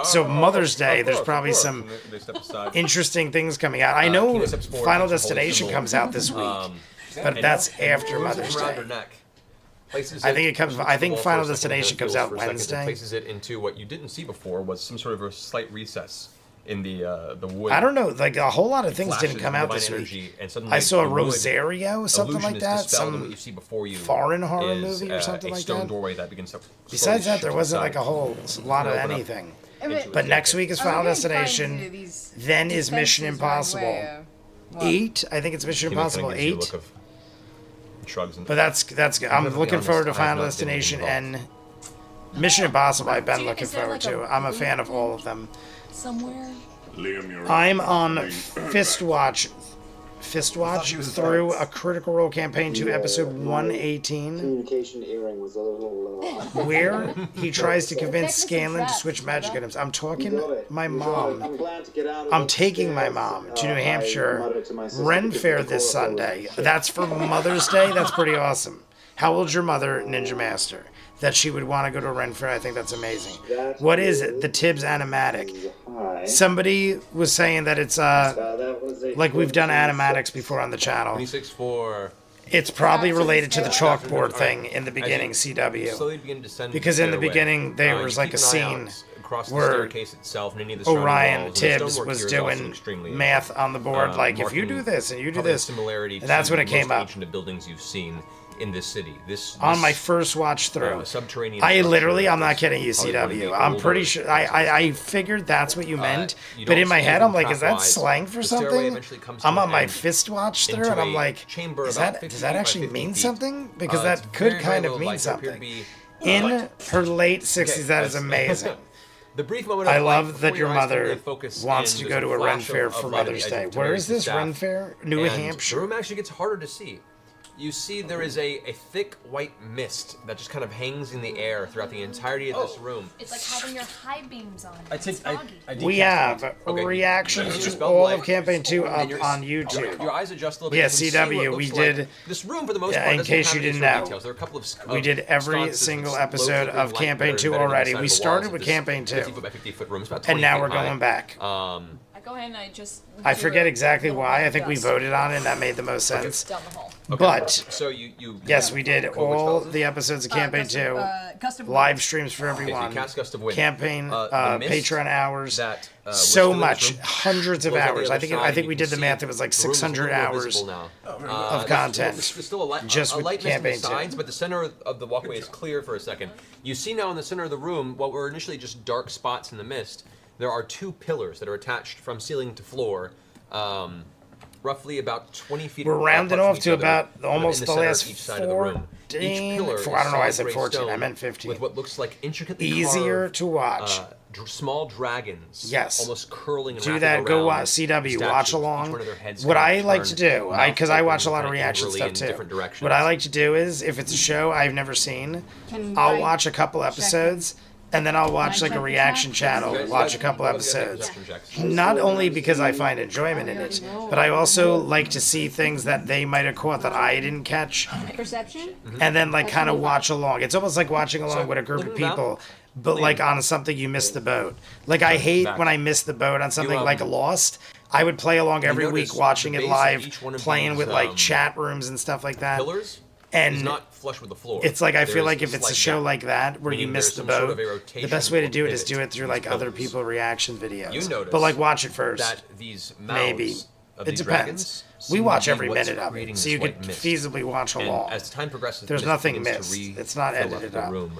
A: So Mother's Day, there's probably some interesting things coming out. I know Final Destination comes out this week, but that's after Mother's Day. I think it comes. I think Final Destination comes out Wednesday.
B: Places it into what you didn't see before was some sort of a slight recess in the wood.
A: I don't know. Like a whole lot of things didn't come out this week. I saw Rosario, something like that. Some foreign horror movie or something like that.
B: Doorway that begins to
A: Besides that, there wasn't like a whole lot of anything. But next week is Final Destination. Then is Mission Impossible 8. I think it's Mission Impossible 8. But that's good. I'm looking forward to Final Destination and Mission Impossible. I've been looking forward to. I'm a fan of all of them.
F: Somewhere.
A: I'm on Fistwatch through a Critical Role Campaign 2 episode 118,
G: Communication earring was a little
A: where he tries to convince Scanlan to switch magic items. I'm talking my mom. I'm taking my mom to New Hampshire Ren Fair this Sunday. That's for Mother's Day. That's pretty awesome. How old's your mother, Ninja Master? That she would want to go to a Ren Fair. I think that's amazing. What is it? The Tibbs animatic. Somebody was saying that it's like we've done animatics before on the channel.
B: 26-4.
A: It's probably related to the chalkboard thing in the beginning, CW. Because in the beginning there was like a scene where Orion Tibbs was doing math on the board, like if you do this and you do this, and that's when it came up.
B: Buildings you've seen in this city. This
A: on my first watch through.
B: Subterranean
A: I literally, I'm not kidding you, CW. I'm pretty sure, I figured that's what you meant, but in my head I'm like, is that slang for something? I'm on my fist watch through and I'm like, does that actually mean something? Because that could kind of mean something. In her late 60s, that is amazing. I love that your mother wants to go to a Ren Fair for Mother's Day. Where is this Ren Fair? New Hampshire.
B: The room actually gets harder to see. You see there is a thick white mist that just kind of hangs in the air throughout the entirety of this room.
F: It's like having your high beams on.
A: We have reactions to all of Campaign 2 up on YouTube.
B: Your eyes adjust a little bit.
A: Yeah, CW, we did.
B: This room, for the most part,
A: in case you didn't know,
B: we
A: did every single episode of Campaign 2 already. We started with Campaign 2, and now we're going back.
D: Go ahead and I just.
A: I forget exactly why. I think we voted on it, and that made the most sense.
D: Down the hall.
A: But
B: so
A: yes, we did all the episodes of Campaign 2, live streams for everyone, campaign Patreon hours, so much, hundreds of hours. I think we did the math. It was like 600 hours of content just with Campaign 2.
B: But the center of the walkway is clear for a second. You see now in the center of the room what were initially just dark spots in the mist. There are 2 pillars that are attached from ceiling to floor, right roughly about 20 feet.
A: We're rounding
B: apart
A: off
B: from
A: to
B: each other,
A: about
B: in the
A: almost the
B: center of
A: last
B: each side of the room. Each
A: 14.
B: pillar
A: I don't know why I
B: is
A: said
B: solid gray
A: 14. I
B: stone
A: meant 15.
B: With what looks like intricately
A: Easier
B: carved,
A: to watch.
B: Small dragons.
A: Yes.
B: Almost curling and
A: Do
B: wrapping
A: that. Go
B: around
A: watch CW.
B: statues.
A: Watch
B: Each
A: along.
B: one of their heads
A: What
B: kind
A: I
B: of
A: like to
B: turned,
A: do,
B: mouth
A: because I watch a
B: open,
A: lot of
B: kind
A: reaction
B: angrily
A: stuff
B: in
A: too.
B: different directions.
A: What I like to do is, if it's a show I've never seen,
F: Can
A: I'll
F: I
A: watch a couple
F: check
A: episodes, and then I'll watch
F: Can I
A: like a
F: check the
A: reaction
F: chat?
A: channel,
B: You guys-
A: watch a
B: you guys-
A: couple
B: you guys get
A: episodes.
B: perception checks.
A: Not only because I find enjoyment in it, but I also like to see things that they might have caught that I didn't catch,
F: Perception?
A: and then like kind of watch along. It's almost like watching along
B: So,
A: with a group of
B: looking back-
A: people, but like on something you missed the boat. Like I hate
B: Back.
A: when I miss the boat on something
B: You,
A: like Lost. I would play along every
B: notice
A: week, watching
B: the
A: it
B: base of
A: live,
B: each one of
A: playing
B: these,
A: with like chat rooms and stuff like that.
B: Pillars is
A: And
B: not flush with the floor.
A: it's like I
B: There
A: feel
B: is
A: like if it's a
B: slight
A: show
B: gap.
A: like that where you
B: Meaning
A: miss
B: there's
A: the
B: some sort
A: boat,
B: of a
A: the
B: rotation
A: best way to
B: or
A: do it is
B: pivot
A: do it through
B: to
A: like
B: these
A: other
B: pillars.
A: people reaction videos.
B: You notice
A: but like watch it first.
B: that these mouths
A: Maybe.
B: of
A: It
B: these
A: depends.
B: dragons
A: We
B: seem
A: watch
B: to be
A: every
B: what's
A: minute of
B: creating
A: it, so
B: this
A: you
B: white
A: could
B: mist.
A: feasibly watch
B: And
A: along.
B: as time progresses,
A: There's
B: the mist
A: nothing
B: begins to
A: missed. It's not
B: refill up
A: edited
B: the
A: up.
B: room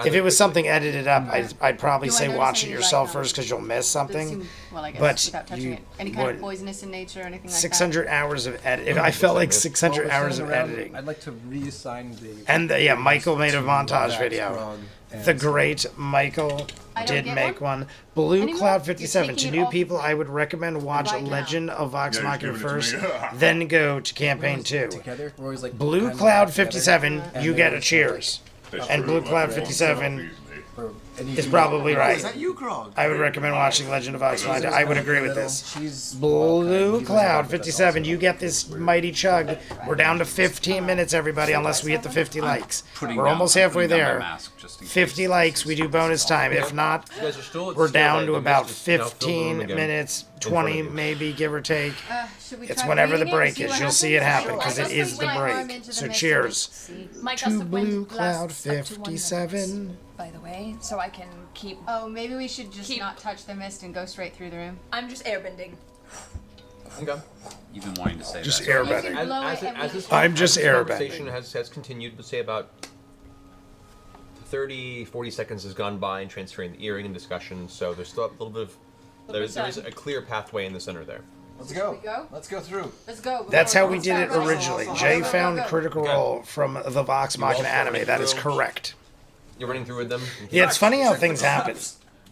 A: If it was something edited up, I'd probably
F: Do I
A: say
F: notice
A: watch it
F: any,
A: yourself
F: like,
A: first because you'll miss
F: Doesn't
A: something.
F: seem- well, I guess
A: but
F: without touching
A: you
F: it. Any kind
A: would-
F: of poisonous in nature or anything like
A: 600 hours of edit. I felt like 600
C: While we're
A: hours of
C: sitting around,
A: editing.
C: I'd like to reassign the.
A: And yeah, Michael made a montage
C: Vax,
A: video.
C: Grog, and
A: The great Michael
F: I don't
A: did
F: get
A: make
F: one?
A: one. Blue
F: Anymore?
A: Cloud
F: You're
A: 57. To
F: taking it
A: new
F: off
A: people, I would recommend watch
F: right now.
A: Legend of Vox
E: Yeah, just
A: Machina
E: give it to
A: first,
E: me.
A: then go to campaign 2.
C: Together, we're always like
A: Blue
C: kind of
A: Cloud
C: together.
A: 57,
C: And
A: you
C: then
A: get a
C: it's
A: cheers.
E: That's
A: And
E: true.
A: Blue Cloud
E: Like,
A: 57
E: easily.
C: and you
A: is
C: can-
A: probably
I: Oh,
A: right.
I: is that you, Grog?
A: I would recommend watching Legend of Vox Machina. I would agree with this.
C: She's
A: Blue Cloud 57, you get this mighty chug. We're down to 15 minutes, everybody, unless we hit the 50 likes. We're almost halfway there. 50 likes, we do bonus time. If not,
B: You guys are still at
A: we're
B: scale,
A: down
B: right?
A: to
B: The
A: about
B: mist is now filled the room
A: 15
B: again
A: minutes,
B: in front of
A: 20
B: you.
A: maybe, give or take.
F: Should we
A: It's
F: try
A: whenever the
F: reading it and
A: break
F: see
A: is.
F: what
A: You'll see it happen
F: happens?
A: because it
D: Sure.
A: is the
D: Like,
A: break. So cheers.
D: My
A: To
D: gust of
A: Blue
D: wind
A: Cloud
D: lasts up to 1 minute,
A: 57.
D: by the way, so I can keep.
F: Oh, maybe we should just
D: Keep-
F: not touch the mist and go straight through the room.
D: I'm just airbending.
B: Okay.
K: You've been wanting to say
A: Just
K: that.
A: airbending.
B: As,
F: blow
B: as,
F: it
B: it-
F: and
B: as
F: we-
B: this,
A: I'm just
B: as this
A: airbending.
B: conversation has continued, let's say about 30, 40 seconds has gone by in transferring the earring and discussion, so there's still a little bit of. There is a clear pathway in the center there.
C: Let's go.
F: we go?
C: Let's go through.
F: Let's go.
A: That's how we
F: before
A: did it
F: starts.
A: originally.
F: Go,
A: Jay
F: go, go,
A: found
F: go.
A: Critical
B: Okay.
A: Role from the Vox
B: You
A: Machina
B: also
A: anime.
B: running
A: That is
B: through-
A: correct.
B: You're running through with them?
A: Yeah, it's funny how things happen.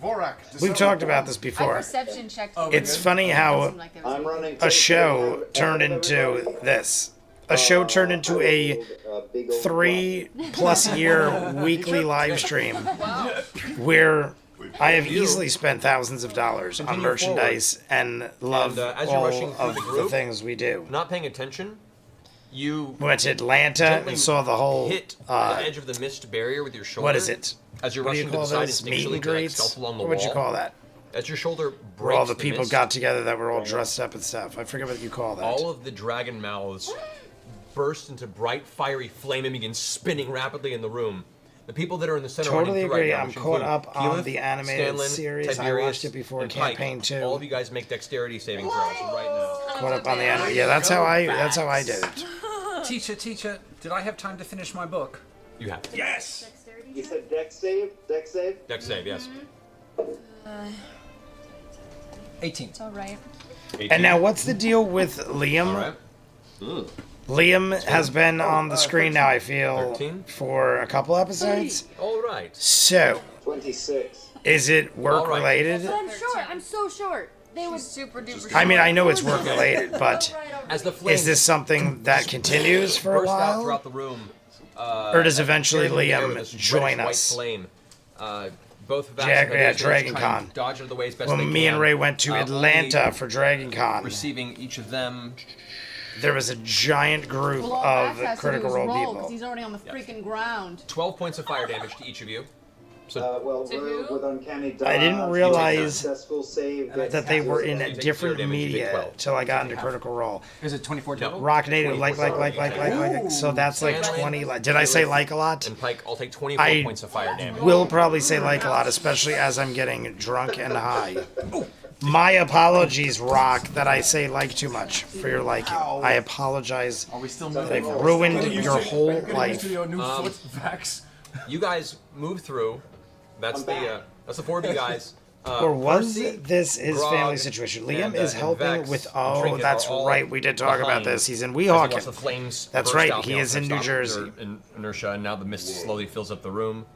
I: Vorak.
A: We've talked about this
F: I
A: before.
F: perception checked.
A: It's funny how
G: I'm running.
A: a show turned into this. A show turned into a 3+ year weekly live stream where I have easily spent thousands of dollars on
B: Continue
A: merchandise and love
B: And, as you're
A: all
B: rushing through
A: of
B: the
A: the
B: group,
A: things we do.
B: Not paying attention, you
A: We went to Atlanta
B: gently
A: and saw the whole.
B: hit the edge of the mist barrier with your shoulder.
A: What is it?
B: As you're
A: What do you
B: rushing to
A: call
B: the side
A: those? Meet
B: instinctually
A: and
B: to like
A: greets?
B: stealth along the
A: What would you
B: wall.
A: call that?
B: As your shoulder breaks
A: Where all the people
B: mist,
A: got together that were all dressed up and stuff. I forget what you call that.
B: all of the dragon mouths burst into bright, fiery flame and begin spinning rapidly in the room. The people that are in the center
A: Totally
B: running through
A: agree.
B: right now,
A: I'm
B: which
A: caught
B: include
A: up on
B: Keyleth,
A: the animated
B: Scanlan,
A: series. I
B: Tiberius,
A: watched it before
B: and Pike.
A: campaign 2.
B: All of you guys make dexterity saving throws right now.
A: Caught up on the anime. Yeah, that's how I did it.
K: Teacher, did I have time to finish my book?
B: You have.
K: Yes!
G: You said dex save? Dex save?
B: Dex save, yes.
C: 18.
D: It's alright.
A: And now, what's the deal with Liam?
B: All right.
A: Liam has been on the screen now, I feel,
B: 13?
A: for a couple episodes.
B: All right.
A: So,
G: 26.
A: is it work related?
F: I'm short. I'm so short. They were
D: super duper.
A: I mean, I know it's work related, but
B: As the flames
A: is this something that continues for a
B: burst out
A: while?
B: throughout the room,
A: Or does eventually
B: filling the air with
A: Liam
B: this
A: join
B: reddish white
A: us?
B: Flame. Both Vax
A: Yeah,
B: and
A: yeah,
B: Vax'ildan
A: Dragon
B: try and
A: Con.
B: dodge out of the way as best
A: When
B: they
A: me and
B: can.
A: Ray went to Atlanta
B: only
A: for Dragon Con,
B: receiving each of them.
A: there was a giant group
F: well, all Max
A: of
F: has
A: Critical
F: to do is
A: Role
F: roll because
A: people.
F: he's already on the freaking ground.
B: 12 points of fire damage to each of you. So
G: Well,
D: To
G: rogue
D: who?
G: with uncanny dodge.
A: I didn't realize
G: Successful save.
A: that they were in
B: You
A: a
B: take
A: different
B: zero damage, you take
A: media
B: 12.
A: till I got into Critical Role.
C: Is it 24 total?
A: Rock Native, like. So that's like 20. Did I say like a lot?
B: and Pike, I'll take 24
A: I
B: points of fire damage.
A: will probably say like a lot, especially as I'm getting drunk and high. My apologies, Rock, that I say like too much for your liking. I apologize
I: Are we still
A: that
I: moving?
A: I've ruined your whole
H: Getting used to
A: life.
H: your new foot, Vax.
B: You guys move through. That's the 4 of you guys.
A: Or was
B: Percy,
A: this his
B: Grog,
A: family situation? Liam
B: and,
A: is
B: and
A: helping
B: Vex
A: with.
B: and
A: Oh,
B: Trinket
A: that's
B: are all
A: right. We did talk about
B: behind
A: this. He's in
B: as he watched
A: Weehawken.
B: the flames
A: That's
B: burst
A: right.
B: out,
A: He
B: you know,
A: is in
B: stop
A: New Jersey.
B: their inertia, and now the mist slowly fills up the room.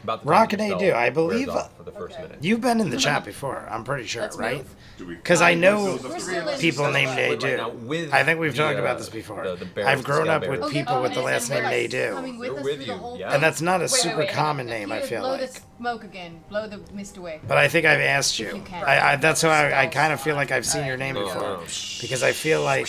B: About the
A: Rock
B: time
A: and
B: the
A: I
B: spell
A: do. I
B: wears
A: believe
B: off for the first minute.
A: you've been in the chat before. I'm pretty sure,
D: Let's
A: right?
D: move.
A: Because I know
F: We're still in
A: people
F: the
A: named
B: Split right now
A: Nadu.
B: with
A: I think we've
B: the,
A: talked about this before.
B: the bears,
A: I've
B: the
A: grown
B: scale
A: up with
B: bears.
A: people with the
F: and
A: last name
F: Coming
A: Nadu.
F: with
B: They're
F: us
B: with
F: through
B: you,
F: the whole
B: yeah.
F: time.
A: And that's not a
D: wait,
A: super
D: wait.
A: common name, I
F: Here,
A: feel
F: blow
A: like.
F: the smoke again. Blow the mist away.
A: But I think I've asked you.
F: you can.
A: That's why I kind of feel like I've seen your name
B: No,
A: before.
B: no.
A: Because I feel like.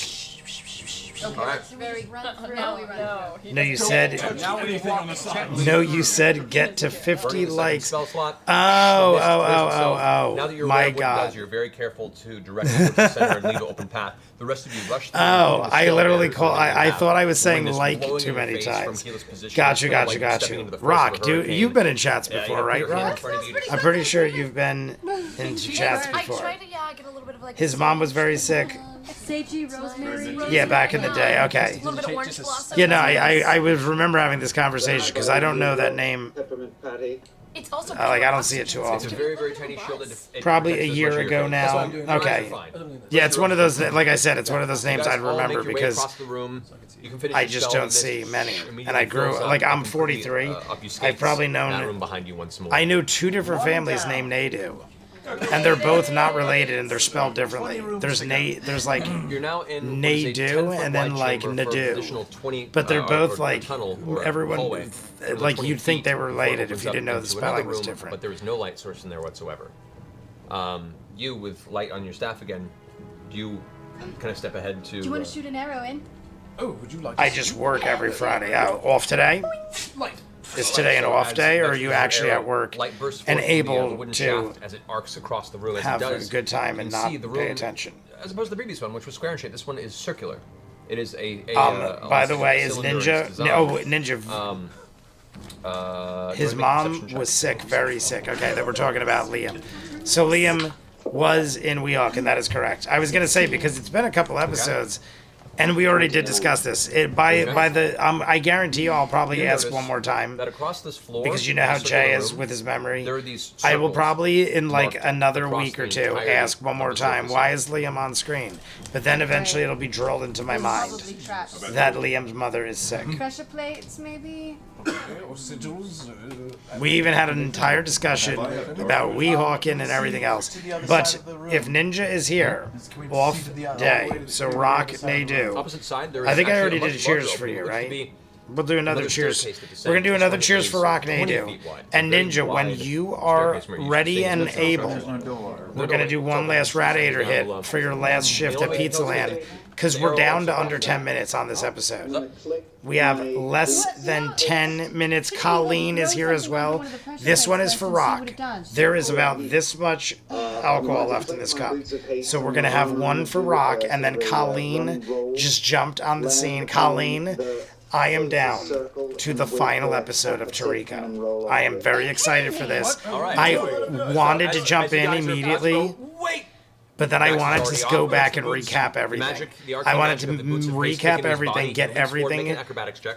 F: Okay,
B: All right.
F: that's very run through.
D: No,
F: we run
D: no.
A: No, you said.
H: Now anything on the side.
A: No, you said get to
B: Burning
A: 50
B: the second
A: likes.
B: spell slot.
A: Oh,
B: The mist clears
A: oh,
B: itself.
A: oh,
B: Now that you're
A: my
B: aware of what it
A: God.
B: does, you're very careful to direct it towards the center and leave an open path. The rest of you rush through.
A: Oh,
B: the
A: I
B: scale
A: literally
B: bears
A: call.
B: within your
A: I
B: path.
A: thought I was
B: The
A: saying
B: wind is
A: like
B: blowing
A: too
B: in your
A: many
B: face from
A: times.
B: Keyless position.
A: Gotcha,
B: It's kinda
A: gotcha,
B: like stepping into
A: gotcha.
B: the force of
A: Rock,
B: a
A: dude,
B: hurricane.
A: you've been in chats
B: Yeah,
A: before,
B: you
A: right,
B: put your hand in
A: Rock?
B: front of you.
A: I'm pretty sure you've been into chats
D: I
A: before.
D: try to, get a little bit of like.
A: His mom was very sick.
F: Sagey, rosemary.
A: Yeah, back in the day. Okay.
D: A little bit of orange blossom.
A: Yeah, no, I would remember having this conversation because I don't know that name.
G: Peppermint patty.
D: It's also.
A: Like I don't see it too
B: It's a
A: often.
B: very, very tiny shield. It
A: Probably a
B: protects as
A: year
B: much of your
A: ago
B: face.
A: now.
B: That's what I'm doing. Your eyes
A: Okay.
B: are fine.
A: Yeah, it's one of those. Like I said, it's one of those
B: You
A: names
B: guys
A: I'd
B: all make
A: remember
B: your way
A: because
B: across the room. You can finish
A: I
B: your
A: just
B: spell
A: don't
B: and this
A: see many.
B: immediately
A: And I grew
B: fills up.
A: like I'm
B: You can
A: 43.
B: obfuscate
A: I've probably
B: that
A: known.
B: room behind you once more.
A: I knew two different families named Nadu, and they're both not related and they're spelled differently. There's like
B: You're now in what is a
A: Nadu
B: 10-foot
A: and then
B: wide
A: like
B: chamber for an
A: Nadu.
B: additional 20,
A: But they're both
B: or
A: like
B: tunnel or
A: everyone.
B: hallway,
A: Like
B: 20
A: you'd think
B: feet
A: they were
B: before it
A: related if
B: opens
A: you
B: up
A: didn't know the
B: into another
A: spelling was
B: room,
A: different.
B: But there was no light source in there whatsoever. You with light on your staff again, do you kind of step ahead to?
F: Do you want to shoot an arrow in?
H: Oh, would you like?
A: I just work every Friday. Oh, off today?
H: Light.
A: Is today an
B: So
A: off
B: as
A: day, or are
B: Vex
A: you
B: with your
A: actually
B: arrow,
A: at work
B: light bursts
A: and
B: forth from the
A: able
B: wooden
A: to
B: shaft as it arcs across the room? As
A: have
B: it
A: a
B: does,
A: good time
B: you
A: and
B: can
A: not
B: see the
A: pay
B: room,
A: attention?
B: As opposed to the previous one, which was square in shape, this one is circular. It is
A: By the way, is
B: cylinder in its
A: Ninja?
B: design.
A: No, Ninja. His
B: go ahead and make a
A: mom
B: perception
A: was
B: check.
A: sick, very sick. Okay, that we're talking about Liam. So Liam was in Weehawken, that is correct. I was gonna say because it's been a couple episodes, and we already did discuss this. I guarantee you, I'll probably
B: You
A: ask
B: notice
A: one more time
B: that across this floor,
A: because you know
B: in
A: how
B: the circular
A: Jay is
B: room,
A: with his memory.
B: there are these
A: I will
B: circles
A: probably in like
B: marked
A: another
B: across
A: week or
B: the
A: two
B: entirety
A: ask one
B: of
A: more
B: the
A: time,
B: surface.
A: why is Liam on screen? But then eventually it'll be drilled into my mind
F: Probably traps.
A: that Liam's mother is sick.
F: Pressure plates, maybe?
H: Or sigils.
A: We even had an entire discussion about Weehawken and everything else. But if Ninja is here, off day, so Rock, Nadu.
B: Opposite side, there is
A: I think I
B: actually
A: already
B: a
A: did
B: much
A: cheers
B: larger
A: for
B: opening,
A: you,
B: which
A: right?
B: would be
A: We'll do another
B: another
A: cheers.
B: staircase that descends.
A: We're gonna do
B: This
A: another
B: one
A: cheers
B: is
A: for Rock
B: 20
A: Nadu.
B: feet wide.
A: And
B: Very
A: Ninja, when
B: wide
A: you are
B: staircase where you
A: ready
B: see
A: and
B: the
A: able,
B: No
A: we're gonna do one last Radiator hit for your last shift at Pizza Land, because we're down to under 10 minutes on this episode. We have less than 10 minutes. Colleen is here as well. This one is for Rock. There is about this much alcohol left in this cup. So we're going to have one for Rock, and then Colleen just jumped on the scene. Colleen, I am down to the final episode of Tariko. I am very excited for this. I wanted to jump in immediately. But then I wanted to go back and recap everything. I wanted to recap everything, get everything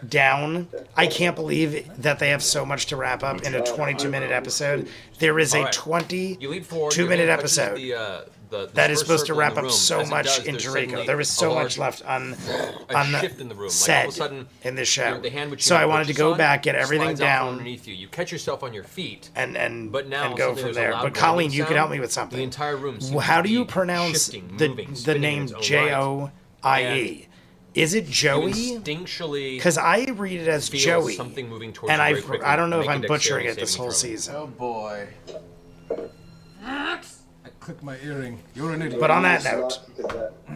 A: down. I can't believe that they have so much to wrap up in a 22-minute episode. There is a 22-minute episode that is supposed to wrap up so much in Tariko. There is so much left unsaid in this show. So I wanted to go back, get everything down,
B: underneath you. You catch yourself on your feet,
A: and
B: but now
A: go
B: suddenly
A: from
B: there's a
A: there.
B: loud
A: But Colleen,
B: grinding
A: you could
B: sound.
A: help me with something.
B: The entire room seems
A: How
B: to
A: do you
B: be
A: pronounce
B: shifting,
A: the
B: moving,
A: the
B: spinning in
A: name
B: its own
A: Joie? Is it Joey?
B: Instinctually,
A: because I read it as
B: feel
A: Joey,
B: something moving towards
A: and
B: you very quickly.
A: I don't know if
B: Make a
A: I'm butchering
B: dexterity
A: it this
B: saving
A: whole
B: throw.
A: season.
I: Oh boy.
H: I clicked my earring. You're an idiot.
A: But on that note,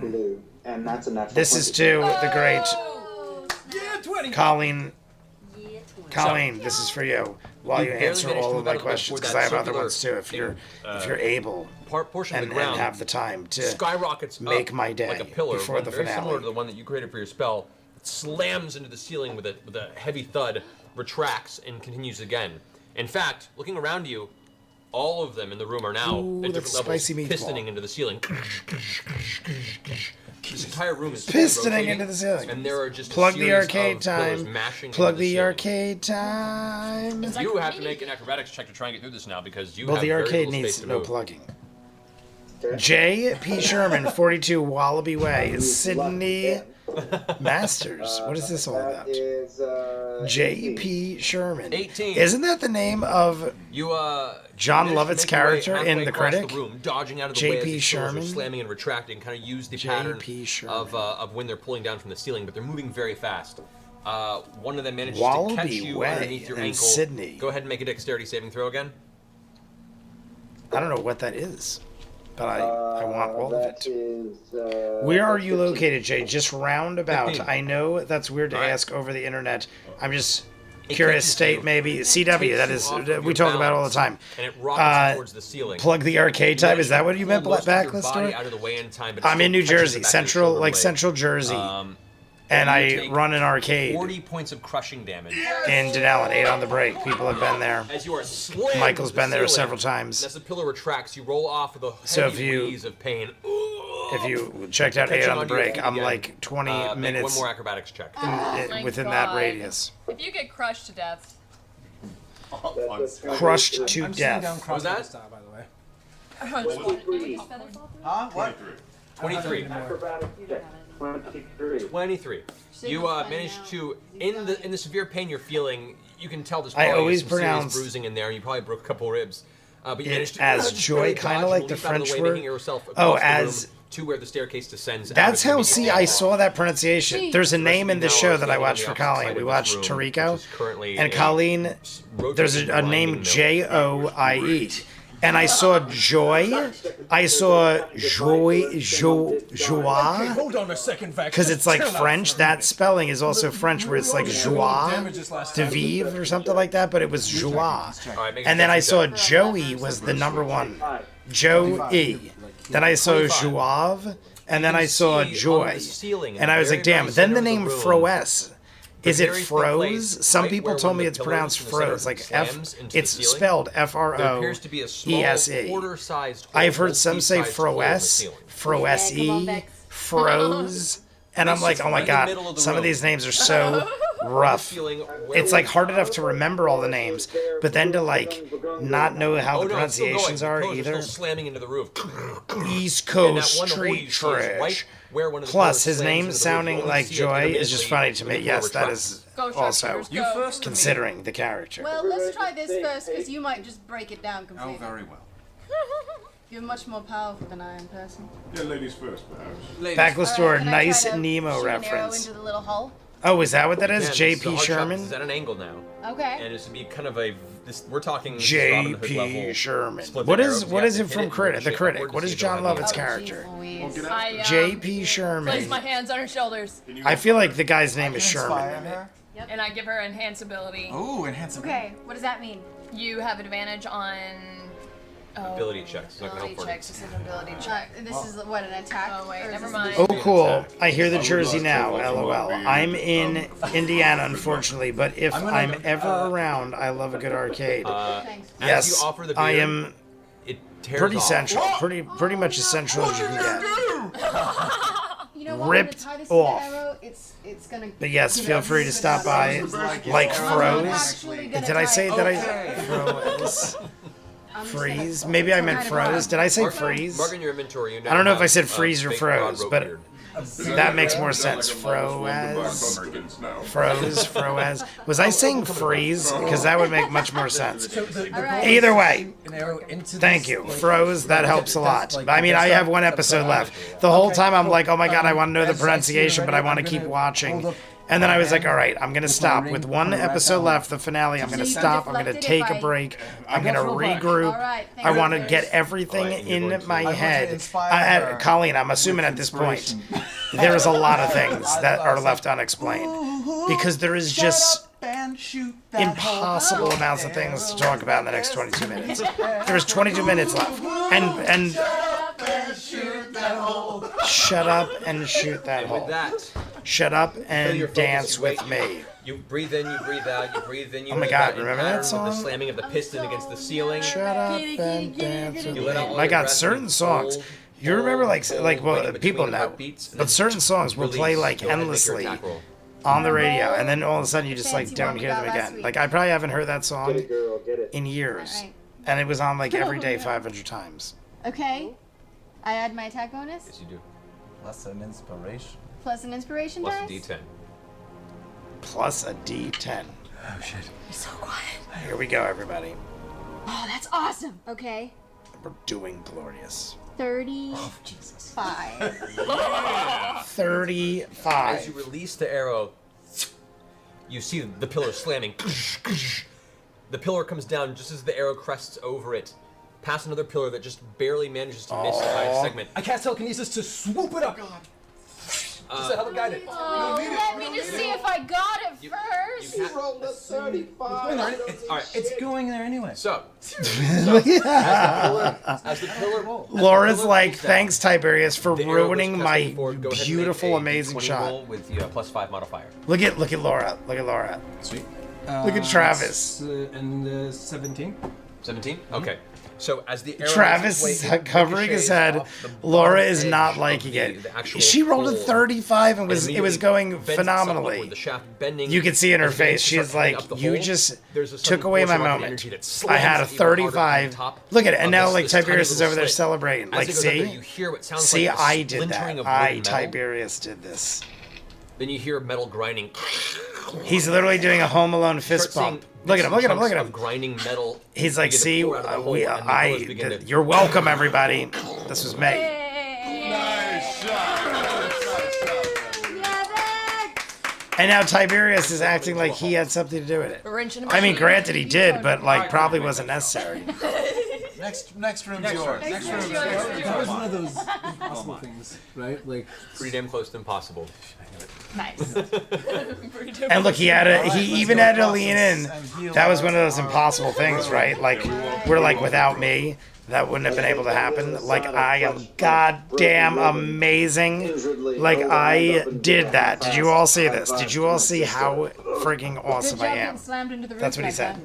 G: Blue, and that's a natural
A: this is
G: 20.
A: to the great
H: Yeah, 20.
A: Colleen. Colleen, this is for you. While you
B: barely
A: answer
B: managed
A: all
B: to
A: of my
B: move out of the way
A: questions,
B: before
A: because
B: that
A: I have other
B: circular
A: ones too. If you're able
B: Portion of
A: and
B: the ground
A: have the time to
B: skyrockets
A: make
B: up
A: my day
B: like a pillar,
A: before
B: one
A: the
B: very
A: finale.
B: similar to the one that you created for your spell. It slams into the ceiling with a heavy thud, retracts, and continues again. In fact, looking around you, all of them in the room are now
A: Ooh,
B: at
A: that's
B: different levels
A: spicy meatball.
B: pistoning into the ceiling. This entire room is
A: Pistoning
B: rotating,
A: into the ceiling.
B: and there are just
A: Plug
B: a
A: the
B: series
A: arcade
B: of pillars
A: time.
B: mashing
A: Plug
B: into
A: the
B: ceiling.
A: arcade time.
B: You have to make an acrobatics check to try and get through this now because you
A: Well,
B: have
A: the
B: very
A: arcade
B: little
A: needs
B: space to
A: no
B: move.
A: plugging. J.P. Sherman, 42 Wallaby Way, Sydney Masters. What is this all about? J.P. Sherman.
B: 18.
A: Isn't that the name of John
B: manage to
A: Lovett's
B: make your way
A: character in
B: halfway
A: The
B: across
A: Critic?
B: The room, dodging out of the way as
A: J.P.
B: these pillars are
A: Sherman.
B: slamming and retracting, kind of use the pattern of when they're pulling down from the ceiling, but they're moving very fast. One of them manages to catch
A: Wallaby
B: you
A: Way
B: underneath your
A: in
B: ankle.
A: Sydney.
B: Go ahead and make a dexterity saving throw again.
A: I don't know what that is, but I want all of it. Where are you located, Jay? Just roundabout.
B: 15.
A: I know that's weird to ask over the internet. I'm just
B: It
A: curious.
B: catches
A: State
B: you,
A: maybe CW.
B: takes
A: That
B: you
A: is
B: off of
A: we
B: your
A: talk about it all the time.
B: balance, and it rockets you towards the ceiling.
A: Plug the arcade time. Is that what you meant,
B: Pull most of your
A: Backlist
B: body
A: Store?
B: out of the way in time, but it
A: I'm
B: still
A: in New
B: catches the
A: Jersey,
B: back of your
A: central,
B: shoulder
A: like
B: blade.
A: Central Jersey, and
B: you
A: I
B: take
A: run an arcade
B: 40 points of crushing damage.
A: in Denellen. 8 on the break. People have been there.
B: As you are slammed
A: Michael's
B: into the
A: been there
B: ceiling,
A: several times.
B: and as the pillar retracts, you roll off with a
A: So
B: heavy
A: if you-
B: wheeze of pain.
A: If you checked out 8
B: Catching
A: on the
B: onto your
A: break,
B: feet
A: I'm
B: again.
A: like 20
B: Make
A: minutes
B: one more acrobatics check.
D: my
A: within that
D: God.
A: radius.
D: If you get crushed to death,
A: Crushed to
C: I'm sitting
A: death.
C: down
B: was
C: cross-legged
B: that?
C: style, by the way.
I: Huh? What?
B: 23. 23. You managed to, in the severe pain you're feeling, you can tell there's
A: I
B: probably
A: always
B: some serious
A: pronounce
B: bruising in there. You probably broke a couple ribs. But you
A: it
B: managed to
A: as joy,
B: dodge
A: kinda
B: and
A: like the
B: leap out of
A: French
B: way,
A: word.
B: making yourself
A: Oh,
B: across the
A: as-
B: room to where the staircase descends.
A: That's
B: out of
A: how,
B: the
A: see,
B: immediate
A: I
B: wall.
A: saw that pronunciation. There's a name in the
B: now
A: show
B: are
A: that I
B: standing on
A: watched
B: the
A: for
B: opposite side
A: Colleen.
B: of
A: We
B: this
A: watched
B: room,
A: Tarico,
B: which is currently
A: and
B: a
A: Colleen, there's
B: rotating,
A: a name
B: winding mill.
A: Joie, and I saw Joy, I saw Joie,
H: Okay,
A: Joie,
H: hold on a second, Vax.
A: because it's like
H: Chill out
A: French.
H: for a
A: that
H: minute.
A: spelling is also French, where it's like joie de vivre or something like that, but it was joie.
B: Alright, make a
A: And then I saw
B: check.
A: Joey was the number one. Joey. Then I saw Joave, and then I saw Joy. And I was like, damn. Then the name Froes. Is it Froze? Some people told me it's pronounced Froze, like it's spelled F-R-O-E-S-E.
B: quarter-sized hole,
A: I've heard some say
B: feet-sized hole in the
A: Froes,
B: ceiling.
A: Froese, Froze, and I'm like, oh my god, some of these names are so rough. It's like hard enough to remember all the names, but then to like not know how
B: Oh,
A: the
B: no, it's still going.
A: pronunciations
B: The
A: are
B: pillars
A: either.
B: still slamming into the roof.
A: East
B: And
A: Coast
B: that one hole
A: Street
B: you see is right
A: Trash.
B: where one of the
A: Plus,
B: pillars
A: his
B: slams
A: name
B: into the roof.
A: sounding
B: You'll only
A: like
B: see it
A: Joy is
B: intermittently
A: just funny to
B: when
A: me.
B: the pillar
A: Yes, that
B: retracts.
A: is
D: Go,
A: also
D: Sharpshooters,
K: You
D: go.
K: first.
A: considering the character.
F: Well, let's try this first, because you might just break it down
K: Oh,
F: completely.
K: very well.
F: You're much more powerful than I am, person.
E: Yeah, ladies first, perhaps.
A: Backlist Store,
F: Can I try
A: nice
F: to
A: Nemo
F: shoot an arrow
A: reference.
F: into the little hole?
A: Oh, is that what that is?
B: Again,
A: J.P.
B: the hard shot
A: Sherman?
B: is at an angle now.
F: Okay.
B: And it's to be kind of a. We're talking Robin Hood
A: J.P.
B: level
A: Sherman.
B: split
A: What
B: the
A: is
B: arrows.
A: what
B: You
A: is
B: have
A: it
B: to
A: from
B: hit it
A: Critic?
B: and
A: The
B: push it
A: Critic.
B: upward
A: What
B: to
A: is
B: see if
A: John
B: you'll have
A: Lovett's
B: the arrow.
A: character?
D: I
A: J.P. Sherman.
D: place my hands on her shoulders,
A: I feel like the guy's name is
I: Inspire
A: Sherman.
I: her.
D: and I give her enhance ability.
I: Oh, enhance
F: Okay, what does that mean?
D: You have advantage on
B: Ability checks. It's not gonna
D: ability
B: help for
D: checks. This is an ability check.
F: This is what, an attack?
D: Oh wait,
F: Or is
D: never
F: this
D: mind.
A: Oh, cool. I hear the Jersey now. LOL. I'm in Indiana, unfortunately, but if I'm ever around, I love a good arcade.
F: Thanks.
B: As
A: Yes,
B: you offer the
A: I
B: beer,
A: am
B: it tears
A: pretty
B: off.
A: central. Pretty much as central as you can get.
F: You know what?
A: Ripped
F: when I tie this
A: off.
F: To the arrow, it's gonna.
A: But yes, feel free to stop by. Like Froze. Did I say that I Froze? Freeze? Maybe I meant froze. Did I say freeze?
B: Mark in your inventory. You
A: I don't know if I
B: have
A: said
B: a
A: freeze or
B: fake broad
A: froze,
B: rope
A: but
B: beard.
A: that makes more sense. Froze. Froze. Was I saying freeze? Because that would make much more sense. Either way,
C: An arrow into
A: thank you. Froze, that helps a lot. I mean, I have one episode left. The whole time I'm like, oh my god, I want to know the pronunciation, but I want to keep watching. And then I was like, all right, I'm going to stop. With one episode left, the finale, I'm going to stop. I'm going to take a break. I'm going to regroup. I want to get everything in my head. Colleen, I'm assuming at this point, there is a lot of things that are left unexplained. Because there is just impossible amounts of things to talk about in the next 22 minutes. There's 22 minutes left. And shut up and shoot that
B: With
A: hole.
B: that,
A: Shut up
B: feel your
A: and
B: focus,
A: dance
B: you wait,
A: with me.
B: You breathe in, you breathe out, you breathe in, you
A: Oh my
B: breathe
A: God,
B: out, in
A: remember that
B: pattern with
A: song?
B: the slamming of the piston against the ceiling.
A: Shut up and dance with
B: You
A: me.
B: let out all
A: My
B: your
A: God,
B: breath,
A: certain
B: you
A: songs.
B: hold.
A: You remember
B: whole
A: well,
B: waiting
A: people
B: between
A: know,
B: heartbeats, and
A: but
B: then
A: certain songs will play
B: release.
A: like
B: Go ahead and make your
A: endlessly
B: attack roll.
A: on the radio, and then all of a sudden you just like
F: Fancy
A: don't
F: one we
A: hear them
F: got last
A: again.
F: week.
A: Like I probably haven't heard that song
G: Get it, girl, get it.
A: in years,
F: Alright.
A: and it was on like every day 500 times.
F: Okay. I add my attack bonus
B: Yes, you do.
I: Plus an inspiration.
F: plus an inspiration
B: Plus a
F: dice.
B: D10.
A: Plus a D10.
B: Oh shit.
F: You're so quiet.
A: Here we go, everybody.
F: Oh, that's awesome. Okay.
A: We're doing glorious.
F: 35.
A: 35.
B: As you release the arrow, you see the pillar slamming. The pillar comes down just as the arrow crests over it, past another pillar that just barely manages to miss the highest segment.
C: I cast telekinesis to swoop it up. Just to help it guide it.
F: Oh, let me just see if I got it first.
B: You can't-
G: Rolled a 35.
C: It's going there anyway.
B: So, as the pillar
A: Laura's
B: pillar
A: like,
B: moves down,
A: thanks Tiberius for
B: the arrow goes
A: ruining
B: cresting
A: my
B: forward. Go ahead and
A: beautiful,
B: make a
A: amazing
B: D20
A: shot.
B: roll with the +5 modifier.
A: Look at Laura. Look at Laura.
C: Sweet.
A: Look at Travis.
C: And 17.
B: 17? Okay. So as the arrow
A: Travis
B: makes its
A: is
B: way,
A: covering his head.
B: off the bottom
A: Laura is
B: edge
A: not
B: of
A: liking
B: the
A: it.
B: actual
A: She rolled a
B: hole,
A: 35 and
B: and
A: it was
B: immediately
A: going
B: bends itself
A: phenomenally.
B: upward, the shaft bending.
A: You could see in her
B: as the
A: face,
B: energy
A: she's
B: starts heading
A: like,
B: up the
A: you
B: hole,
A: just
B: there's a
A: took
B: sudden
A: away my
B: force of
A: moment.
B: energy that
A: I
B: slams
A: had a
B: even harder on
A: 35.
B: the top
A: Look at it, and
B: of
A: now
B: this-
A: like
B: this tiny
A: Tiberius is
B: little
A: over there
B: slit.
A: celebrating.
B: As
A: Like,
B: it goes up there,
A: see?
B: you hear what sounds
A: See,
B: like the
A: I did
B: splintering
A: that.
B: of
A: I,
B: wooden metal.
A: Tiberius, did this.
B: Then you hear metal grinding.
A: He's literally doing a Home Alone fist
B: Start
A: bump.
B: seeing
A: Look at him, look at him,
B: chunks
A: look at
B: of
A: him.
B: grinding metal.
A: He's like,
B: begin to
A: see,
B: pour out of the hole, and the pillars begin to-
A: you're welcome, everybody. This was me.
E: Nice shot.
A: And now Tiberius is acting like he had something to do with it.
D: Wrenching him
A: I mean,
D: out.
A: granted he did, but like probably wasn't necessary.
I: Next room's yours.
F: Next
I: room's
F: room's
I: yours.
F: yours.
C: That was one of those impossible things, right? Like,
B: Pretty damn close to impossible.
F: Nice.
A: And look, he even had to lean in. That was one of those impossible things, right? Like, we're like, without me, that wouldn't have been able to happen. Like, I am goddamn amazing. Like, I did that. Did you all see this? Did you all see how freaking
F: Good
A: awesome
F: job
A: I
F: getting
A: am?
F: slammed into the
A: That's what he
F: roof
A: said.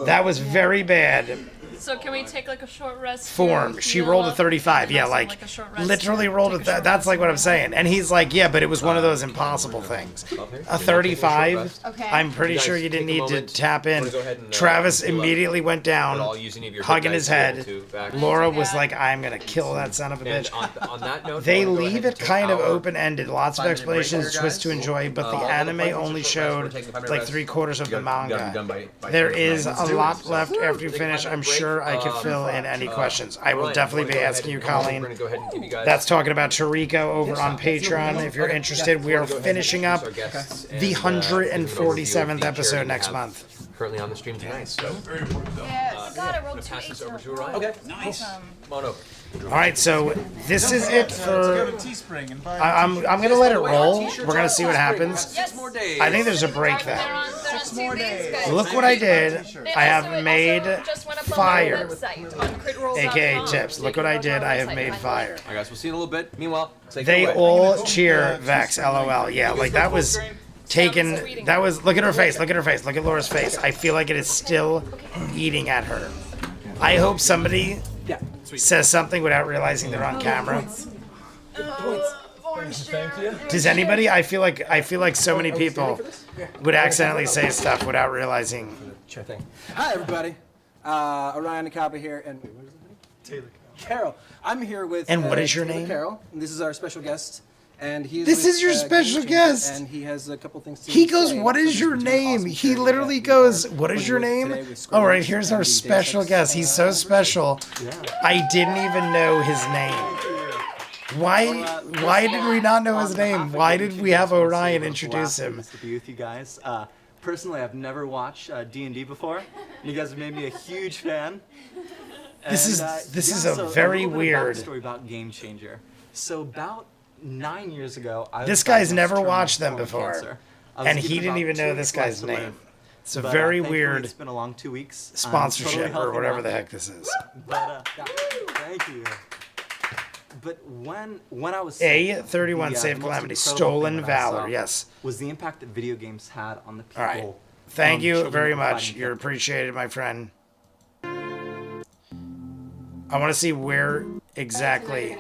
A: That was very bad
D: So can we take like a short rest?
A: form.
D: to
A: She
D: heal
A: rolled a
D: up?
A: 35. Yeah,
D: Also,
A: like
D: a short rest
A: literally
D: to
A: rolled
D: take
A: a.
D: a short
A: That's
D: rest
A: like what I'm
D: and
A: saying. And he's like, yeah, but it was one of those impossible things. A 35.
F: Okay.
A: I'm pretty
B: You guys
A: sure you
B: take
A: didn't
B: a
A: need to
B: moment.
A: tap in.
B: Wanna go ahead and,
A: Travis
B: heal up?
A: immediately went
B: But
A: down,
B: I'll use any of your
A: hugging
B: hit
A: his
B: dice to be
A: head.
B: able to back-
A: Laura was
D: Yeah.
A: like, I'm gonna kill that son of a
B: And
A: bitch.
B: on that note,
A: They
B: I wanna go
A: leave
B: ahead
A: it
B: and take
A: kind of
B: our
A: open-ended. Lots of
B: 5-minute break
A: explanations,
B: here,
A: twists to
B: guys.
A: enjoy, but the
B: All
A: anime
B: fighters
A: only
B: are short rest. We're
A: showed
B: taking a 5-minute
A: like
B: rest.
A: 3/4 of
B: You
A: the
B: got done
A: manga.
B: by
A: There
B: 10
A: is
B: tonight.
A: a
B: Let's do
A: lot
B: it.
A: left
B: So,
A: after you
B: take a
A: finish.
B: 5-minute
A: I'm
B: break.
A: sure I could fill in any questions. I will definitely be asking you, Colleen.
B: We're gonna go ahead and give you guys
A: That's talking about Tariko over on Patreon. If you're interested, we are finishing up the 147th episode next month.
B: Currently on the stream tonight, so
D: Yes. God, I
B: I'm
D: rolled
B: gonna
D: two
B: pass
D: eights.
B: this over to Orion.
D: Okay.
B: Nice. Come on over.
A: All right, so this is it
I: Go
A: for.
I: to Teespring and buy
A: I'm gonna let it roll. We're gonna see what happens.
D: Yes.
B: More days.
A: I think there's a break
D: They're
A: then.
D: on 6 more days.
A: Look what I did.
D: They
A: I
D: also-
A: have made
D: just went up on
A: fire,
D: my website on critrolls.com.
A: aka tips. Look what I did. I have
D: Website,
A: made
D: by the way.
A: fire.
B: All right, guys, we'll see you in a little bit. Meanwhile, take it
A: They
B: away.
A: all cheer Vex. LOL. Yeah, like that was taken. That was. Look at her face. Look at her face. Look at Laura's face. I feel like it is still eating at her. I hope somebody says something without realizing they're on camera. Does anybody? I feel like so many people would accidentally say stuff without realizing.
C: sure thing. Hi, everybody. Orion Nakaba here, and wait, what is his name? Carol. I'm here with.
A: And what is your
C: Taylor
A: name?
C: Carol. And this is our special guest. And he is
A: This
C: with,
A: is your
C: Game
A: special
C: Changer,
A: guest.
C: And he has a couple things to
A: He goes,
C: say.
A: "What is your name?" He literally goes, "What is your name?" All right, here's our special guest. He's so special. I didn't even know his name. Why did we not know his name? Why did we have Orion introduce him?
L: To be with you guys. Personally, I've never watched D&D before. You guys have made me a huge fan.
A: This is
L: so
A: a very
L: little bit of
A: weird.
L: backstory about Game Changer. So about 9 years ago, I was
A: This guy's
L: diagnosed
A: never
L: with
A: watched them
L: terminal
A: before,
L: cancer. I was
A: and he
L: given
A: didn't
L: about
A: even
L: 2
A: know
L: weeks
A: this
L: left
A: guy's
L: to
A: name.
L: live.
A: It's a
L: But,
A: very
L: thankfully,
A: weird
L: It's been a long 2 weeks. I'm
A: sponsorship
L: totally
A: or
L: healthy
A: whatever
L: now.
A: the heck this is.
L: But thank you. But when I was
A: A31
L: the
A: Save
L: most
A: Calamity,
L: incredible
A: Stolen
L: thing that I
A: Valor,
L: saw
A: yes.
L: was the impact that video games had on the people.
A: All right. Thank you
L: children
A: very
L: who were
A: much.
L: fighting
A: You're appreciated, my friend. I want to see where exactly.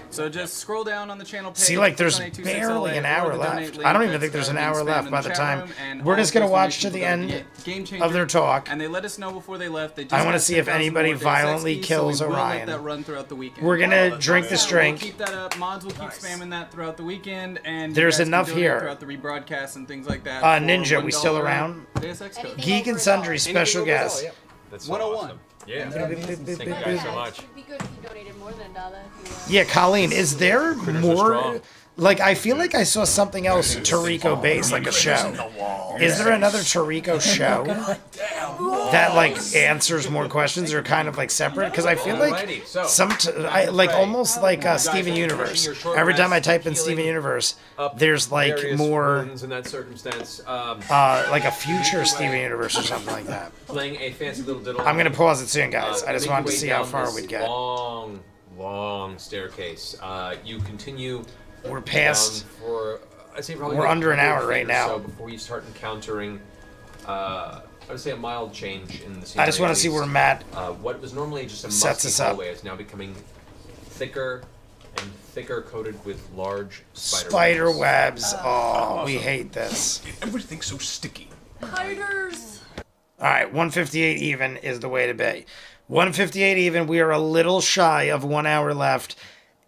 M: So just scroll down on the channel page.
A: See, like, there's
M: donate 26
A: barely
M: LA,
A: an
M: or
A: hour
M: the donate
A: left.
M: link
A: I don't even
M: that's,
A: think there's an
M: being
A: hour
M: spammed
A: left
M: in
A: by
M: the
A: the
M: chat
A: time.
M: room, and
A: We're
M: all
A: just going to
M: those
A: watch to
M: donations
A: the
M: will go
A: end
M: to Game
A: of their
M: Changers,
A: talk.
M: And they let us know before they left. They just
A: I want to
M: got
A: see if
M: 10,000
A: anybody
M: more Deus Ex
A: violently
M: keys,
A: kills
M: so we will
A: Orion.
M: let that run throughout the weekend.
A: We're going to drink this drink.
M: We'll keep that up. Mods will keep spamming that throughout the weekend, and
A: There's
M: you guys
A: enough
M: can donate
A: here.
M: throughout the rebroadcasts and things like that.
A: Ninja, we still around?
M: Deus Ex code.
A: Geek and Sundry special guest.
B: That's so
M: 101.
B: awesome. Yeah. Thank you guys so much.
F: It'd be good if you donated more than $1.
A: Yeah, Colleen, is there
B: Critters are
A: more?
B: strong.
A: Like, I feel like I saw something else Tarico based, like a show. Is there another Tarico show that like answers more questions or kind of like separate? Because I feel like
B: Alrighty, so,
A: almost like Steven Universe. Every time I type in Steven Universe, there's like
B: various
A: more
B: wounds in that circumstance.
A: like a future Steven Universe or something like that.
B: Playing a fancy little diddle.
A: I'm gonna pause it soon, guys. I just
B: make
A: wanted to
B: your
A: see
B: way
A: how
B: down
A: far
B: this
A: we'd get.
B: Long staircase. You continue.
A: We're past.
B: For I'd say probably
A: We're
B: like
A: under an
B: 100
A: hour right
B: feet or
A: now.
B: So before you start encountering, I would say a mild change in the.
A: I just want to see where Matt
B: what was normally just a
A: sets
B: musty
A: us up.
B: hallway is now becoming thicker and thicker, coated with large
A: Spider webs. Oh, we hate this.
H: Everything's so sticky.
D: Spiders.
A: All right, 158 even is the way to be. 158 even. We are a little shy of 1 hour left,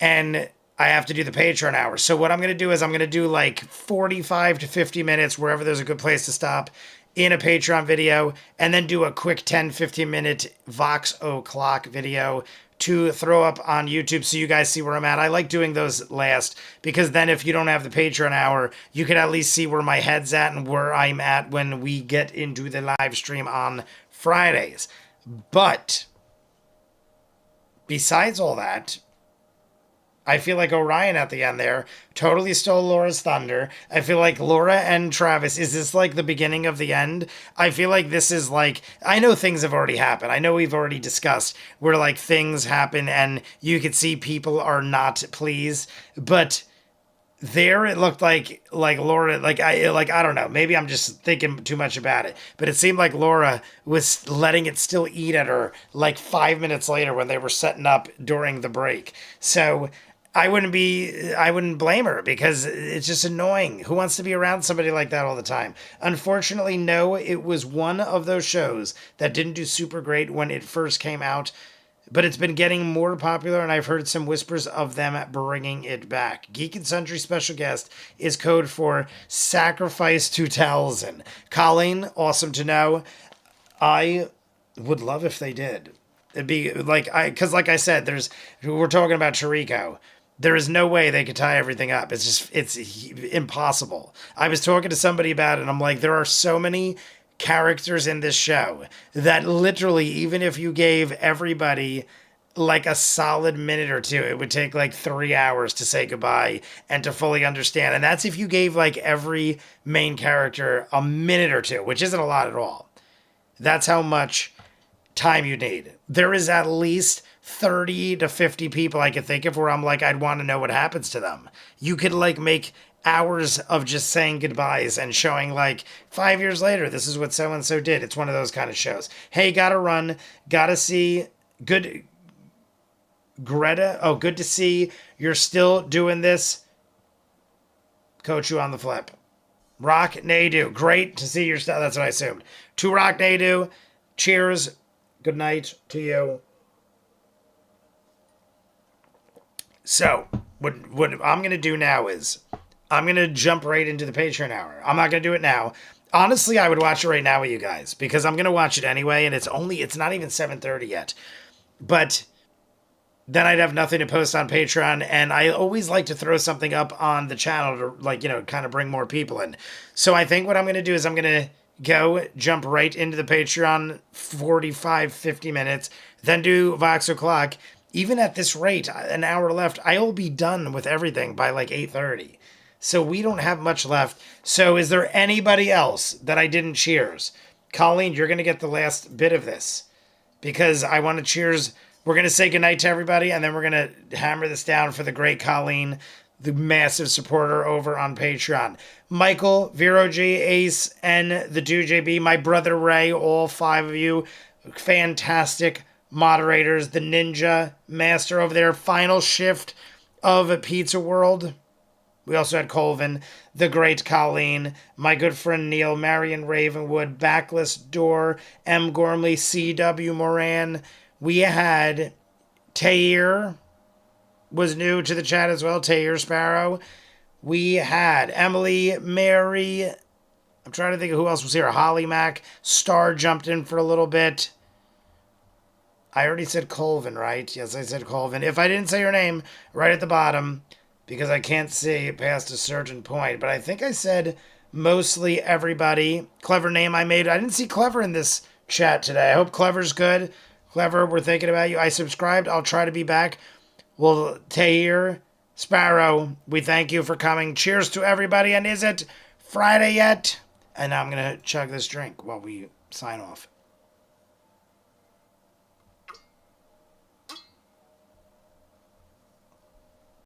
A: and I have to do the Patreon hour. So what I'm going to do is I'm going to do like 45 to 50 minutes wherever there's a good place to stop in a Patreon video, and then do a quick 10-15 minute Vox O'Clock video to throw up on YouTube so you guys see where I'm at. I like doing those last because then if you don't have the Patreon hour, you can at least see where my head's at and where I'm at when we get into the live stream on Fridays. But besides all that, I feel like Orion at the end there totally stole Laura's thunder. I feel like Laura and Travis, is this like the beginning of the end? I feel like this is like, I know things have already happened. I know we've already discussed where like things happen and you could see people are not pleased, but there it looked like Laura, I don't know, maybe I'm just thinking too much about it, but it seemed like Laura was letting it still eat at her like 5 minutes later when they were setting up during the break. So I wouldn't blame her because it's just annoying. Who wants to be around somebody like that all the time? Unfortunately, no, it was one of those shows that didn't do super great when it first came out, but it's been getting more popular, and I've heard some whispers of them bringing it back. Geek and Sundry special guest is code for Sacrifice to Tal'dorei. Colleen, awesome to know. I would love if they did. It'd be like, because like I said, we're talking about Tarico. There is no way they could tie everything up. It's impossible. I was talking to somebody about it, and I'm like, there are so many characters in this show that literally, even if you gave everybody like a solid minute or two, it would take like 3 hours to say goodbye and to fully understand. And that's if you gave like every main character a minute or two, which isn't a lot at all. That's how much time you need. There is at least 30 to 50 people I could think of where I'm like, I'd want to know what happens to them. You could like make hours of just saying goodbyes and showing like 5 years later, this is what so-and-so did. It's one of those kind of shows. Hey, gotta run. Gotta see. Good. Greta. Oh, good to see you're still doing this. Coach you on the flip. Rock Nadu. Great to see your stuff. That's what I assumed. To Rock Nadu. Cheers. Good night to you. So, what I'm going to do now is I'm going to jump right into the Patreon hour. I'm not going to do it now. Honestly, I would watch it right now with you guys because I'm going to watch it anyway, and it's not even 7:30 yet. But then I'd have nothing to post on Patreon, and I always like to throw something up on the channel to, kind of bring more people in. So I think what I'm going to do is I'm going to jump right into the Patreon, 45, 50 minutes, then do Vox O'Clock. Even at this rate, an hour left, I'll be done with everything by like 8:30. So we don't have much left. So is there anybody else that I didn't cheers? Colleen, you're going to get the last bit of this because I want to cheers. We're going to say goodnight to everybody, and then we're going to hammer this down for the great Colleen, the massive supporter over on Patreon. Michael, Vero G, Ace, and the Dude JB, my brother Ray, all 5 of you, fantastic moderators, the Ninja Master over there, Final Shift of Pizza World. We also had Colvin, the Great Colleen, my good friend Neil, Marion Ravenwood, Backless Door, M. Gormley, C.W. Moran. We had Tair, was new to the chat as well, Tair Sparrow. We had Emily, Mary, I'm trying to think of who else was here. Holly Mac, Star jumped in for a little bit. I already said Colvin, right? Yes, I said Colvin. If I didn't say your name, right at the bottom, because I can't see past a certain point. But I think I said mostly everybody. Clever name I made. I didn't see Clever in this chat today. I hope Clever's good. Clever, we're thinking about you. I subscribed. I'll try to be back. Well, Tahir, Sparrow, we thank you for coming. Cheers to everybody. And is it Friday yet? And now I'm going to chug this drink while we sign off.